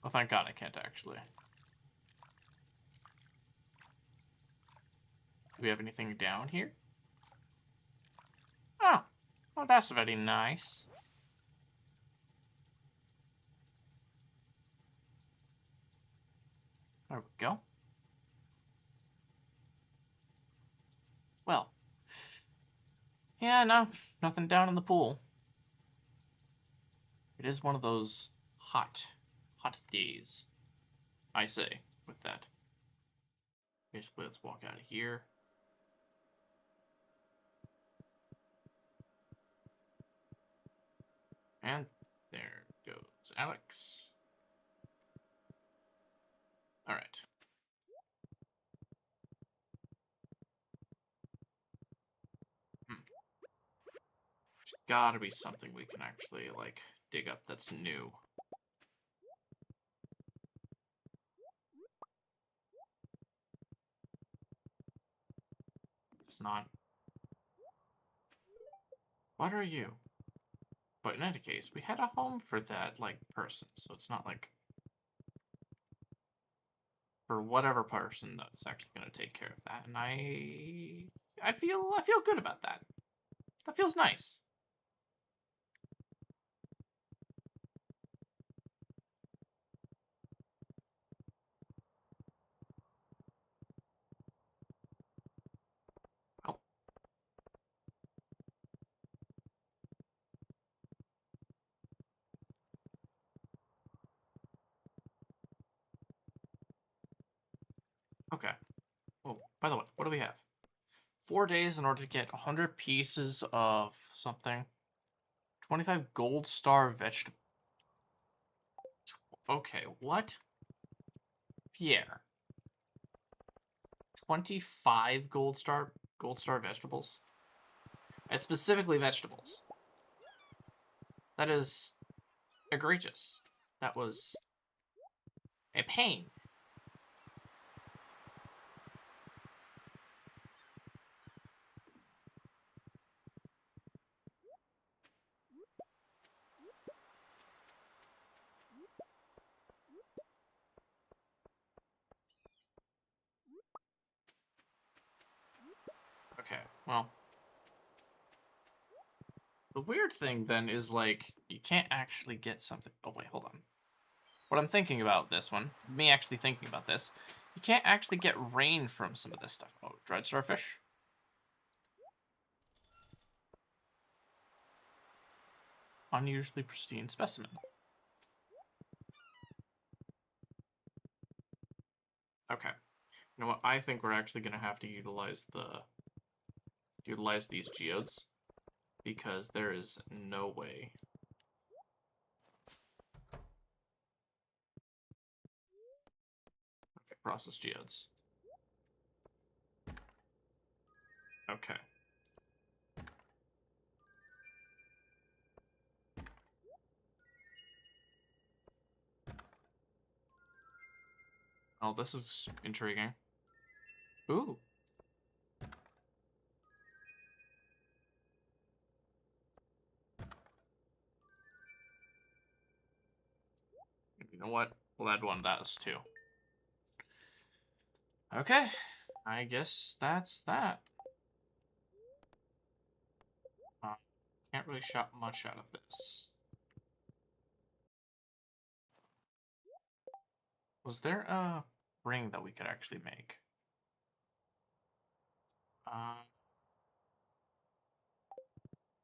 Oh, thank God I can't actually. Do we have anything down here? Oh, well, that's very nice. There we go. Well, yeah, no, nothing down in the pool. It is one of those hot days, I say, with that. Basically, let's walk out of here. And there goes Alex. All right. There's gotta be something we can actually, like, dig up that's new. It's not. What are you? But in any case, we had a home for that, like, person, so it's not like for whatever person that's actually going to take care of that, and I feel good about that. That feels nice. Oh. Okay. Oh, by the way, what do we have? 4 days in order to get 100 pieces of something. 25 gold star vegetable. Okay, what? Pierre. 25 gold star vegetables? It's specifically vegetables. That is egregious. That was a pain. Well, the weird thing then is, like, you can't actually get something. Oh, wait, hold on. What I'm thinking about this one, me actually thinking about this, you can't actually get rain from some of this stuff. Oh, dried starfish. Unusually pristine specimen. Okay. You know what? I think we're actually going to have to utilize these geodes, because there is no way. Okay, process geodes. Okay. Oh, this is intriguing. Ooh. You know what? We'll add one of those too. Okay. I guess that's that. Can't really shop much out of this. Was there a ring that we could actually make?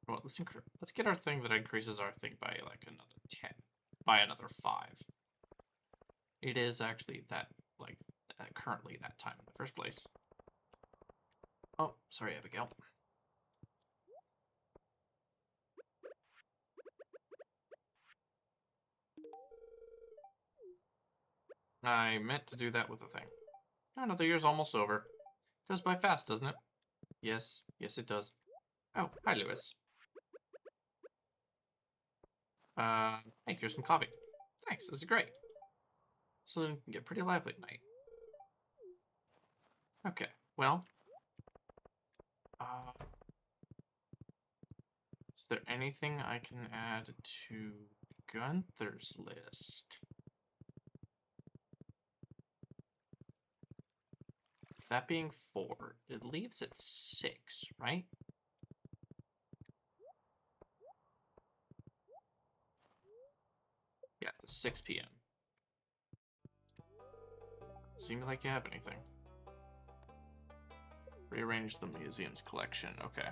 Well, let's get our thing that increases our thing by like another 10, by another 5. It is actually that, like, currently that time in the first place. Oh, sorry, Abigail. I meant to do that with the thing. Another year's almost over. Goes by fast, doesn't it? Yes, yes it does. Oh, hi, Lewis. Hey, here's some coffee. Thanks, this is great. So then you can get pretty lively tonight. Okay, well. Is there anything I can add to Gunther's list? That being 4, it leaves at 6, right? Yeah, to 6 p.m. Seem like you have anything. Rearrange the museum's collection. Okay.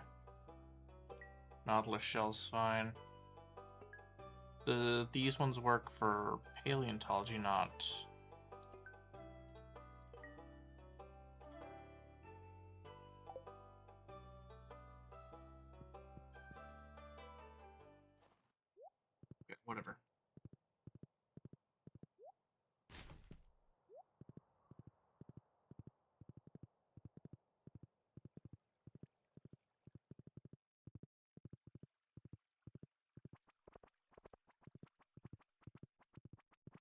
Nautilus shell's fine. These ones work for paleontology, not... Okay, whatever.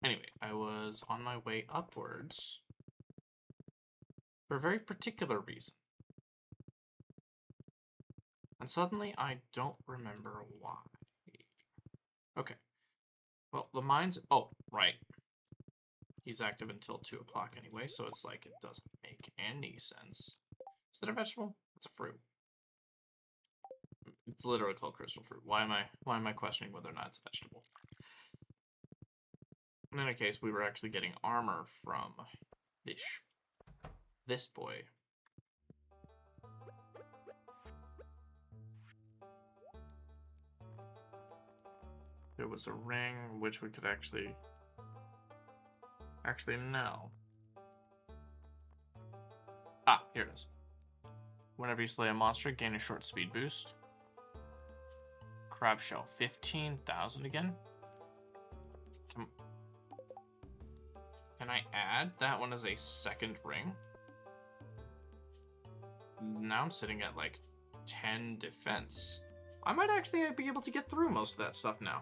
Anyway, I was on my way upwards for a very particular reason. And suddenly I don't remember why. Okay. Well, the mine's... Oh, right. He's active until 2 o'clock anyway, so it's like it doesn't make any sense. Is that a vegetable? It's a fruit. It's literally called crystal fruit. Why am I questioning whether or not it's a vegetable? In any case, we were actually getting armor from this boy. There was a ring which we could actually no. Ah, here it is. Whenever you slay a monster, gain a short speed boost. Crab shell, 15,000 again. Can I add that one as a second ring? Now I'm sitting at like 10 defense. I might actually be able to get through most of that stuff now.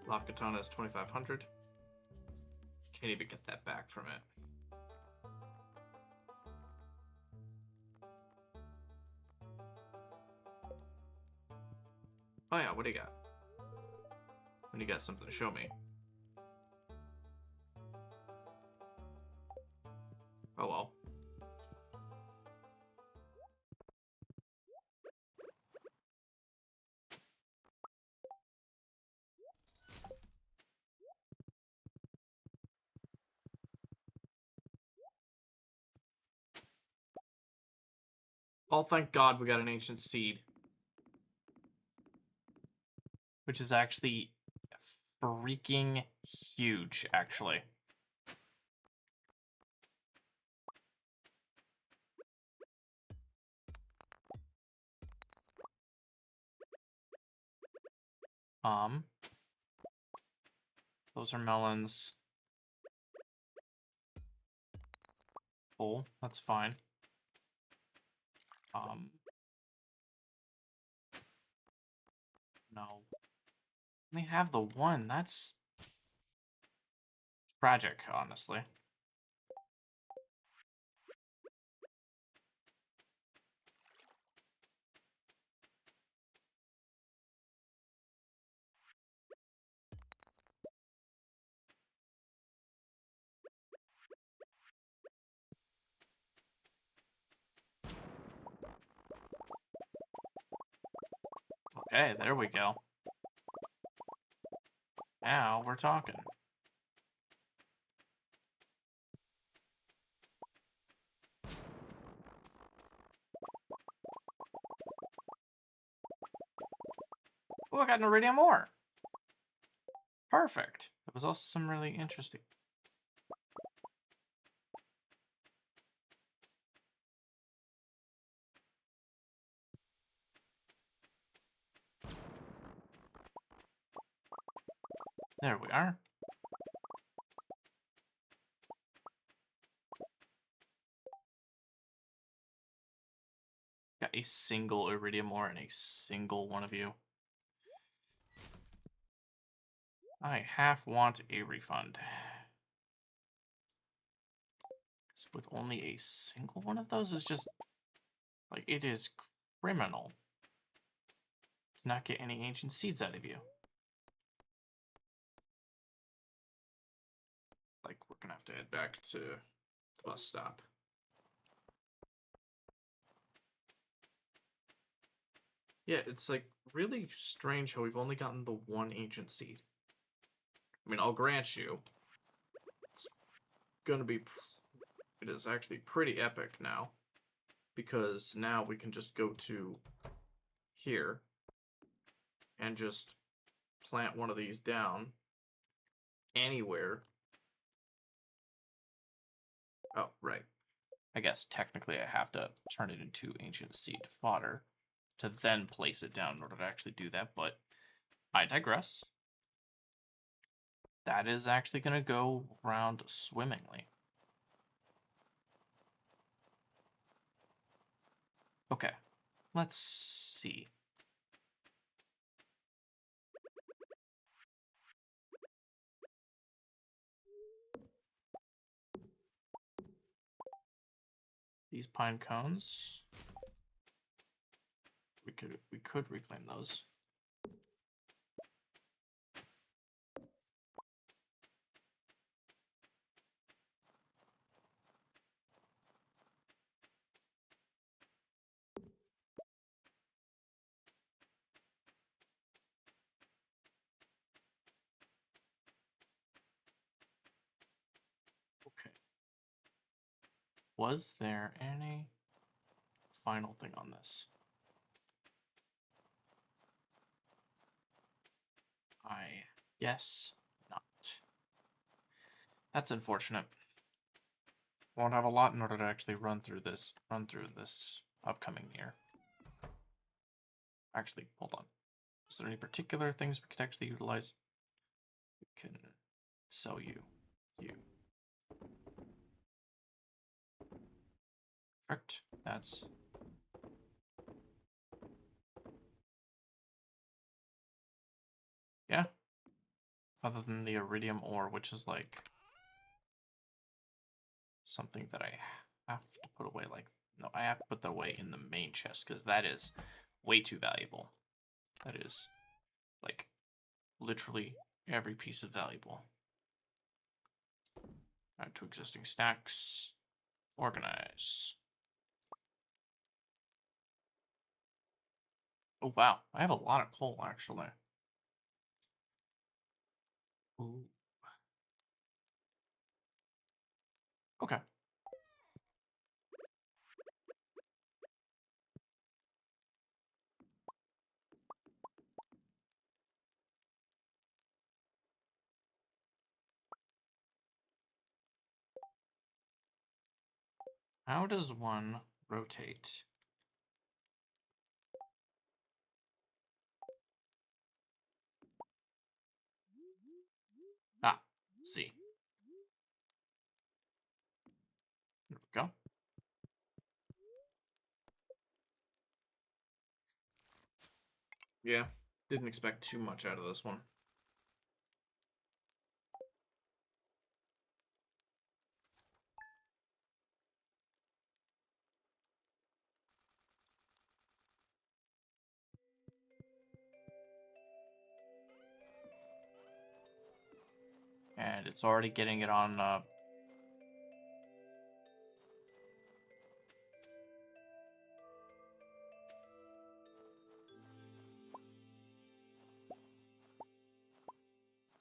Loft Katana is 2,500. Can't even get that back from it. Oh yeah, what do you got? When you got something to show me. Oh well. Oh, thank God we got an ancient seed. Which is actually freaking huge, actually. Those are melons. Full, that's fine. No. They have the one, that's tragic, honestly. Okay, there we go. Now we're talking. Oh, I got an iridium ore. Perfect. There was also some really interesting. There we are. Got a single iridium ore and a single one of you. I half want a refund. With only a single one of those is just, like, it is criminal to not get any ancient seeds out of you. Like, we're gonna have to head back to the bus stop. Yeah, it's, like, really strange how we've only gotten the one ancient seed. I mean, I'll grant you, it's gonna be... It is actually pretty epic now, because now we can just go to here and just plant one of these down anywhere. Oh, right. I guess technically I have to turn it into ancient seed fodder to then place it down in order to actually do that, but I digress. That is actually going to go round swimmingly. Okay, let's see. These pine cones, we could reclaim those. Okay. Was there any final thing on this? I guess not. That's unfortunate. Won't have a lot in order to actually run through this upcoming year. Actually, hold on. Is there any particular things we could actually utilize? We can sell you. Correct. That's... Yeah. Other than the iridium ore, which is like something that I have to put away. Like, no, I have to put that away in the main chest because that is way too valuable. That is like literally every piece of valuable. Add to existing stacks. Organize. Oh, wow. I have a lot of coal, actually. Ooh. Okay. How does one rotate? Ah, see. There we go. Yeah, didn't expect too much out of this one. And it's already getting it on,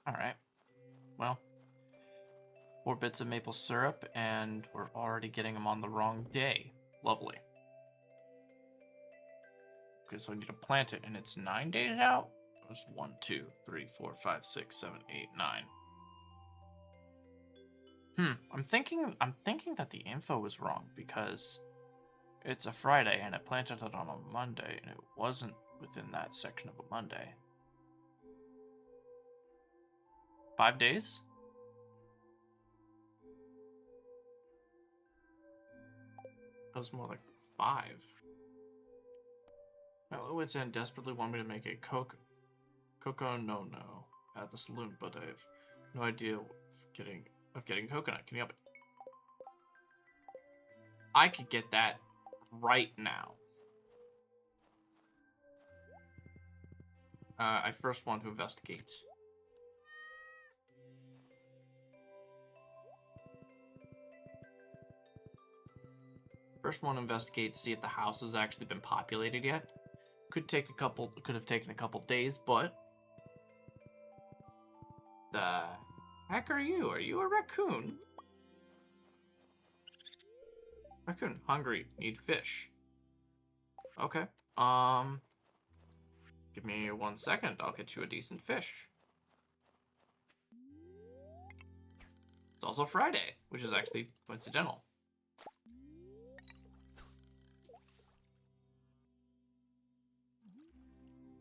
Alright. Well, 4 bits of maple syrup, and we're already getting them on the wrong day. Lovely. Okay, so I need to plant it, and it's 9 days out? There's 1, 2, 3, 4, 5, 6, 7, 8, 9. I'm thinking that the info was wrong, because it's a Friday, and I planted it on a Monday, and it wasn't within that section of a Monday. 5 days? That was more like 5. No, it's in desperately want me to make a cocoa no at the saloon, but I have no idea of getting coconut. Can you help me? I could get that right now. I first want to investigate. First want to investigate to see if the house has actually been populated yet. Could have taken a couple days, but the heck are you? Are you a raccoon? Raccoon, hungry, need fish. Okay. Give me 1 second. I'll get you a decent fish. It's also Friday, which is actually coincidental.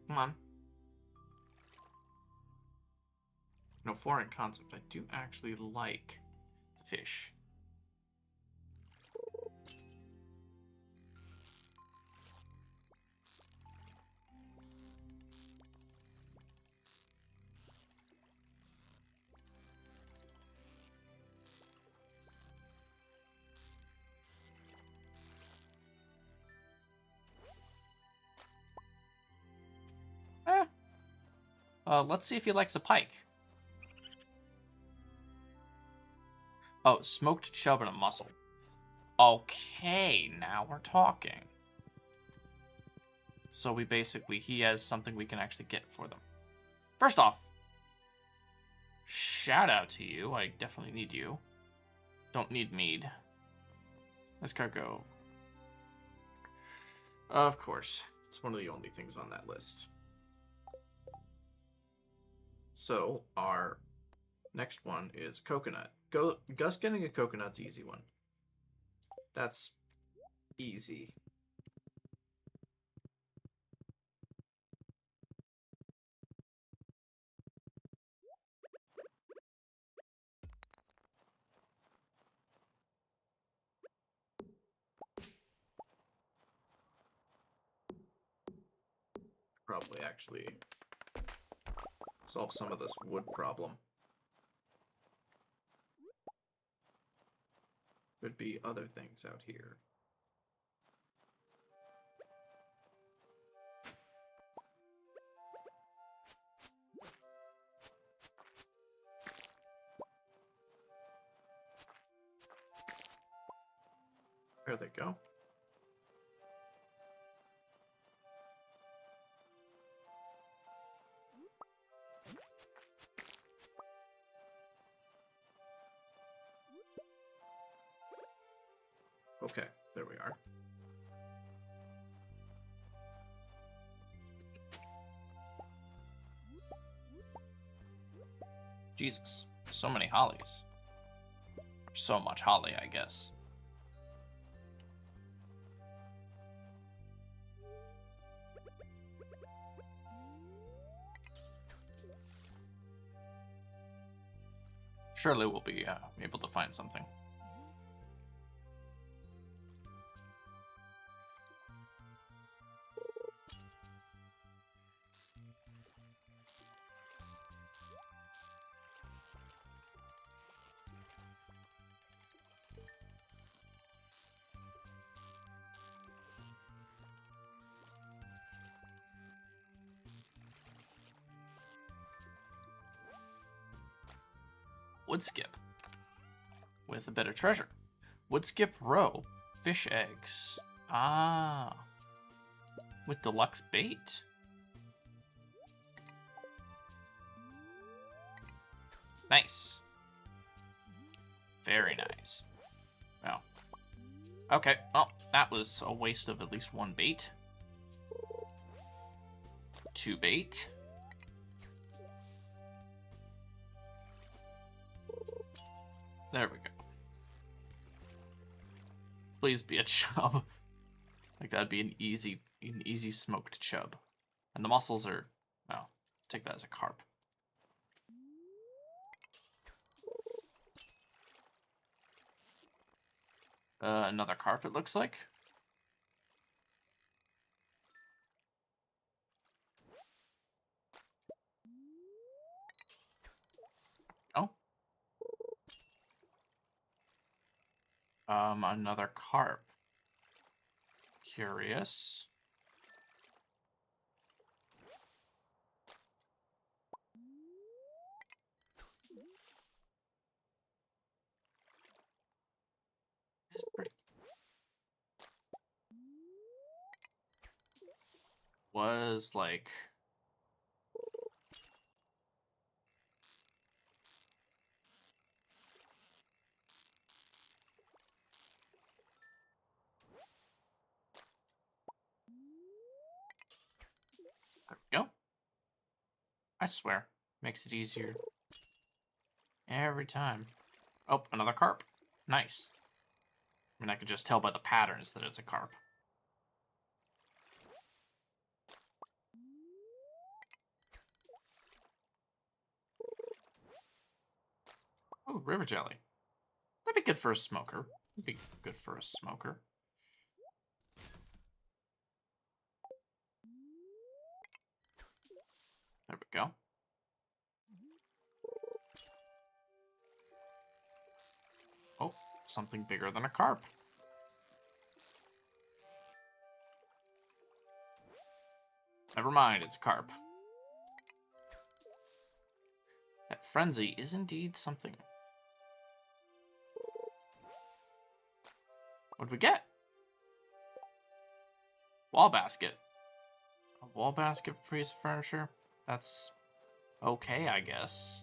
Come on. No foreign concept. I do actually like fish. Let's see if he likes a pike. Oh, smoked chub and a mussel. Okay, now we're talking. So he has something we can actually get for them. First off, shout out to you. I definitely need you. Don't need mead. Let's go. Of course. It's one of the only things on that list. So, our next one is coconut. Gus getting a coconut's easy one. That's easy. Probably actually solve some of this wood problem. Could be other things out here. There they go. Okay, there we are. Jesus, so many hollies. So much holly, I guess. Surely we'll be able to find something. Wood skip with a bit of treasure. Wood skip roe, fish eggs. Ah, with deluxe bait. Nice. Very nice. Oh. Okay, well, that was a waste of at least one bait. 2 bait. There we go. Please be a chub. Like that'd be an easy smoked chub. And the mussels are, oh, take that as a carp. Another carp, it looks like. Oh. Another carp. Curious. It's pretty... Was like... There we go. I swear. Makes it easier. Every time. Oh, another carp. Nice. I mean, I could just tell by the patterns that it's a carp. Oh, river jelly. That'd be good for a smoker. That'd be good for a smoker. There we go. Oh, something bigger than a carp. Never mind, it's a carp. That frenzy is indeed something. What did we get? Wall basket. A wall basket for piece of furniture? That's okay, I guess.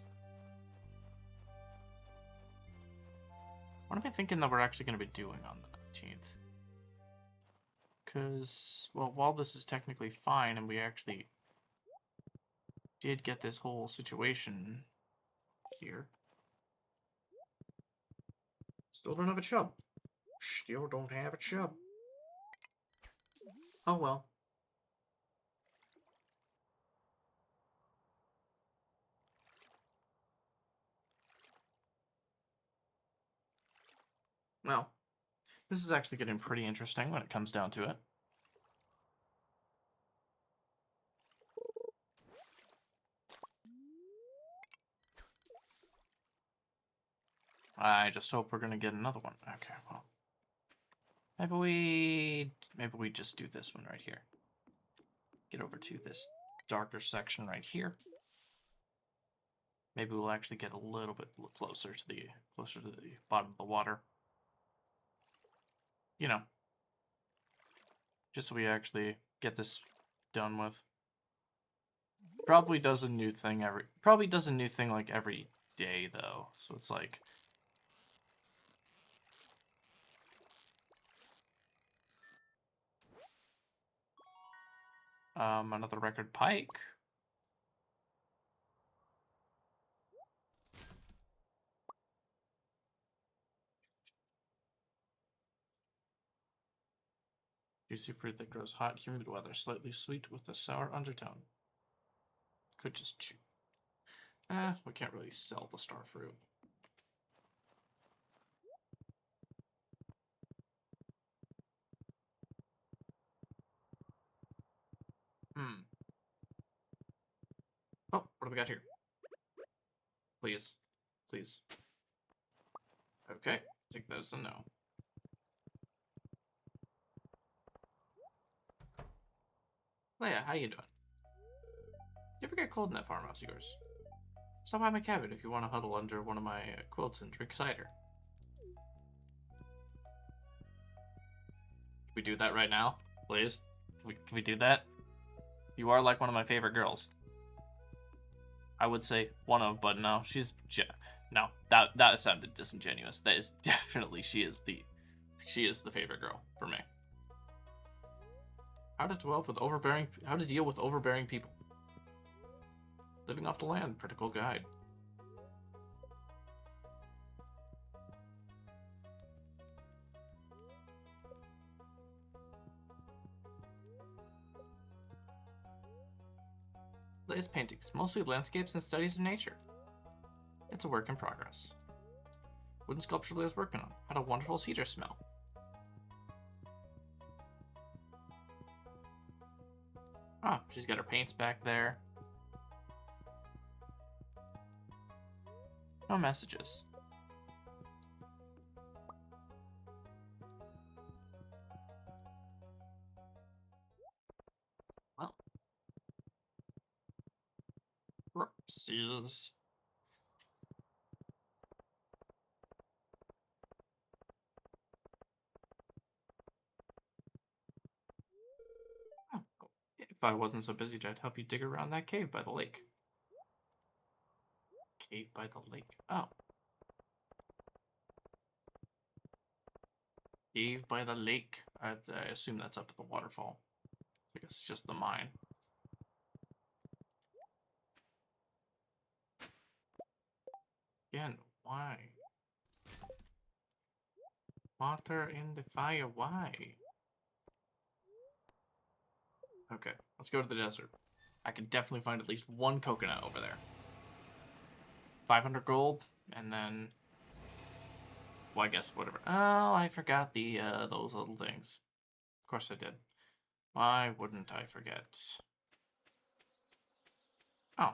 What am I thinking that we're actually going to be doing on the 19th? Because, well, while this is technically fine and we actually did get this whole situation here, still don't have a chub. Still don't have a chub. Oh well. Well, this is actually getting pretty interesting when it comes down to it. I just hope we're gonna get another one. Okay, well. Maybe we just do this one right here. Get over to this darker section right here. Maybe we'll actually get a little bit closer to the bottom of the water. you know, just so we actually get this done with. Probably does a new thing like every day though. So it's like another record pike. Juicy fruit that grows hot, humid weather, slightly sweet with a sour undertone. Could just chew. We can't really sell the star fruit. Oh, what do we got here? Please. Please. Okay, take that as a no. Leia, how you doing? You ever get cold in that farmhouse of yours? Stop by my cabin if you want to huddle under one of my quilts and drink cider. Can we do that right now? Please? Can we do that? You are like one of my favorite girls. I would say one of, but no, she's... No, that sounded disingenuous. That is definitely... She is the favorite girl for me. How to deal with overbearing people. Living off the land, critical guide. Latest paintings, mostly landscapes and studies of nature. It's a work in progress. Wooden sculpture Leia's working on had a wonderful cedar smell. Ah, she's got her paints back there. No messages. Well. Whoopsies. Oh, if I wasn't so busy, I'd help you dig around that cave by the lake. Cave by the lake. Oh. Cave by the lake. I assume that's up at the waterfall. I guess it's just the mine. Again, why? Water in the fire, why? Okay, let's go to the desert. I can definitely find at least one coconut over there. 500 gold, and then... Well, I guess whatever. Oh, I forgot the those little things. Of course I did. Why wouldn't I forget? Oh.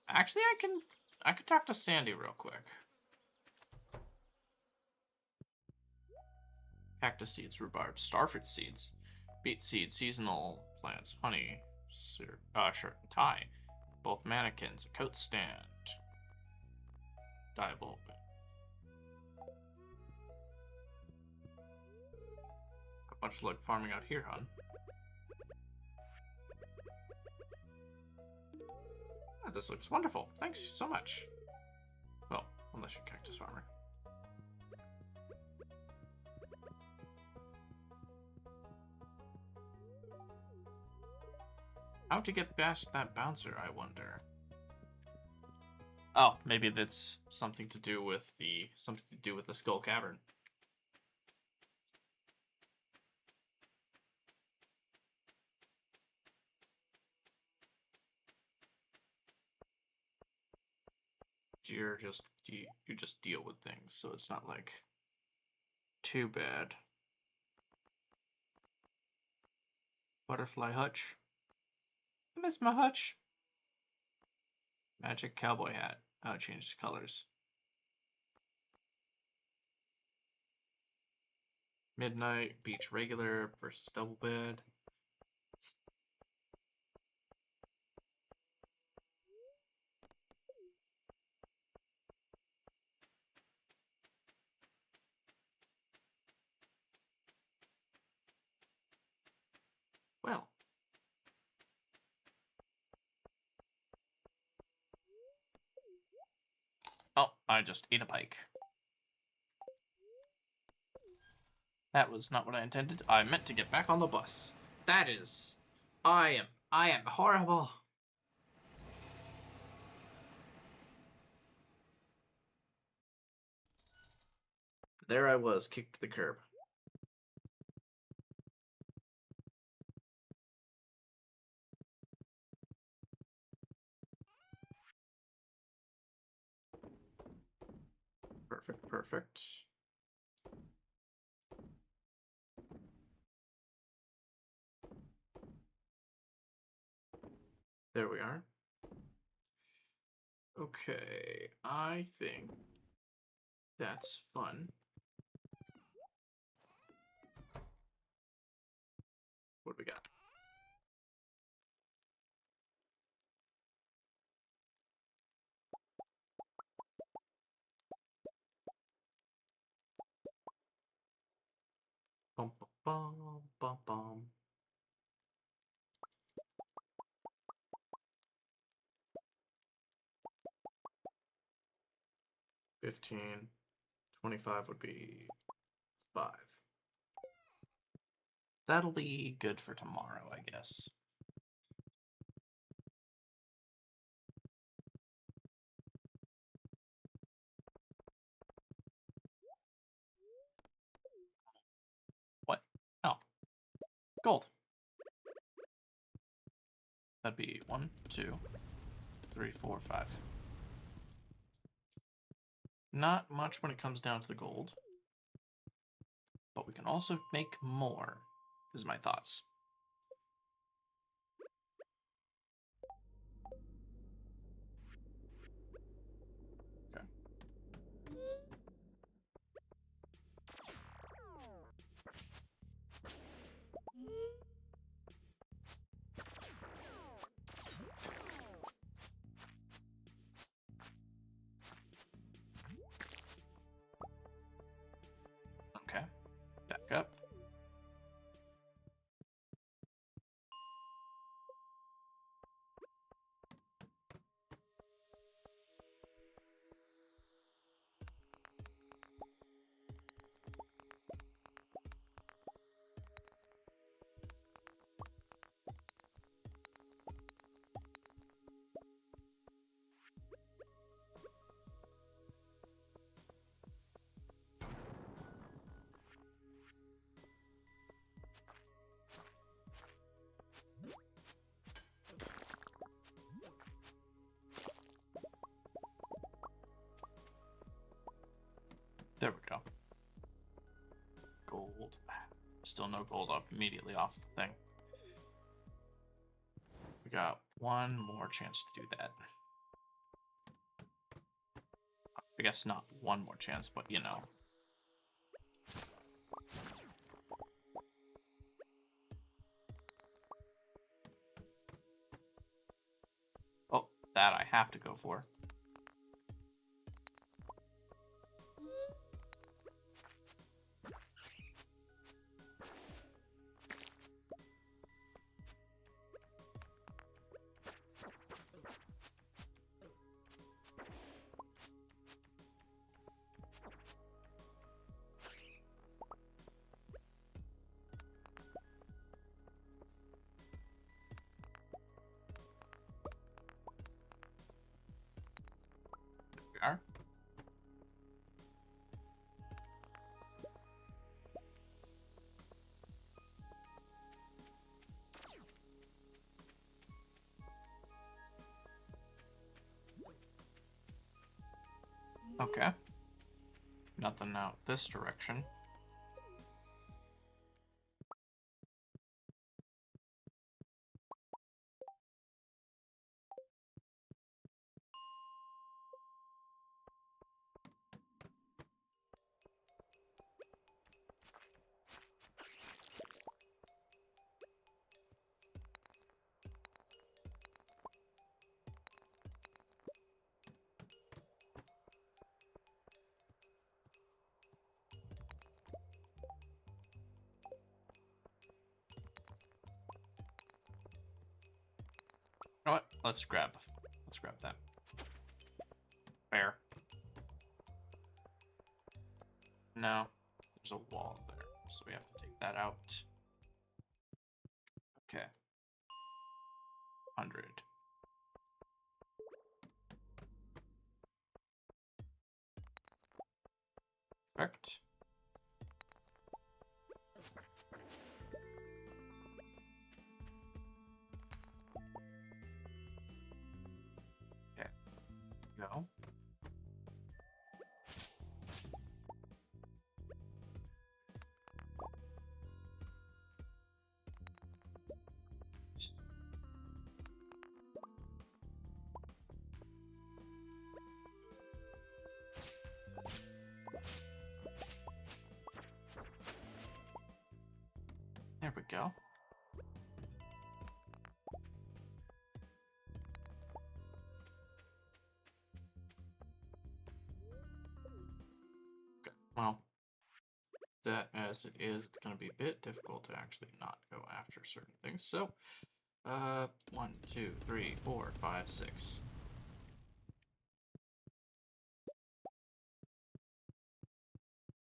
Actually, I could talk to Sandy real quick. Cactus seeds, rhubarb, starfruit seeds, beet seeds, seasonal plants, honey, shirt and tie, both mannequins, a coat stand, dye bulb. Much luck farming out here, hon. Oh, this looks wonderful. Thanks so much. Well, unless you're a cactus farmer. How to get past that bouncer, I wonder. Oh, maybe that's something to do with the Skull Cavern. You just deal with things, so it's not like too bad. Butterfly hutch. I miss my hutch. Magic cowboy hat. Oh, it changed colors. Midnight beach regular versus double bed. I just ate a pike. That was not what I intended. I meant to get back on the bus. That is... I am horrible. There I was, kicked to the curb. Perfect, perfect. There we are. Okay, I think that's fun. What do we got? Bum, bum, bum, bum. $15. 25 would be 5. That'll be good for tomorrow, I guess. What? Oh. Gold. That'd be 1, 2, 3, 4, 5. Not much when it comes down to the gold. But we can also make more, is my thoughts. Okay. Okay. Back up. There we go. Gold. Still no gold immediately off the thing. We got one more chance to do that. I guess not one more chance, but you know. Oh, that I have to go for. We are. Okay. Nothing out this direction. You know what? Let's grab that. Fair. No, there's a wall there, so we have to take that out. Okay. 100. Perfect. Okay. Go. There we go. Okay. Well, that as it is, it's going to be a bit difficult to actually not go after certain things. So, 1, 2, 3, 4, 5, 6.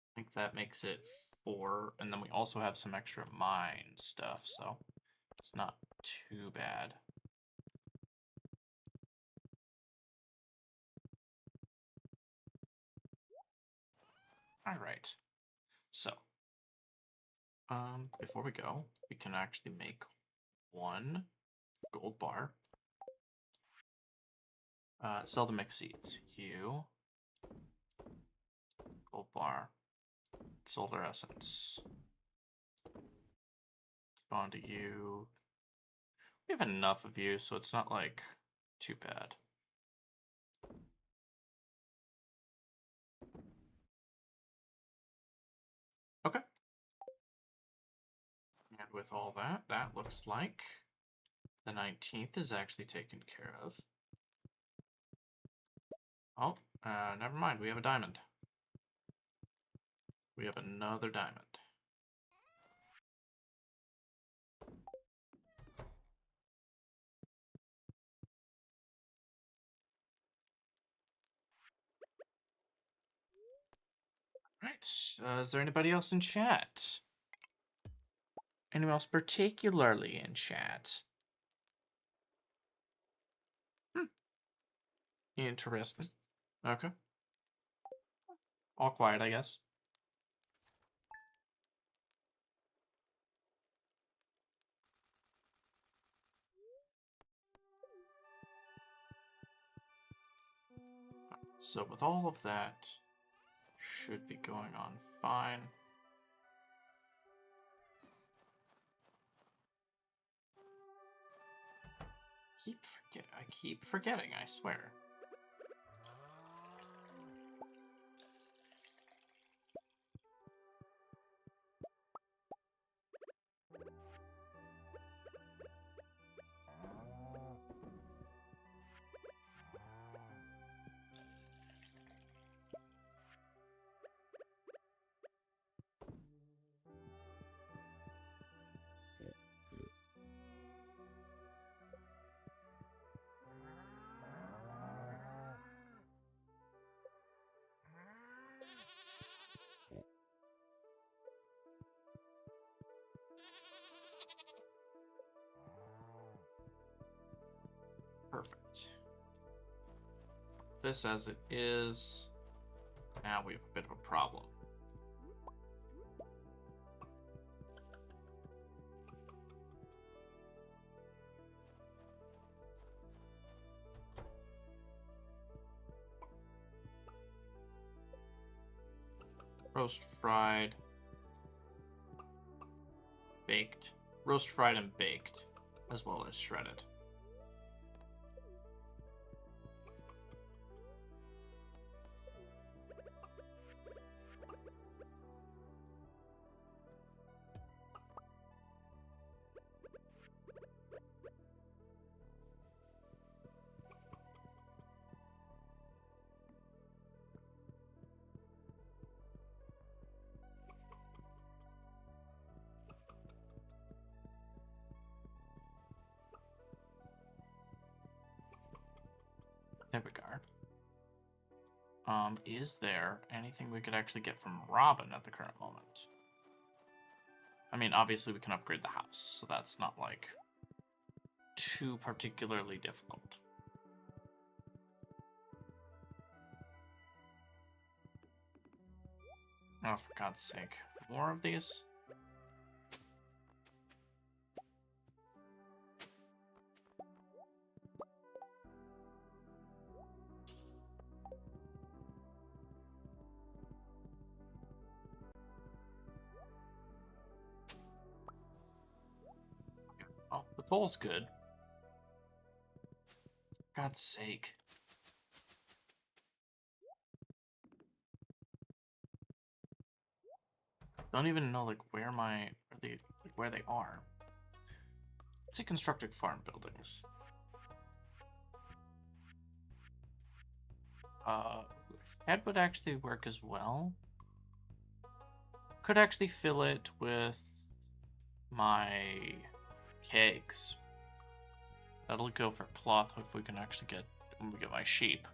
I think that makes it 4, and then we also have some extra mine stuff, so it's not too bad. All right. So, before we go, we can actually make 1 gold bar. Sell the mixed seeds. You. Gold bar. Solar essence. Bond to you. We have enough of you, so it's not like too bad. Okay. And with all that, that looks like the 19th is actually taken care of. Oh, never mind. We have a diamond. We have another diamond. Right. Is there anybody else in chat? Anyone else particularly in chat? Interesting. Okay. All quiet, I guess. So with all of that, should be going on fine. I keep forgetting, I swear. Perfect. This as it is. Now we have a bit of a problem. Roast, fried, baked. Roast, fried, and baked, as well as shredded. There we go. Is there anything we could actually get from Robin at the current moment? I mean, obviously we can upgrade the house, so that's not, like, too particularly difficult. Oh, for God's sake. More of these? Oh, the coal's good. For God's sake. Don't even know, like, where they are. Let's see constructed farm buildings. That would actually work as well. Could actually fill it with my kegs. That'll go for cloth if we can actually get when we get my sheep.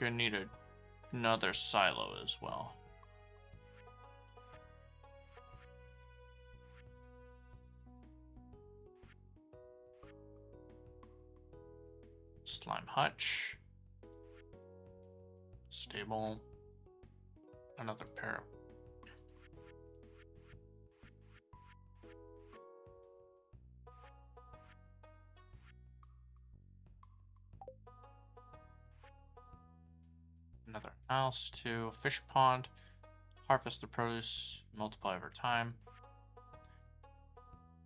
Gonna need another silo as well. Slime hutch. Stable. Another pair. Another house to fish pond. Harvest the produce. Multiply over time.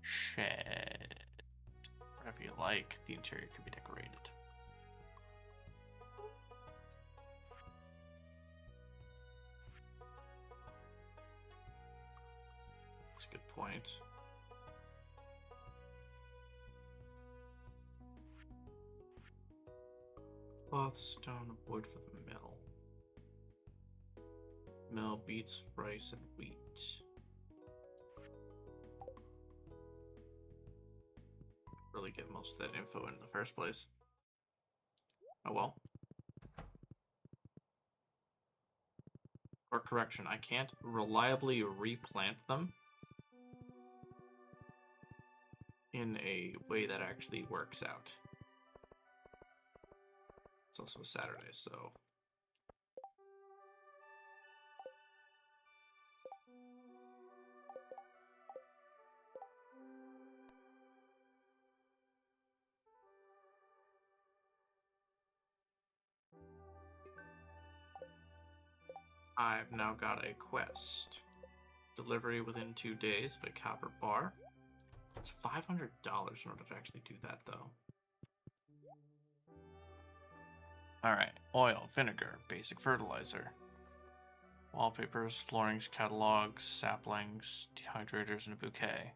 Shed. Whatever you like. The interior can be decorated. That's a good point. Cloth, stone, wood for the mill. Mill beets, rice, and wheat. Really get most of that info in the first place. Oh well. Or correction, I can't reliably replant them in a way that actually works out. It's also Saturday, so... I've now got a quest. Delivery within 2 days of a copper bar. It's $500 in order to actually do that, though. Alright, oil, vinegar, basic fertilizer. Wallpapers, floorings, catalogs, saplings, dehydrators, and a bouquet.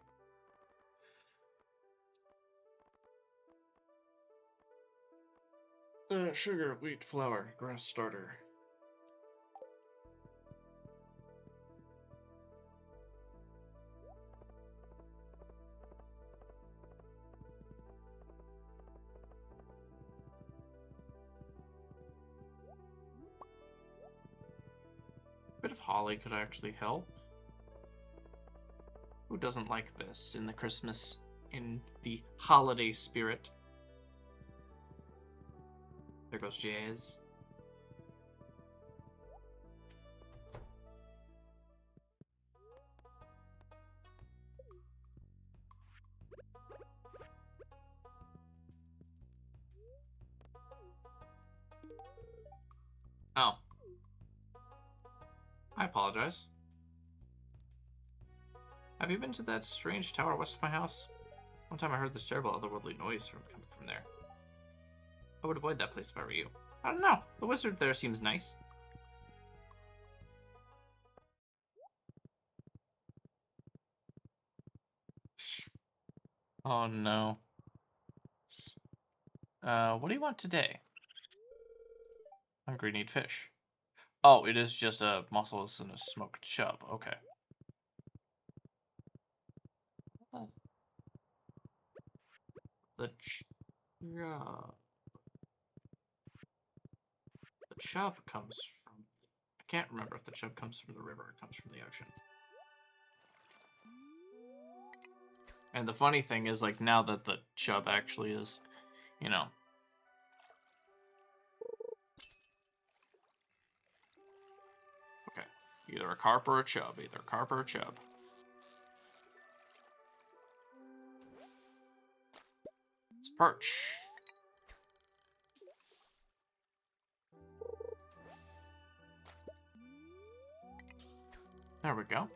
Sugar, wheat, flour, grass starter. A bit of holly could actually help. Who doesn't like this in the holiday spirit? There goes Jazz. Oh. I apologize. Have you been to that strange tower west of my house? One time I heard this terrible otherworldly noise coming from there. I would avoid that place if I were you. I don't know. The wizard there seems nice. Oh no. What do you want today? Hungry, need fish. Oh, it is just a mussels and a smoked chub. Okay. Oh. The chub. The chub comes from... I can't remember if the chub comes from the river or comes from the ocean. And the funny thing is, like, now that the chub actually is, you know... Okay. Either a carp or a chub. Either a carp or a chub. It's a perch. There we go.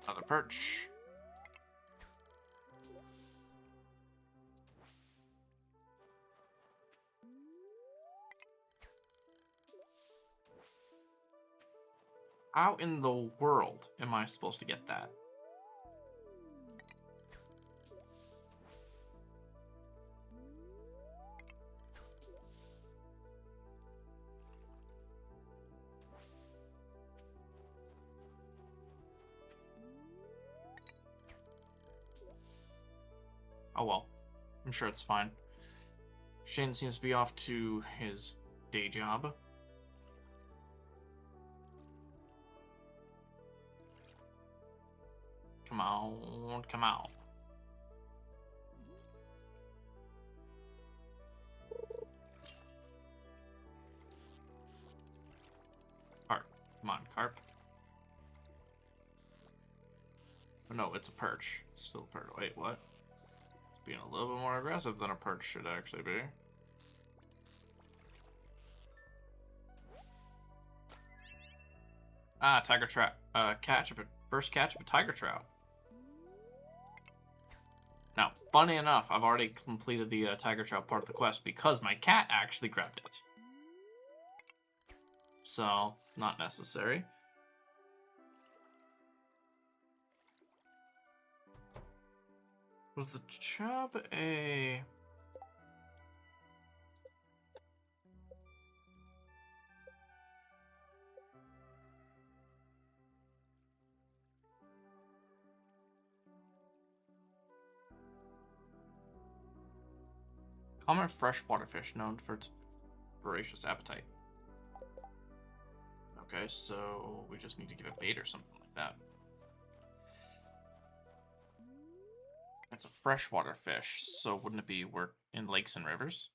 Another perch. How in the world am I supposed to get that? Oh well. I'm sure it's fine. Shane seems to be off to his day job. Come on, come on. Carp. Come on, carp. Oh, no, it's a perch. It's still a perch. Wait, what? It's being a little bit more aggressive than a perch should actually be. Ah, tiger trout. First catch of a tiger trout. Now, funny enough, I've already completed the tiger trout part of the quest because my cat actually grabbed it. So, not necessary. Was the chub a... Common freshwater fish known for its voracious appetite. Okay, so we just need to give it bait or something like that. It's a freshwater fish, so wouldn't it be in lakes and rivers?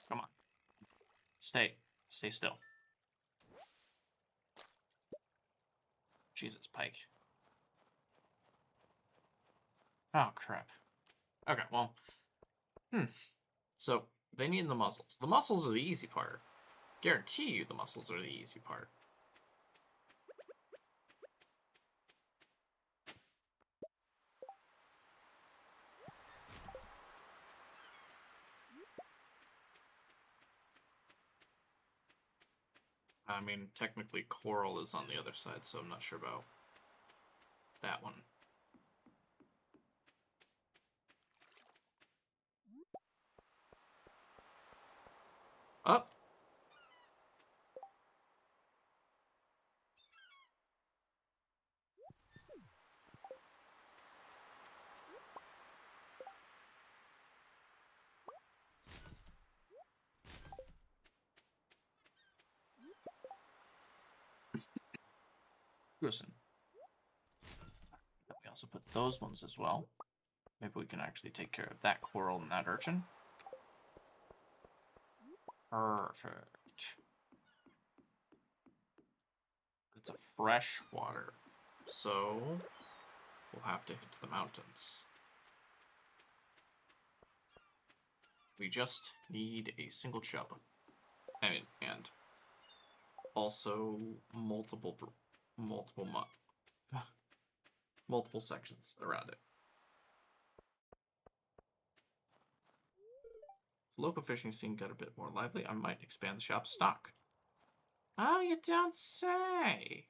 Come on. Stay still. Jesus, Pike. Oh, crap. Okay, well. So, they need the mussels. The mussels are the easy part. Guarantee you the mussels are the easy part. I mean, technically coral is on the other side, so I'm not sure about that one. Up. Listen. We also put those ones as well. Maybe we can actually take care of that coral and that urchin. Perfect. It's a fresh water, so we'll have to hit the mountains. We just need a single chub. I mean, and also multiple sections around it. If the local fishing scene got a bit more lively, I might expand the shop's stock. Oh, you don't say.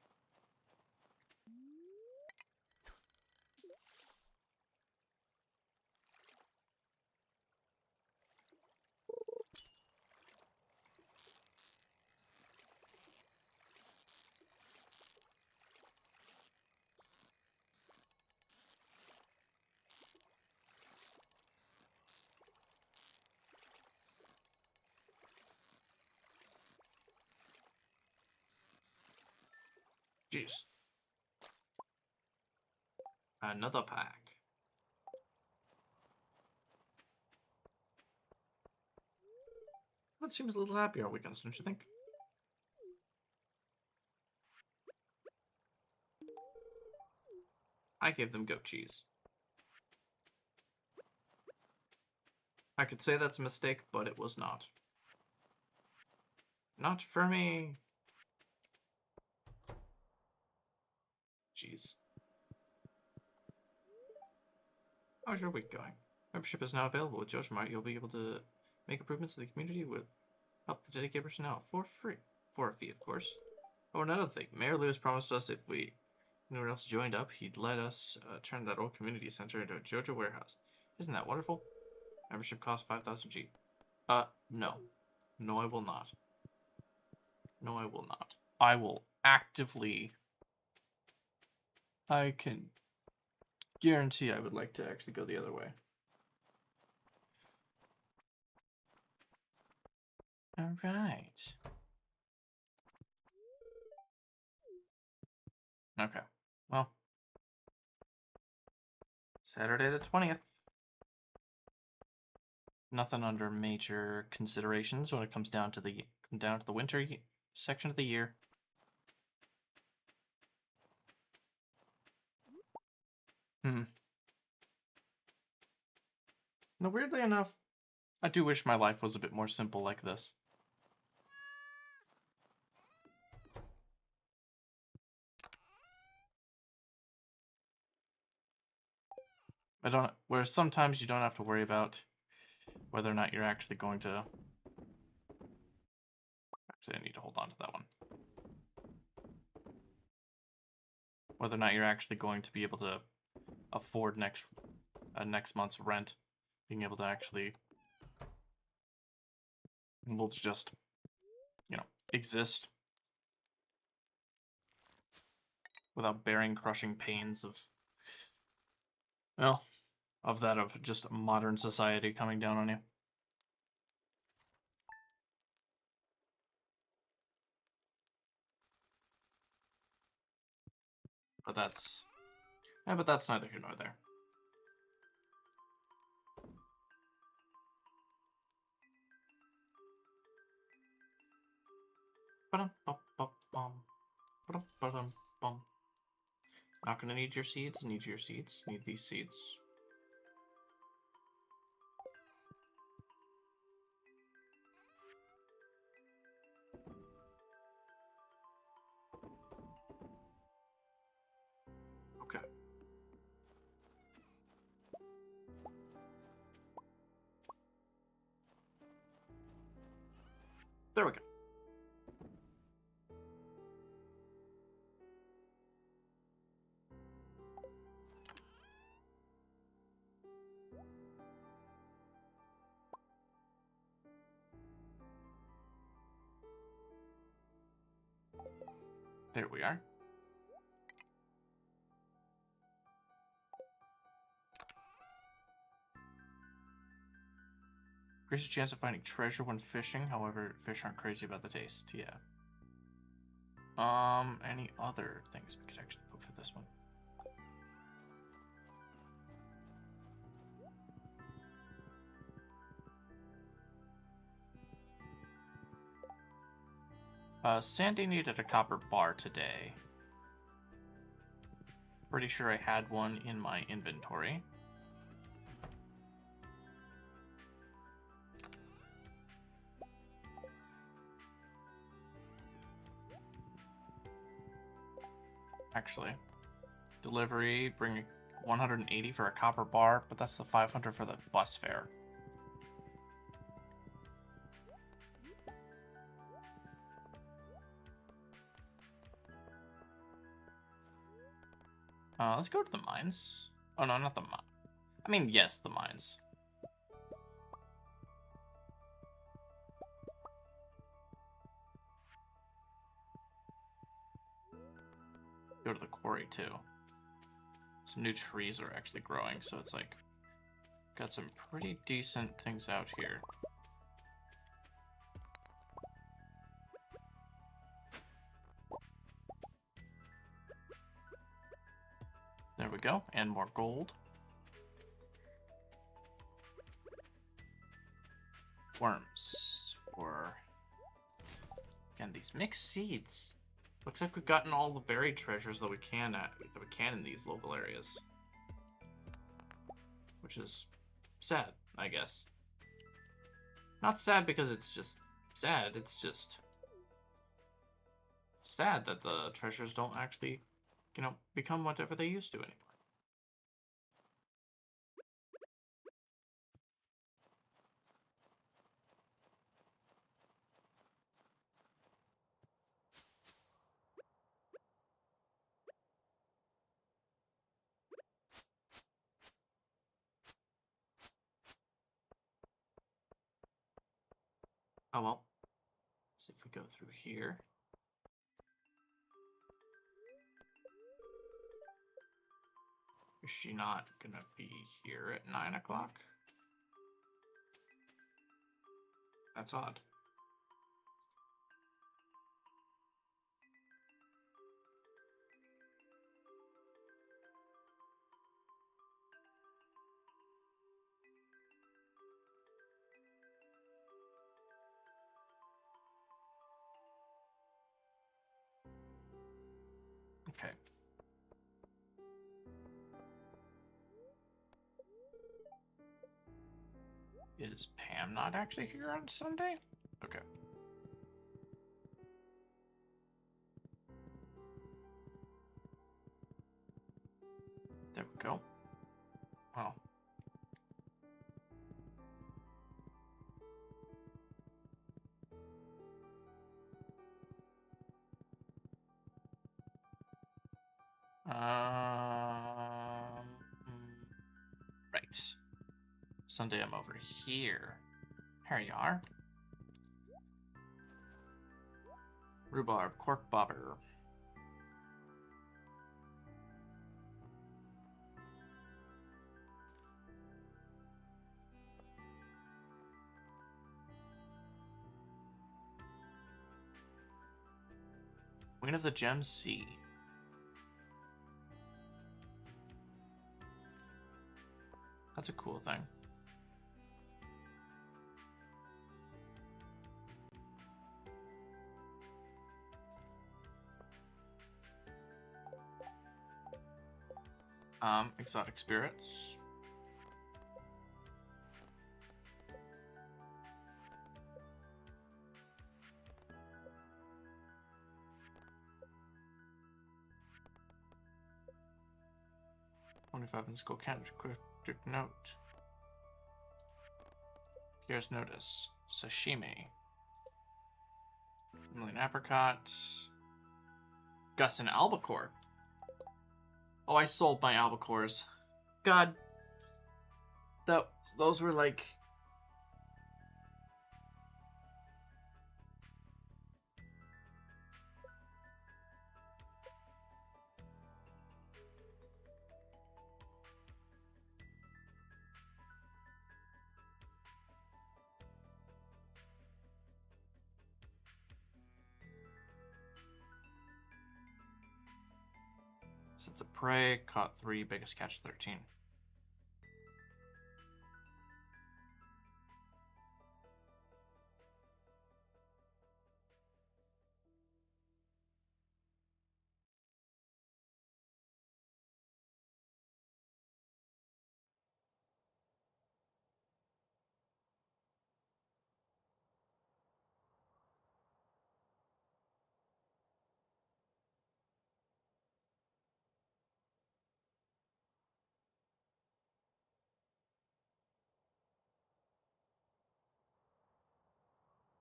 Jeez. Another pack. That seems a little happier on weekends, don't you think? I gave them goat cheese. I could say that's a mistake, but it was not. Not for me. Jeez. How's your week going? Membership is now available with JoJoMart. You'll be able to make improvements to the community with help the dedicated personnel for free. For a fee, of course. Oh, another thing. Mayor Lewis promised us if anyone else joined up, he'd let us turn that old community center into a JoJo warehouse. Isn't that wonderful? Membership costs 5,000 G. No. No, I will not. No, I will not. I will actively... I can guarantee I would like to actually go the other way. All right. Okay. Well, Saturday the 20th. Nothing under major considerations when it comes down to the winter section of the year. Now, weirdly enough, I do wish my life was a bit more simple like this. Where sometimes you don't have to worry about whether or not you're actually going to... Actually, I need to hold on to that one. Whether or not you're actually going to be able to afford next month's rent. Being able to actually... We'll just, exist. Without bearing crushing pains of... Well, of just modern society coming down on you. But that's neither here nor there. Not gonna need your seeds. Need your seeds. Need these seeds. Okay. There we go. There we are. Increases chance of finding treasure when fishing. However, fish aren't crazy about the taste. Yeah. Any other things we could actually put for this one? Sandy needed a copper bar today. Pretty sure I had one in my inventory. Actually, delivery, bring 180 for a copper bar, but that's the 500 for the bus fare. Let's go to the mines. Oh, no, not the mine. I mean, yes, the mines. Go to the quarry, too. Some new trees are actually growing, so it's like... Got some pretty decent things out here. There we go, and more gold. Worms. Or... Again, these mixed seeds. Looks like we've gotten all the buried treasures that we can in these local areas. Which is sad, I guess. Not sad because it's just sad, it's just sad that the treasures don't actually, you know, become whatever they used to anymore. Oh well. Let's see if we go through here. Is she not gonna be here at 9 o'clock? That's odd. Okay. Is Pam not actually here on Sunday? Okay. There we go. Well. Right. Sunday I'm over here. Here you are. Rhubarb, cork bobber. Queen of the Gem Sea. That's a cool thing. Exotic spirits. $25 in school count. Quick note. Here's notice. Sashimi. Million apricots. Gus and albacore. Oh, I sold my albacores. God. Those were like... Sense of prey, caught 3, biggest catch 13.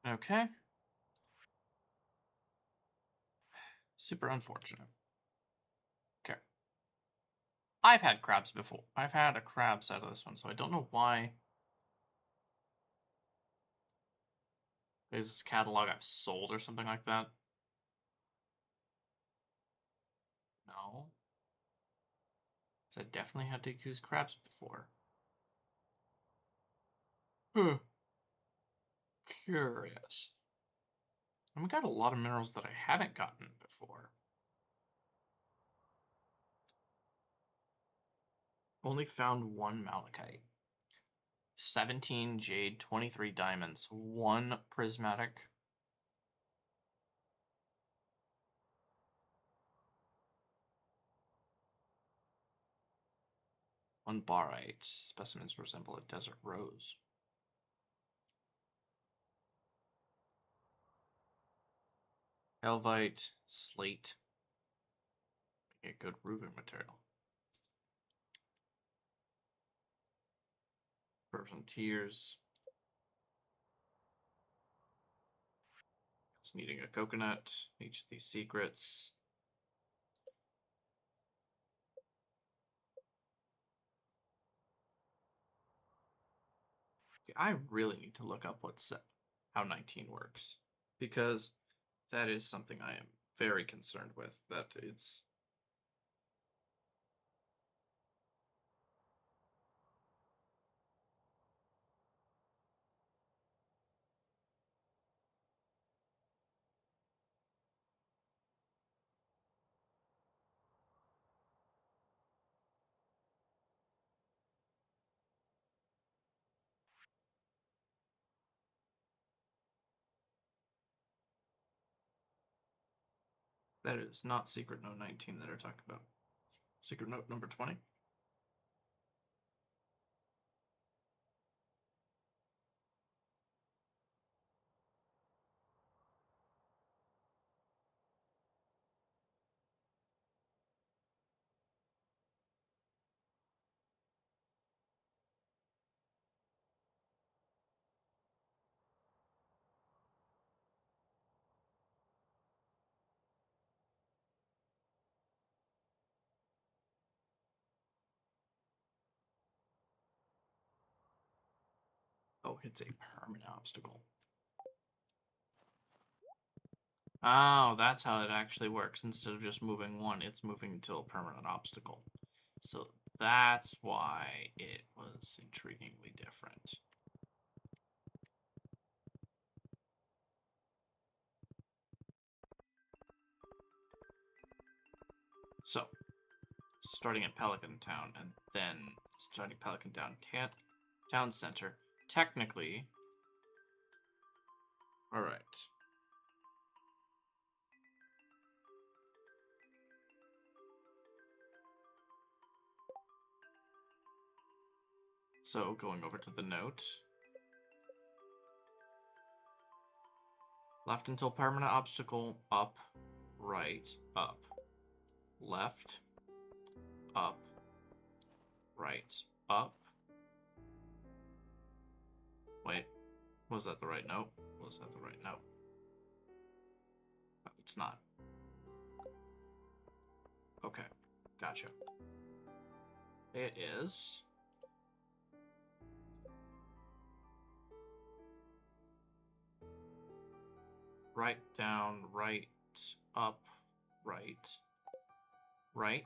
Okay. Super unfortunate. Okay. I've had crabs before. I've had a crabs out of this one, so I don't know why. Is this catalog I've sold or something like that? No. So I definitely had to use crabs before. Curious. And we got a lot of minerals that I haven't gotten before. Only found one malachite. 17 jade, 23 diamonds, 1 prismatic. One barite. Specimens resemble a desert rose. Elvite, slate. A good roofing material. Persian tears. Just needing a coconut. Each of these secrets. I really need to look up how 19 works, because that is something I am very concerned with. That is not secret note 19 that I talked about. Secret note number 20. Oh, it's a permanent obstacle. Oh, that's how it actually works. Instead of just moving one, it's moving until a permanent obstacle. So that's why it was intriguingly different. So, starting at Pelican Town and then starting Pelican Town Center. Technically, all right. So going over to the note. Left until permanent obstacle, up, right, up. Left, up, right, up. Wait, was that the right note? Was that the right note? Oh, it's not. Okay, gotcha. It is... right, down, right, up, right, right,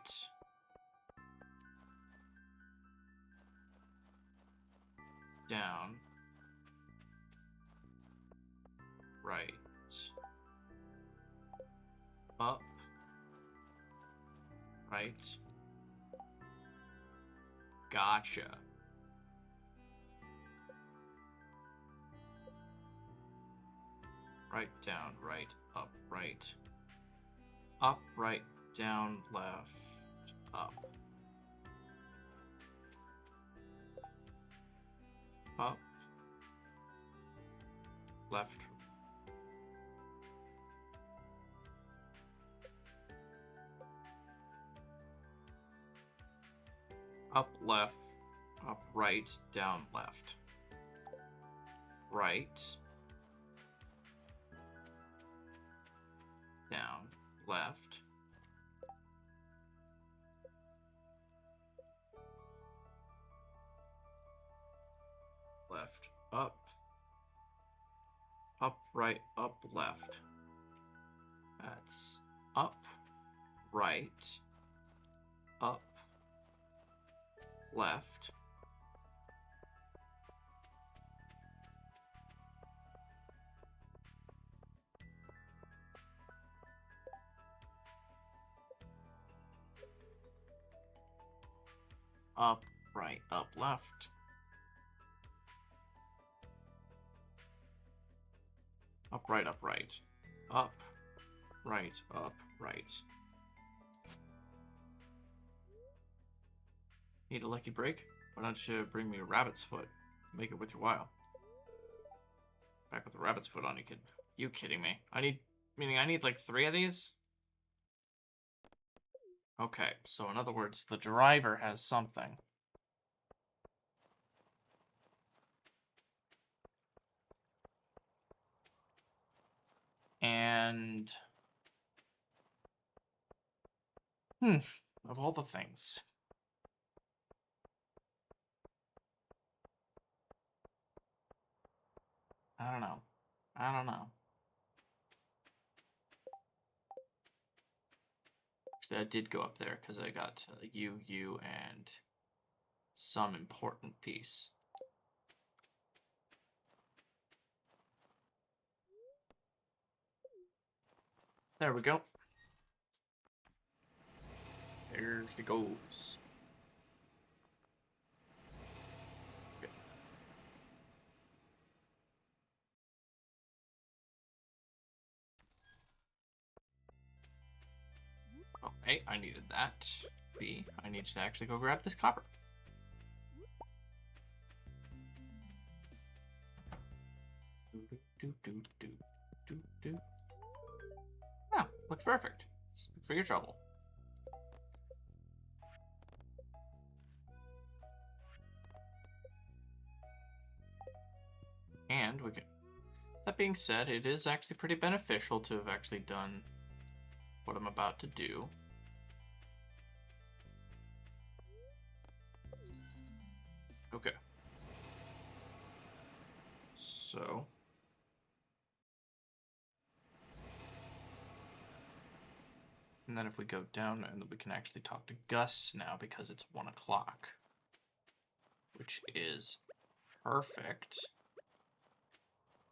down, right, up, right. Gotcha. Right, down, right, up, right. Up, right, down, left, up. Up, left. Up, left, up, right, down, left. Right. down, left. Left, up, right, up, left. That's up, right, up, left. Up, right, up, left. Up, right, up, right. Up, right, up, right. Need a lucky break? Why don't you bring me a rabbit's foot? Make it with your while. Back with the rabbit's foot on, you kid. You kidding me? I need like 3 of these? Okay, so in other words, the driver has something. And... of all the things. I don't know. Actually, I did go up there because I got you, and some important piece. There we go. There she goes. Okay. Oh, A, I needed that. B, I need to actually go grab this copper. Oh, looks perfect. Speak for your trouble. And we can... That being said, it is actually pretty beneficial to have actually done what I'm about to do. Okay. So... And then if we go down, and then we can actually talk to Gus now because it's 1 o'clock. Which is perfect.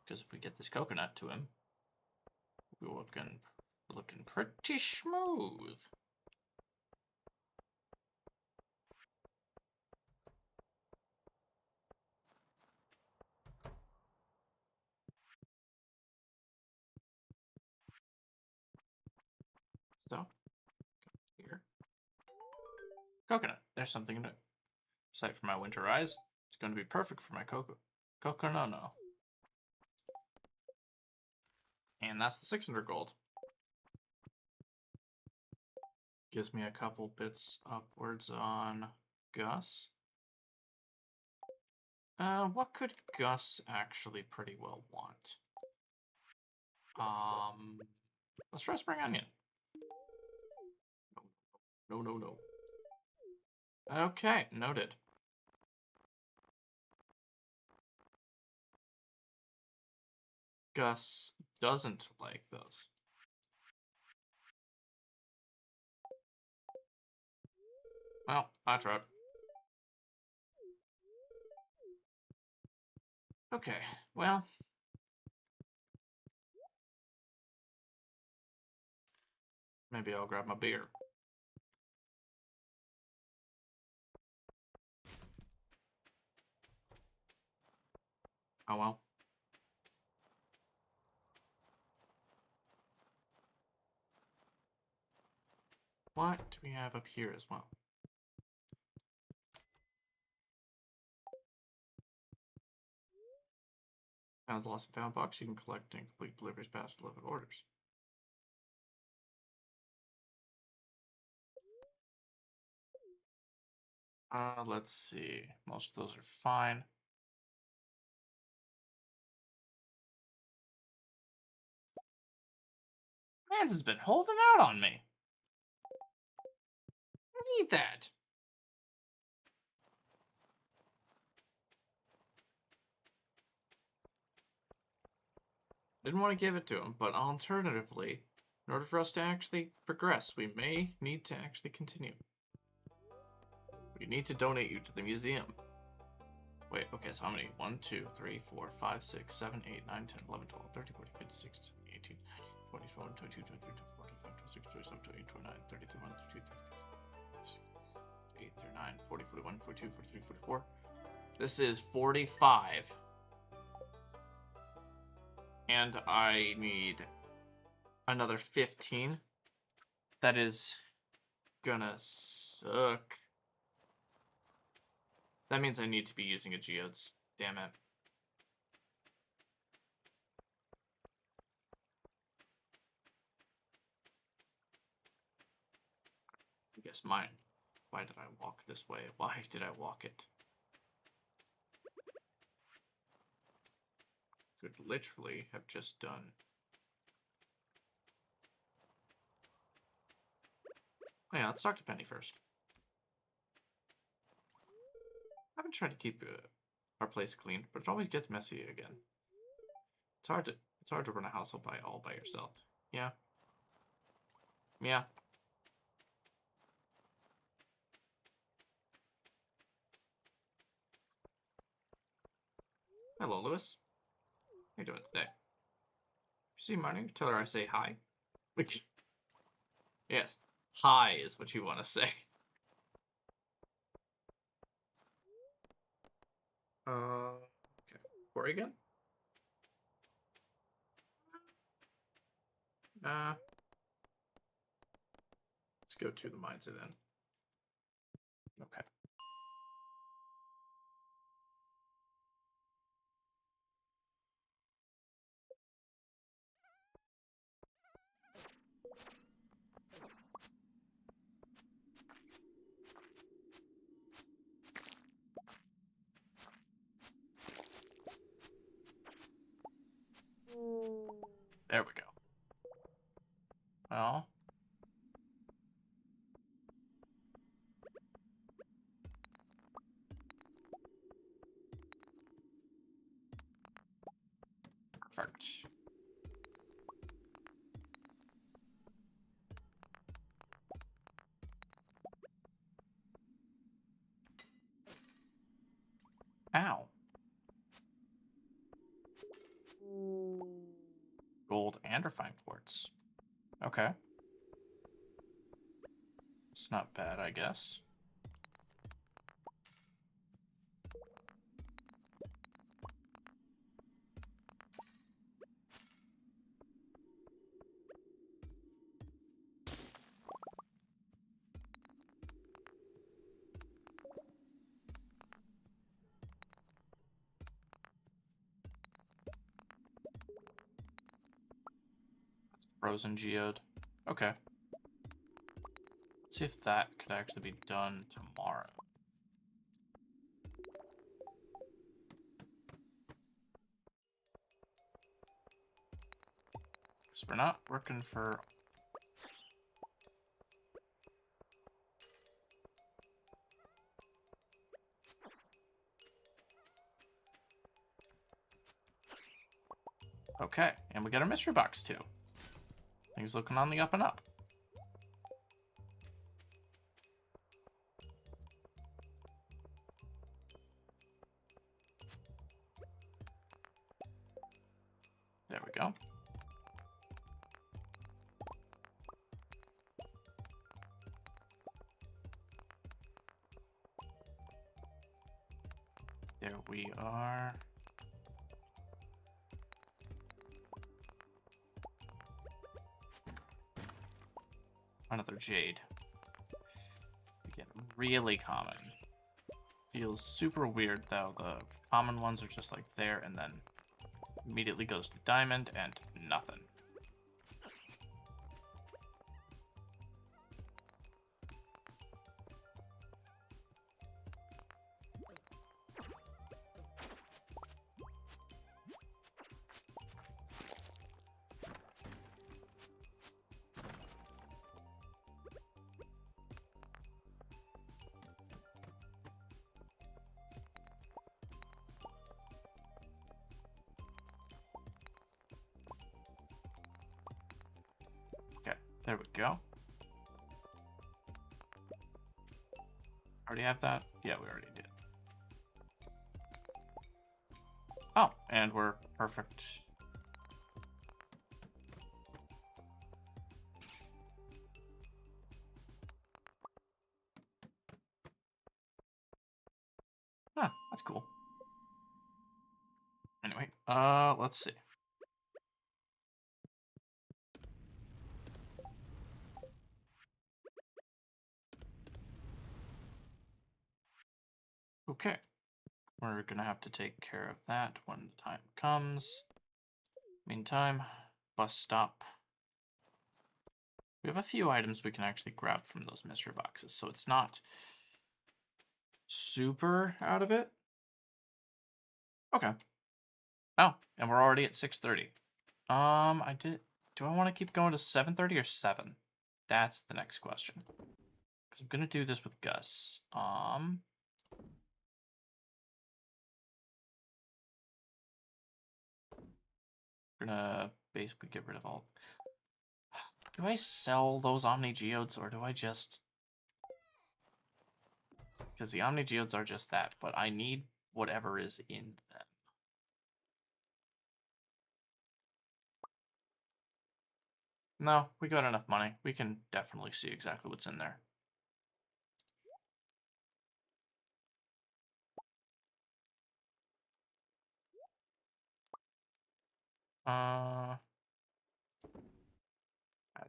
Because if we get this coconut to him, we're looking pretty smooth. So, here. Coconut. There's something in it. Sight for my winter eyes. It's going to be perfect for my coconut. And that's the 600 gold. Gives me a couple bits upwards on Gus. What could Gus actually pretty well want? Let's try spring onion. No. Okay, noted. Gus doesn't like those. Well, I tried. Okay, well. Maybe I'll grab my beer. Oh well. What do we have up here as well? Found lost and found box. You can collect and complete deliveries past 11 orders. Let's see. Most of those are fine. Mans has been holding out on me. I need that. Didn't want to give it to him, but alternatively, in order for us to actually progress, we may need to actually continue. We need to donate you to the museum. Wait, okay, so how many? 1, 2, 3, 4, 5, 6, 7, 8, 9, 10, 11, 12, 13, 14, 15, 16, 17, 18, 24, 22, 23, 24, 25, 26, 27, 28, 29, 30, 31, 32, 33, 8, 39, 40, 41, 42, 43, 44. This is 45. And I need another 15. That is gonna suck. That means I need to be using a geodes. Damn it. I guess mine. Why did I walk this way? Why did I walk it? Could literally have just done. Oh yeah, let's talk to Penny first. I've been trying to keep our place clean, but it always gets messy again. It's hard to run a household all by yourself. Yeah. Yeah. Hello, Lewis. How you doing today? You see Marnie? Tell her I say hi. Yes. Hi is what you want to say. Okay. Oregon? Let's go to the mines then. Okay. There we go. Well. Perfect. Ow. Gold and refined quartz. Okay. It's not bad, I guess. Frozen geode. Okay. Let's see if that could actually be done tomorrow. Because we're not working for... Okay, and we got a mystery box too. Things looking on the up and up. There we go. There we are. Another jade. Again, really common. Feels super weird though. The common ones are just like there and then immediately goes to diamond and nothing. There we go. Already have that? Yeah, we already did. Oh, and we're perfect. Huh, that's cool. Anyway, let's see. Okay. We're gonna have to take care of that when the time comes. Meantime, bus stop. We have a few items we can actually grab from those mystery boxes, so it's not super out of it. Okay. Oh, and we're already at 6:30. Do I want to keep going to 7:30 or 7? That's the next question. Because I'm gonna do this with Gus. We're gonna basically get rid of all. Do I sell those Omni Geodes or do I just? Because the Omni Geodes are just that, but I need whatever is in them. No, we got enough money. We can definitely see exactly what's in there. Add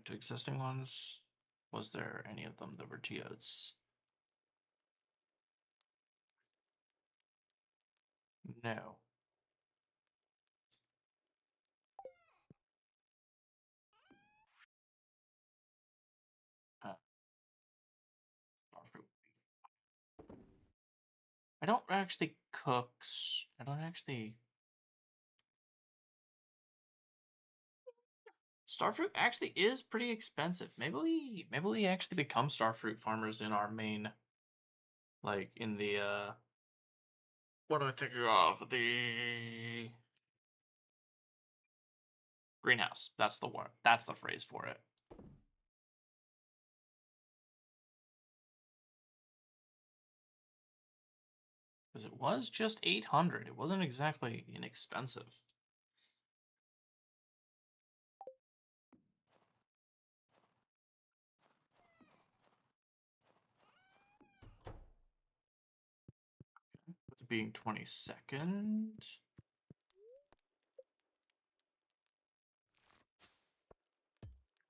to existing ones. Was there any of them that were geodes? No. Starfruit. I don't actually cook. I don't actually. Starfruit actually is pretty expensive. Maybe we actually become starfruit farmers in our main, like in the what am I thinking of? The greenhouse. That's the word. That's the phrase for it. Because it was just 800. It wasn't exactly inexpensive. With it being 22nd.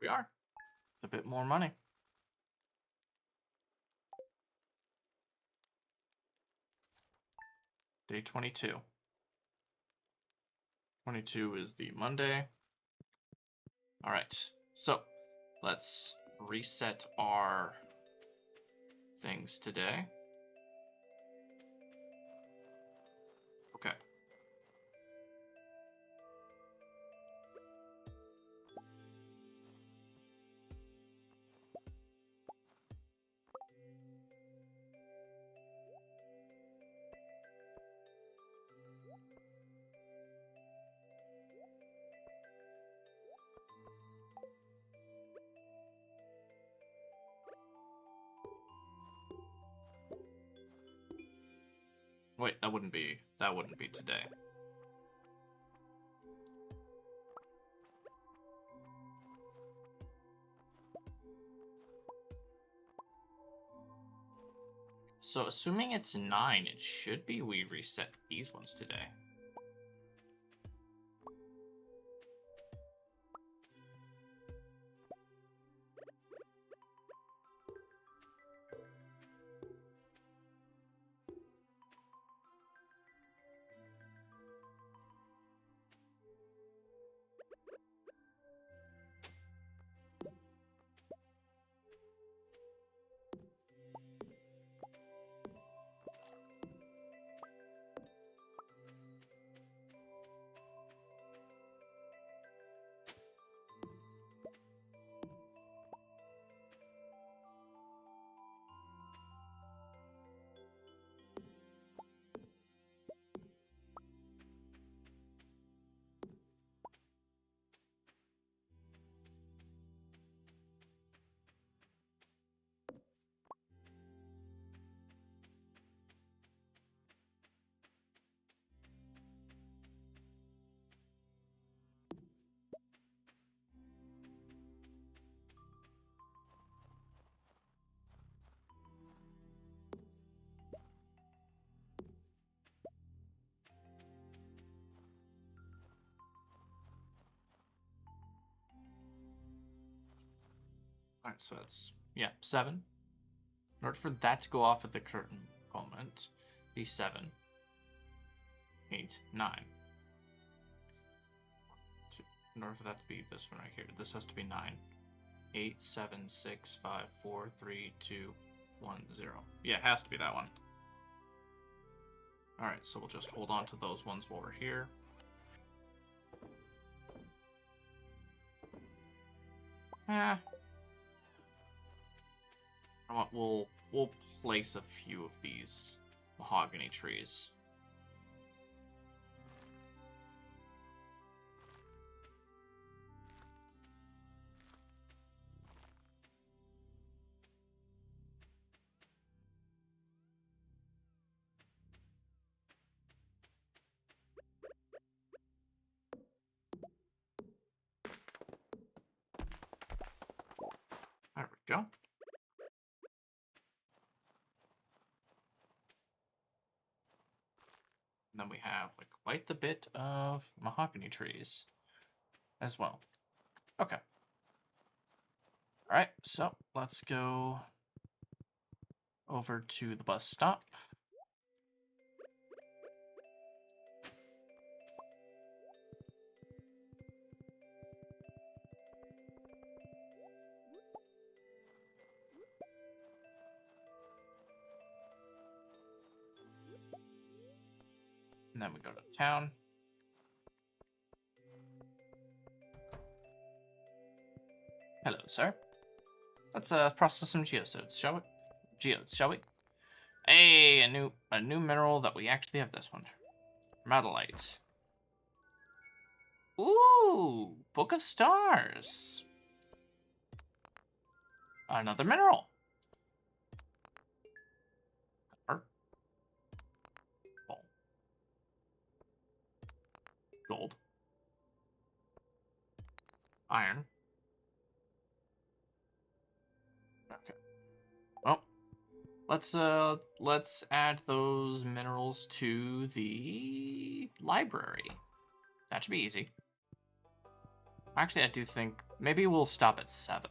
We are. A bit more money. Day 22. 22 is the Monday. All right. So let's reset our things today. Okay. Wait, that wouldn't be today. So assuming it's 9, it should be we reset these ones today. Alright, so that's, yeah, 7. In order for that to go off at the current moment, be 7, 8, 9. In order for that to be this one right here, this has to be 9. 8, 7, 6, 5, 4, 3, 2, 1, 0. Yeah, it has to be that one. Alright, so we'll just hold on to those ones while we're here. We'll place a few of these mahogany trees. There we go. And then we have like quite the bit of mahogany trees as well. Okay. All right, so let's go over to the bus stop. And then we go to town. Hello, sir. Let's process some geodes, shall we? Geodes, shall we? Hey, a new mineral that we actually have this one. Metalite. Ooh, Book of Stars. Another mineral. Copper. Gold. Iron. Okay. Well, let's add those minerals to the library. That should be easy. Actually, I do think maybe we'll stop at 7.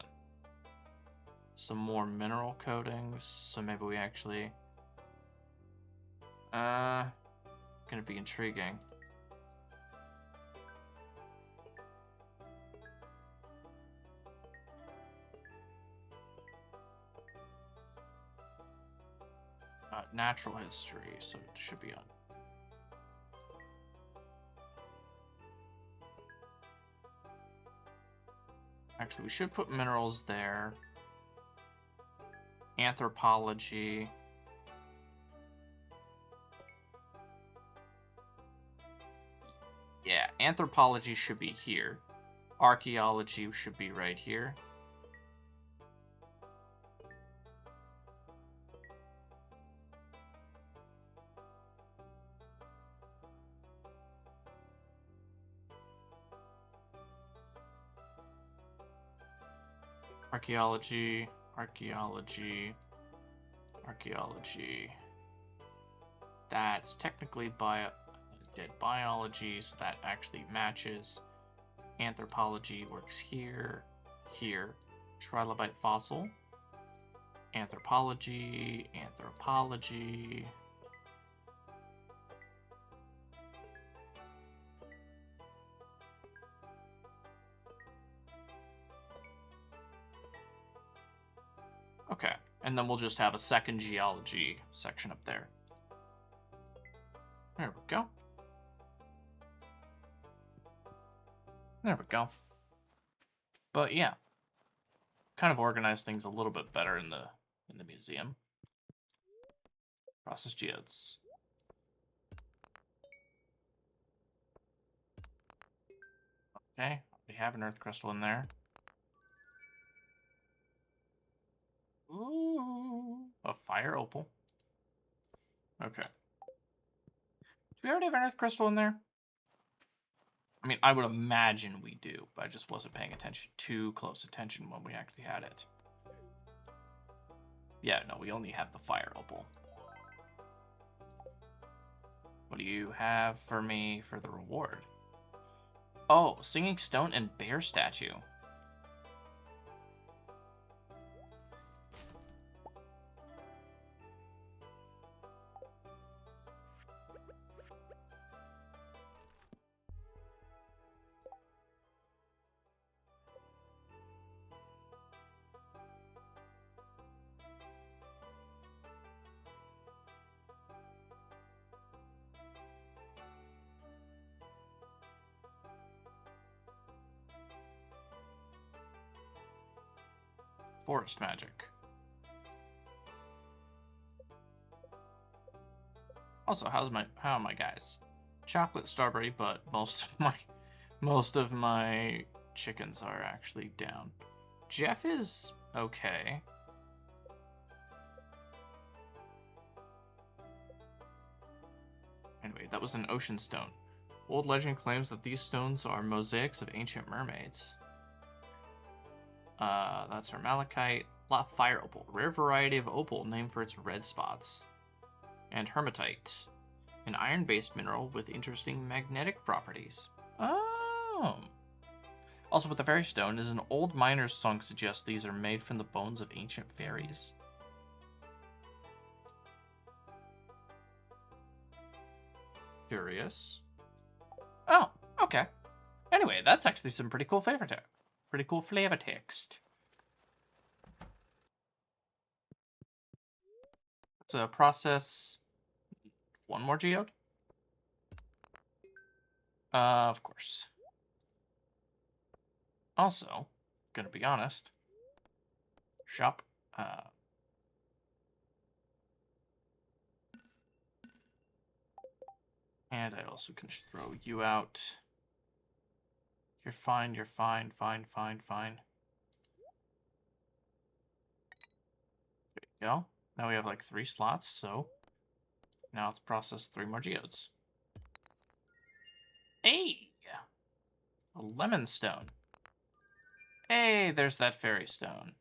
Some more mineral coatings, so maybe we actually gonna be intriguing. Natural history, so it should be on. Actually, we should put minerals there. Anthropology. Yeah, anthropology should be here. Archaeology should be right here. Archaeology, archaeology, archaeology. That's technically dead biology, so that actually matches. Anthropology works here, here. Trilobite fossil. Anthropology, anthropology. Okay, and then we'll just have a second geology section up there. There we go. There we go. But yeah, kind of organize things a little bit better in the museum. Process geodes. Okay, we have an earth crystal in there. Ooh, a fire opal. Okay. Do we already have an earth crystal in there? I mean, I would imagine we do, but I just wasn't paying too close attention when we actually had it. Yeah, no, we only have the fire opal. What do you have for me for the reward? Oh, singing stone and bear statue. Forest magic. Also, how are my guys? Chocolate, strawberry, but most of my chickens are actually down. Jeff is okay. Anyway, that was an ocean stone. Old legend claims that these stones are mosaics of ancient mermaids. That's her malachite. Fire opal, rare variety of opal named for its red spots. And hematite, an iron-based mineral with interesting magnetic properties. Oh. Also, with the fairy stone, as an old miner's song suggests, these are made from the bones of ancient fairies. Curious. Oh, okay. Anyway, that's actually some pretty cool flavor text. Pretty cool flavor text. Let's process one more geode. Of course. Also, gonna be honest. Shop. And I also can just throw you out. You're fine, you're fine, fine. There you go. Now we have like 3 slots, so now let's process 3 more geodes. Hey! A lemon stone. Hey, there's that fairy stone.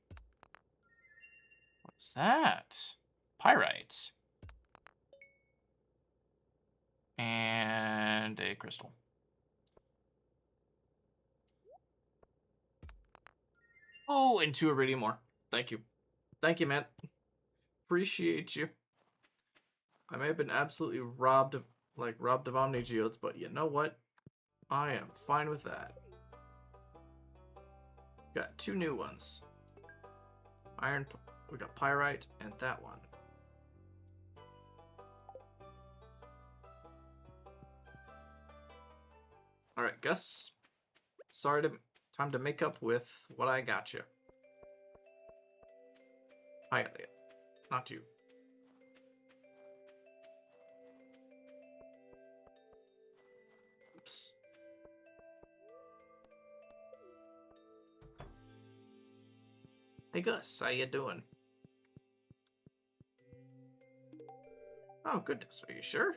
What's that? Pyrite. And a crystal. Oh, and 2 iridium ore. Thank you. Thank you, man. Appreciate you. I may have been absolutely robbed of Omni Geodes, but you know what? I am fine with that. Got 2 new ones. We got Pyrite and that one. Alright, Gus. Time to make up with what I got you. Hi, Elliot. Not you. Oops. Hey, Gus. How you doing? Oh, goodness. Are you sure?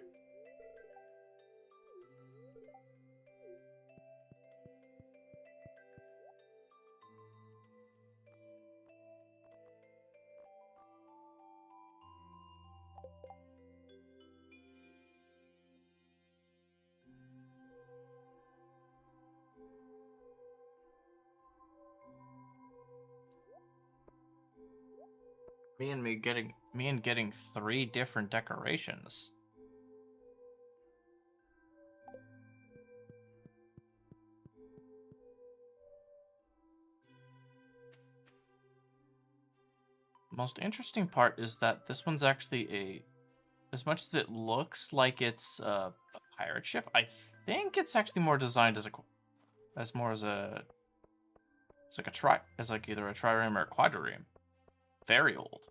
Me and getting 3 different decorations. Most interesting part is that this one's actually as much as it looks like it's a pirate ship, I think it's actually more designed as it's like either a trireme or a quadrireme. Very old.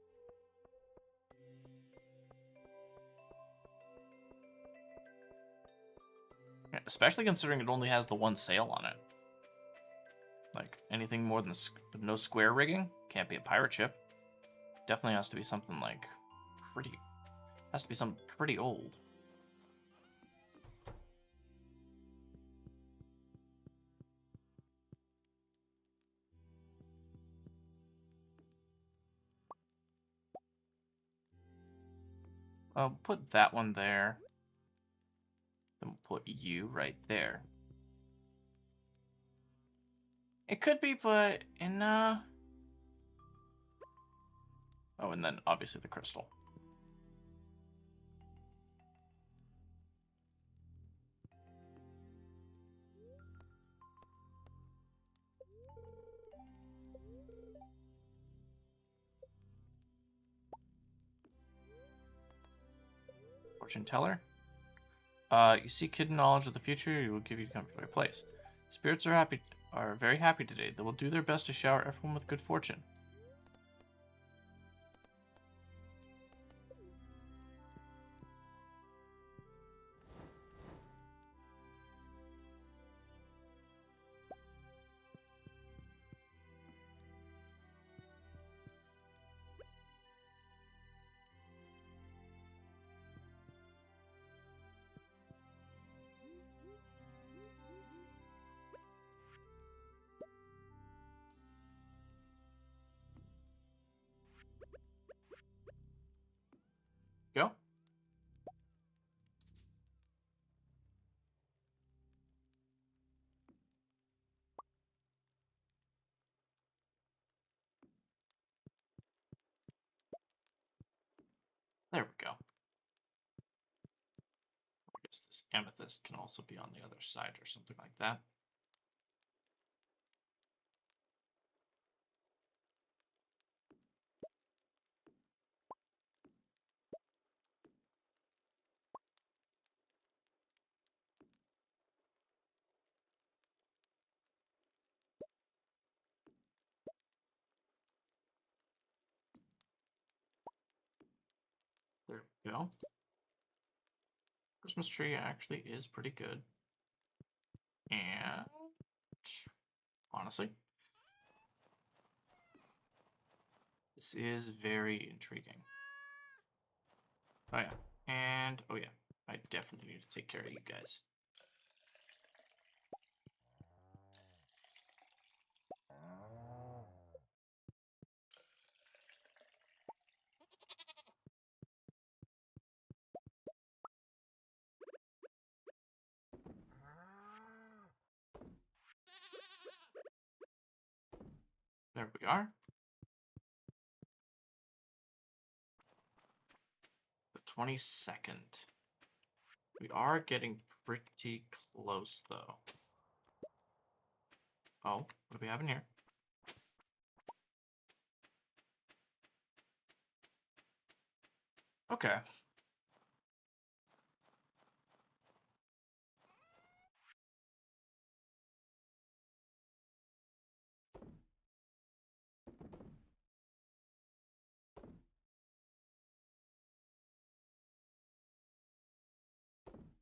Especially considering it only has the 1 sail on it. Like, anything more than no square rigging can't be a pirate ship. Definitely has to be something like something pretty old. I'll put that one there. Then we'll put you right there. It could be, but oh, and then obviously the crystal. Fortune teller. You seek hidden knowledge of the future, it will give you a comfortable place. Spirits are very happy today. They will do their best to shower everyone with good fortune. amethyst can also be on the other side or something like that. There we go. Christmas tree actually is pretty good. And honestly, this is very intriguing. Oh yeah. And oh yeah, I definitely need to take care of you guys. There we are. The 22nd. We are getting pretty close, though. Oh, what do we have in here? Okay.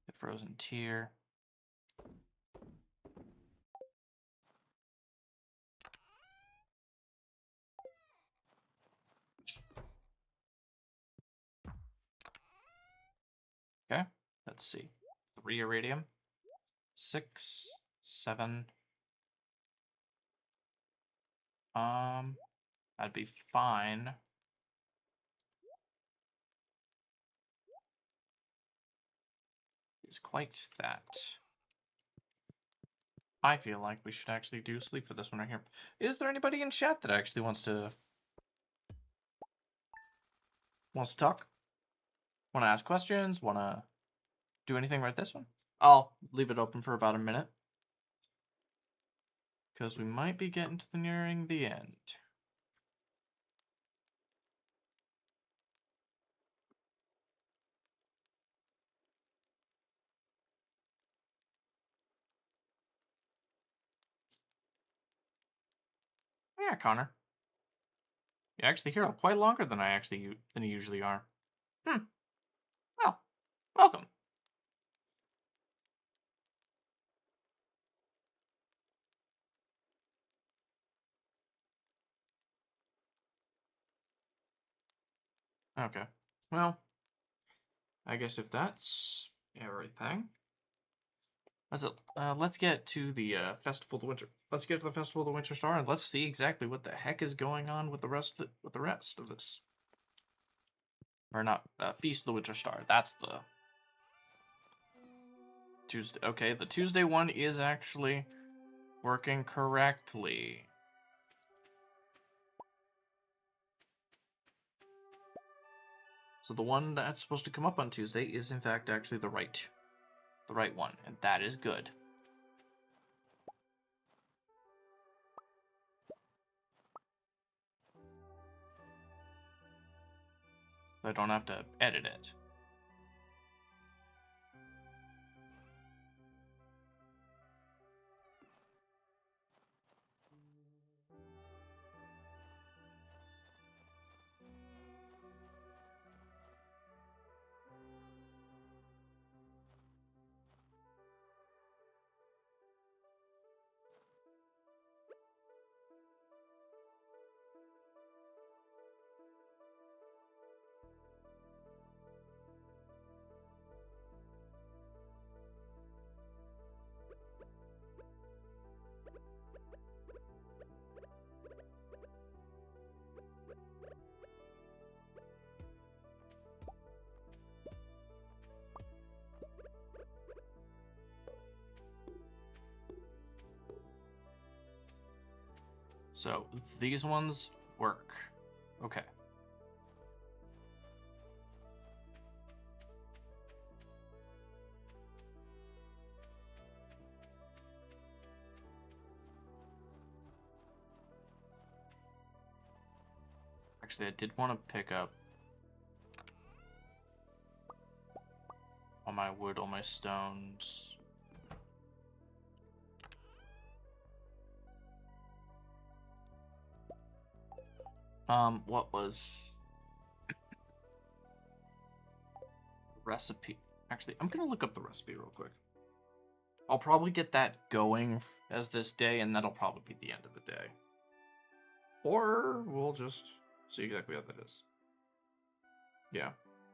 The frozen tear. Okay, let's see. 3 iridium. 6, 7. That'd be fine. It's quite that. I feel like we should actually do sleep for this one right here. Is there anybody in chat that actually wants to talk? Want to ask questions? Want to do anything right this one? I'll leave it open for about a minute. Because we might be getting to nearing the end. Yeah, Connor. You're actually here quite longer than you usually are. Well, welcome. Okay. Well, I guess if that's everything, let's get to the Festival of the Winter. Let's get to the Festival of the Winter Star and let's see exactly what the heck is going on with the rest of this. Or not, Feast of the Winter Star. That's the Tuesday. Okay, the Tuesday one is actually working correctly. So the one that's supposed to come up on Tuesday is in fact actually the right one, and that is good. I don't have to edit it. So these ones work. Okay. Actually, I did want to pick up all my wood, all my stones. What was recipe? Actually, I'm gonna look up the recipe real quick. I'll probably get that going as this day, and that'll probably be the end of the day. Or we'll just see exactly how that is. Yeah.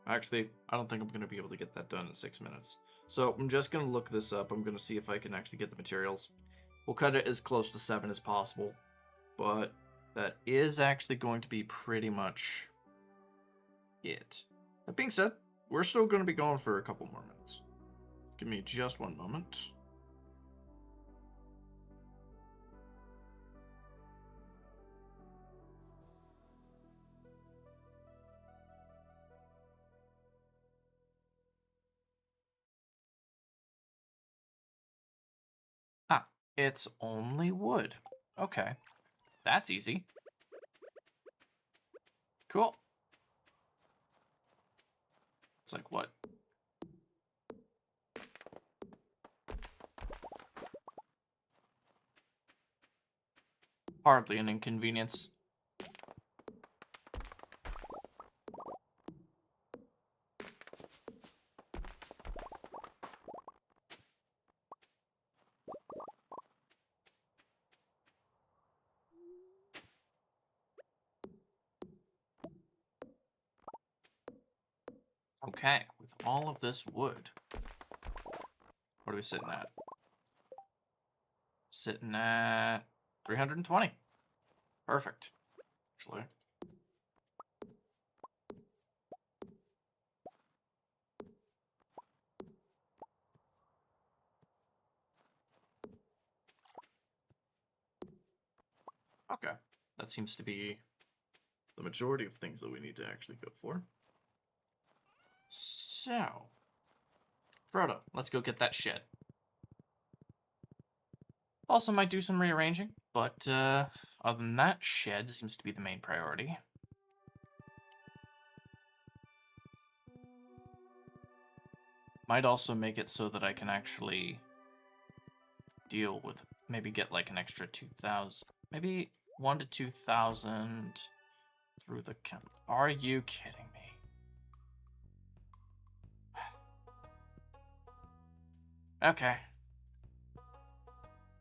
Actually, I don't think I'm gonna be able to get that done in 6 minutes. So I'm just gonna look this up. I'm gonna see if I can actually get the materials. We'll cut it as close to 7 as possible, but that is actually going to be pretty much it. That being said, we're still going to be going for a couple more minutes. Give me just one moment. Ah, it's only wood. Okay, that's easy. Cool. It's like what? Hardly an inconvenience. Okay, with all of this wood, what are we sitting at? Sitting at 320. Perfect. Actually. Okay. That seems to be the majority of things that we need to actually go for. So, Frodo, let's go get that shed. Also might do some rearranging, but other than that, shed seems to be the main priority. Might also make it so that I can actually deal with, maybe get like an extra 2,000, maybe 1 to 2,000 through the count. Are you kidding me? Okay.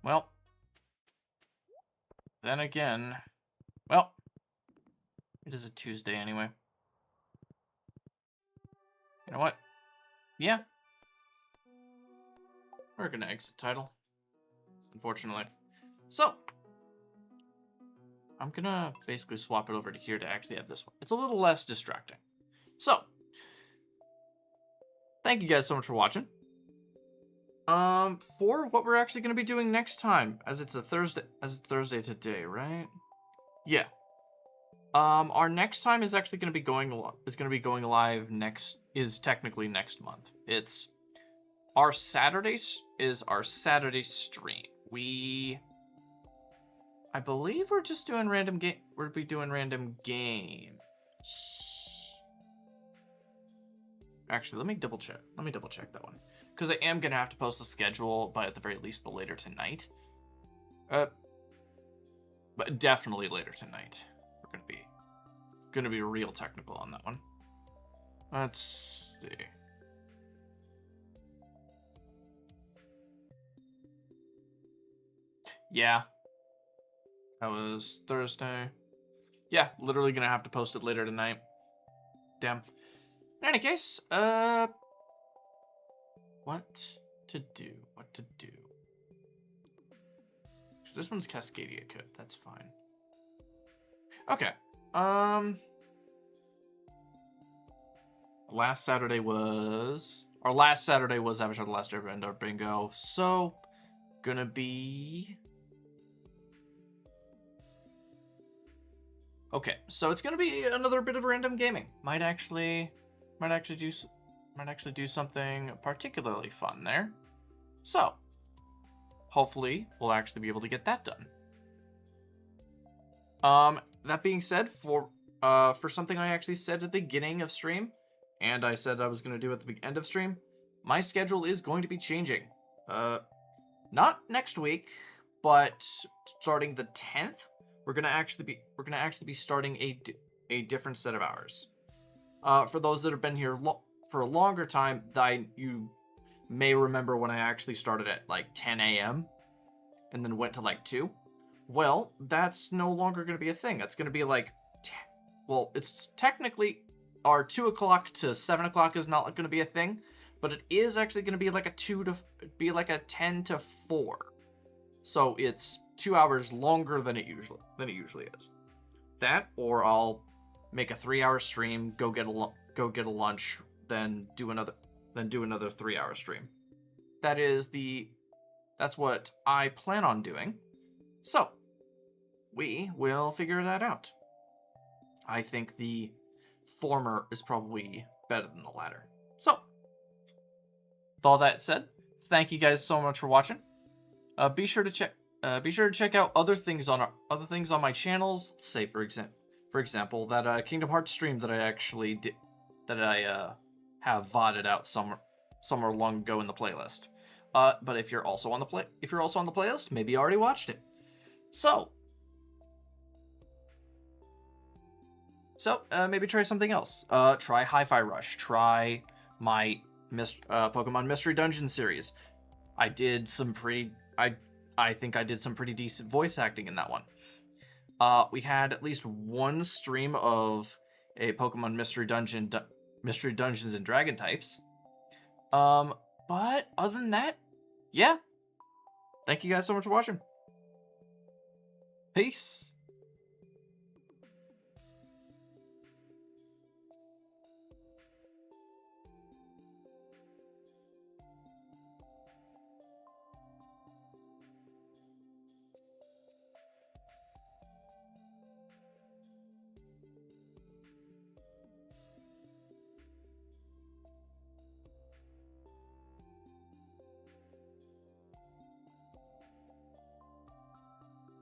Well, then again, well, it is a Tuesday anyway. You know what? Yeah. We're gonna exit title, unfortunately. So, I'm gonna basically swap it over to here to actually have this one. It's a little less distracting. So, thank you guys so much for watching. For what we're actually gonna be doing next time, as it's Thursday today, right? Yeah. Our next time is actually gonna be going live technically next month. It's our Saturdays is our Saturday stream. I believe we're just doing random game. We'll be doing random games. Actually, let me double check. Let me double check that one, because I am gonna have to post the schedule by at the very least the later tonight. But definitely later tonight. We're gonna be real technical on that one. Let's see. Yeah. That was Thursday. Yeah, literally gonna have to post it later tonight. Damn. In any case, what to do? What to do? This one's Cascadia Coat. That's fine. Okay. Last Saturday was Avatar: The Last Airbender bingo. So, gonna be. Okay, so it's gonna be another bit of random gaming. Might actually do something particularly fun there. So, hopefully, we'll actually be able to get that done. That being said, for something I actually said at the beginning of stream, and I said I was going to do at the end of stream. My schedule is going to be changing. Not next week, but starting the 10th, we're gonna actually be starting a different set of hours. For those that have been here for a longer time, you may remember when I actually started at like 10 a.m. and then went to like 2. Well, that's no longer going to be a thing. It's going to be like, well, it's technically our 2 o'clock to 7 o'clock is not going to be a thing, but it is actually going to be like a 10 to 4. So it's 2 hours longer than it usually is. That, or I'll make a 3-hour stream, go get a lunch, then do another 3-hour stream. That's what I plan on doing. So, we will figure that out. I think the former is probably better than the latter. So, with all that said, thank you guys so much for watching. Be sure to check out other things on my channels. Say for example that Kingdom Hearts stream that I actually did, that I have VODed out somewhere long ago in the playlist. But if you're also on the playlist, maybe you already watched it. So maybe try something else. Try Hi-Fi Rush. Try my Pokemon Mystery Dungeon series. I think I did some pretty decent voice acting in that one. We had at least one stream of a Pokemon Mystery Dungeons and Dragon types. But other than that, yeah. Thank you guys so much for watching. Peace.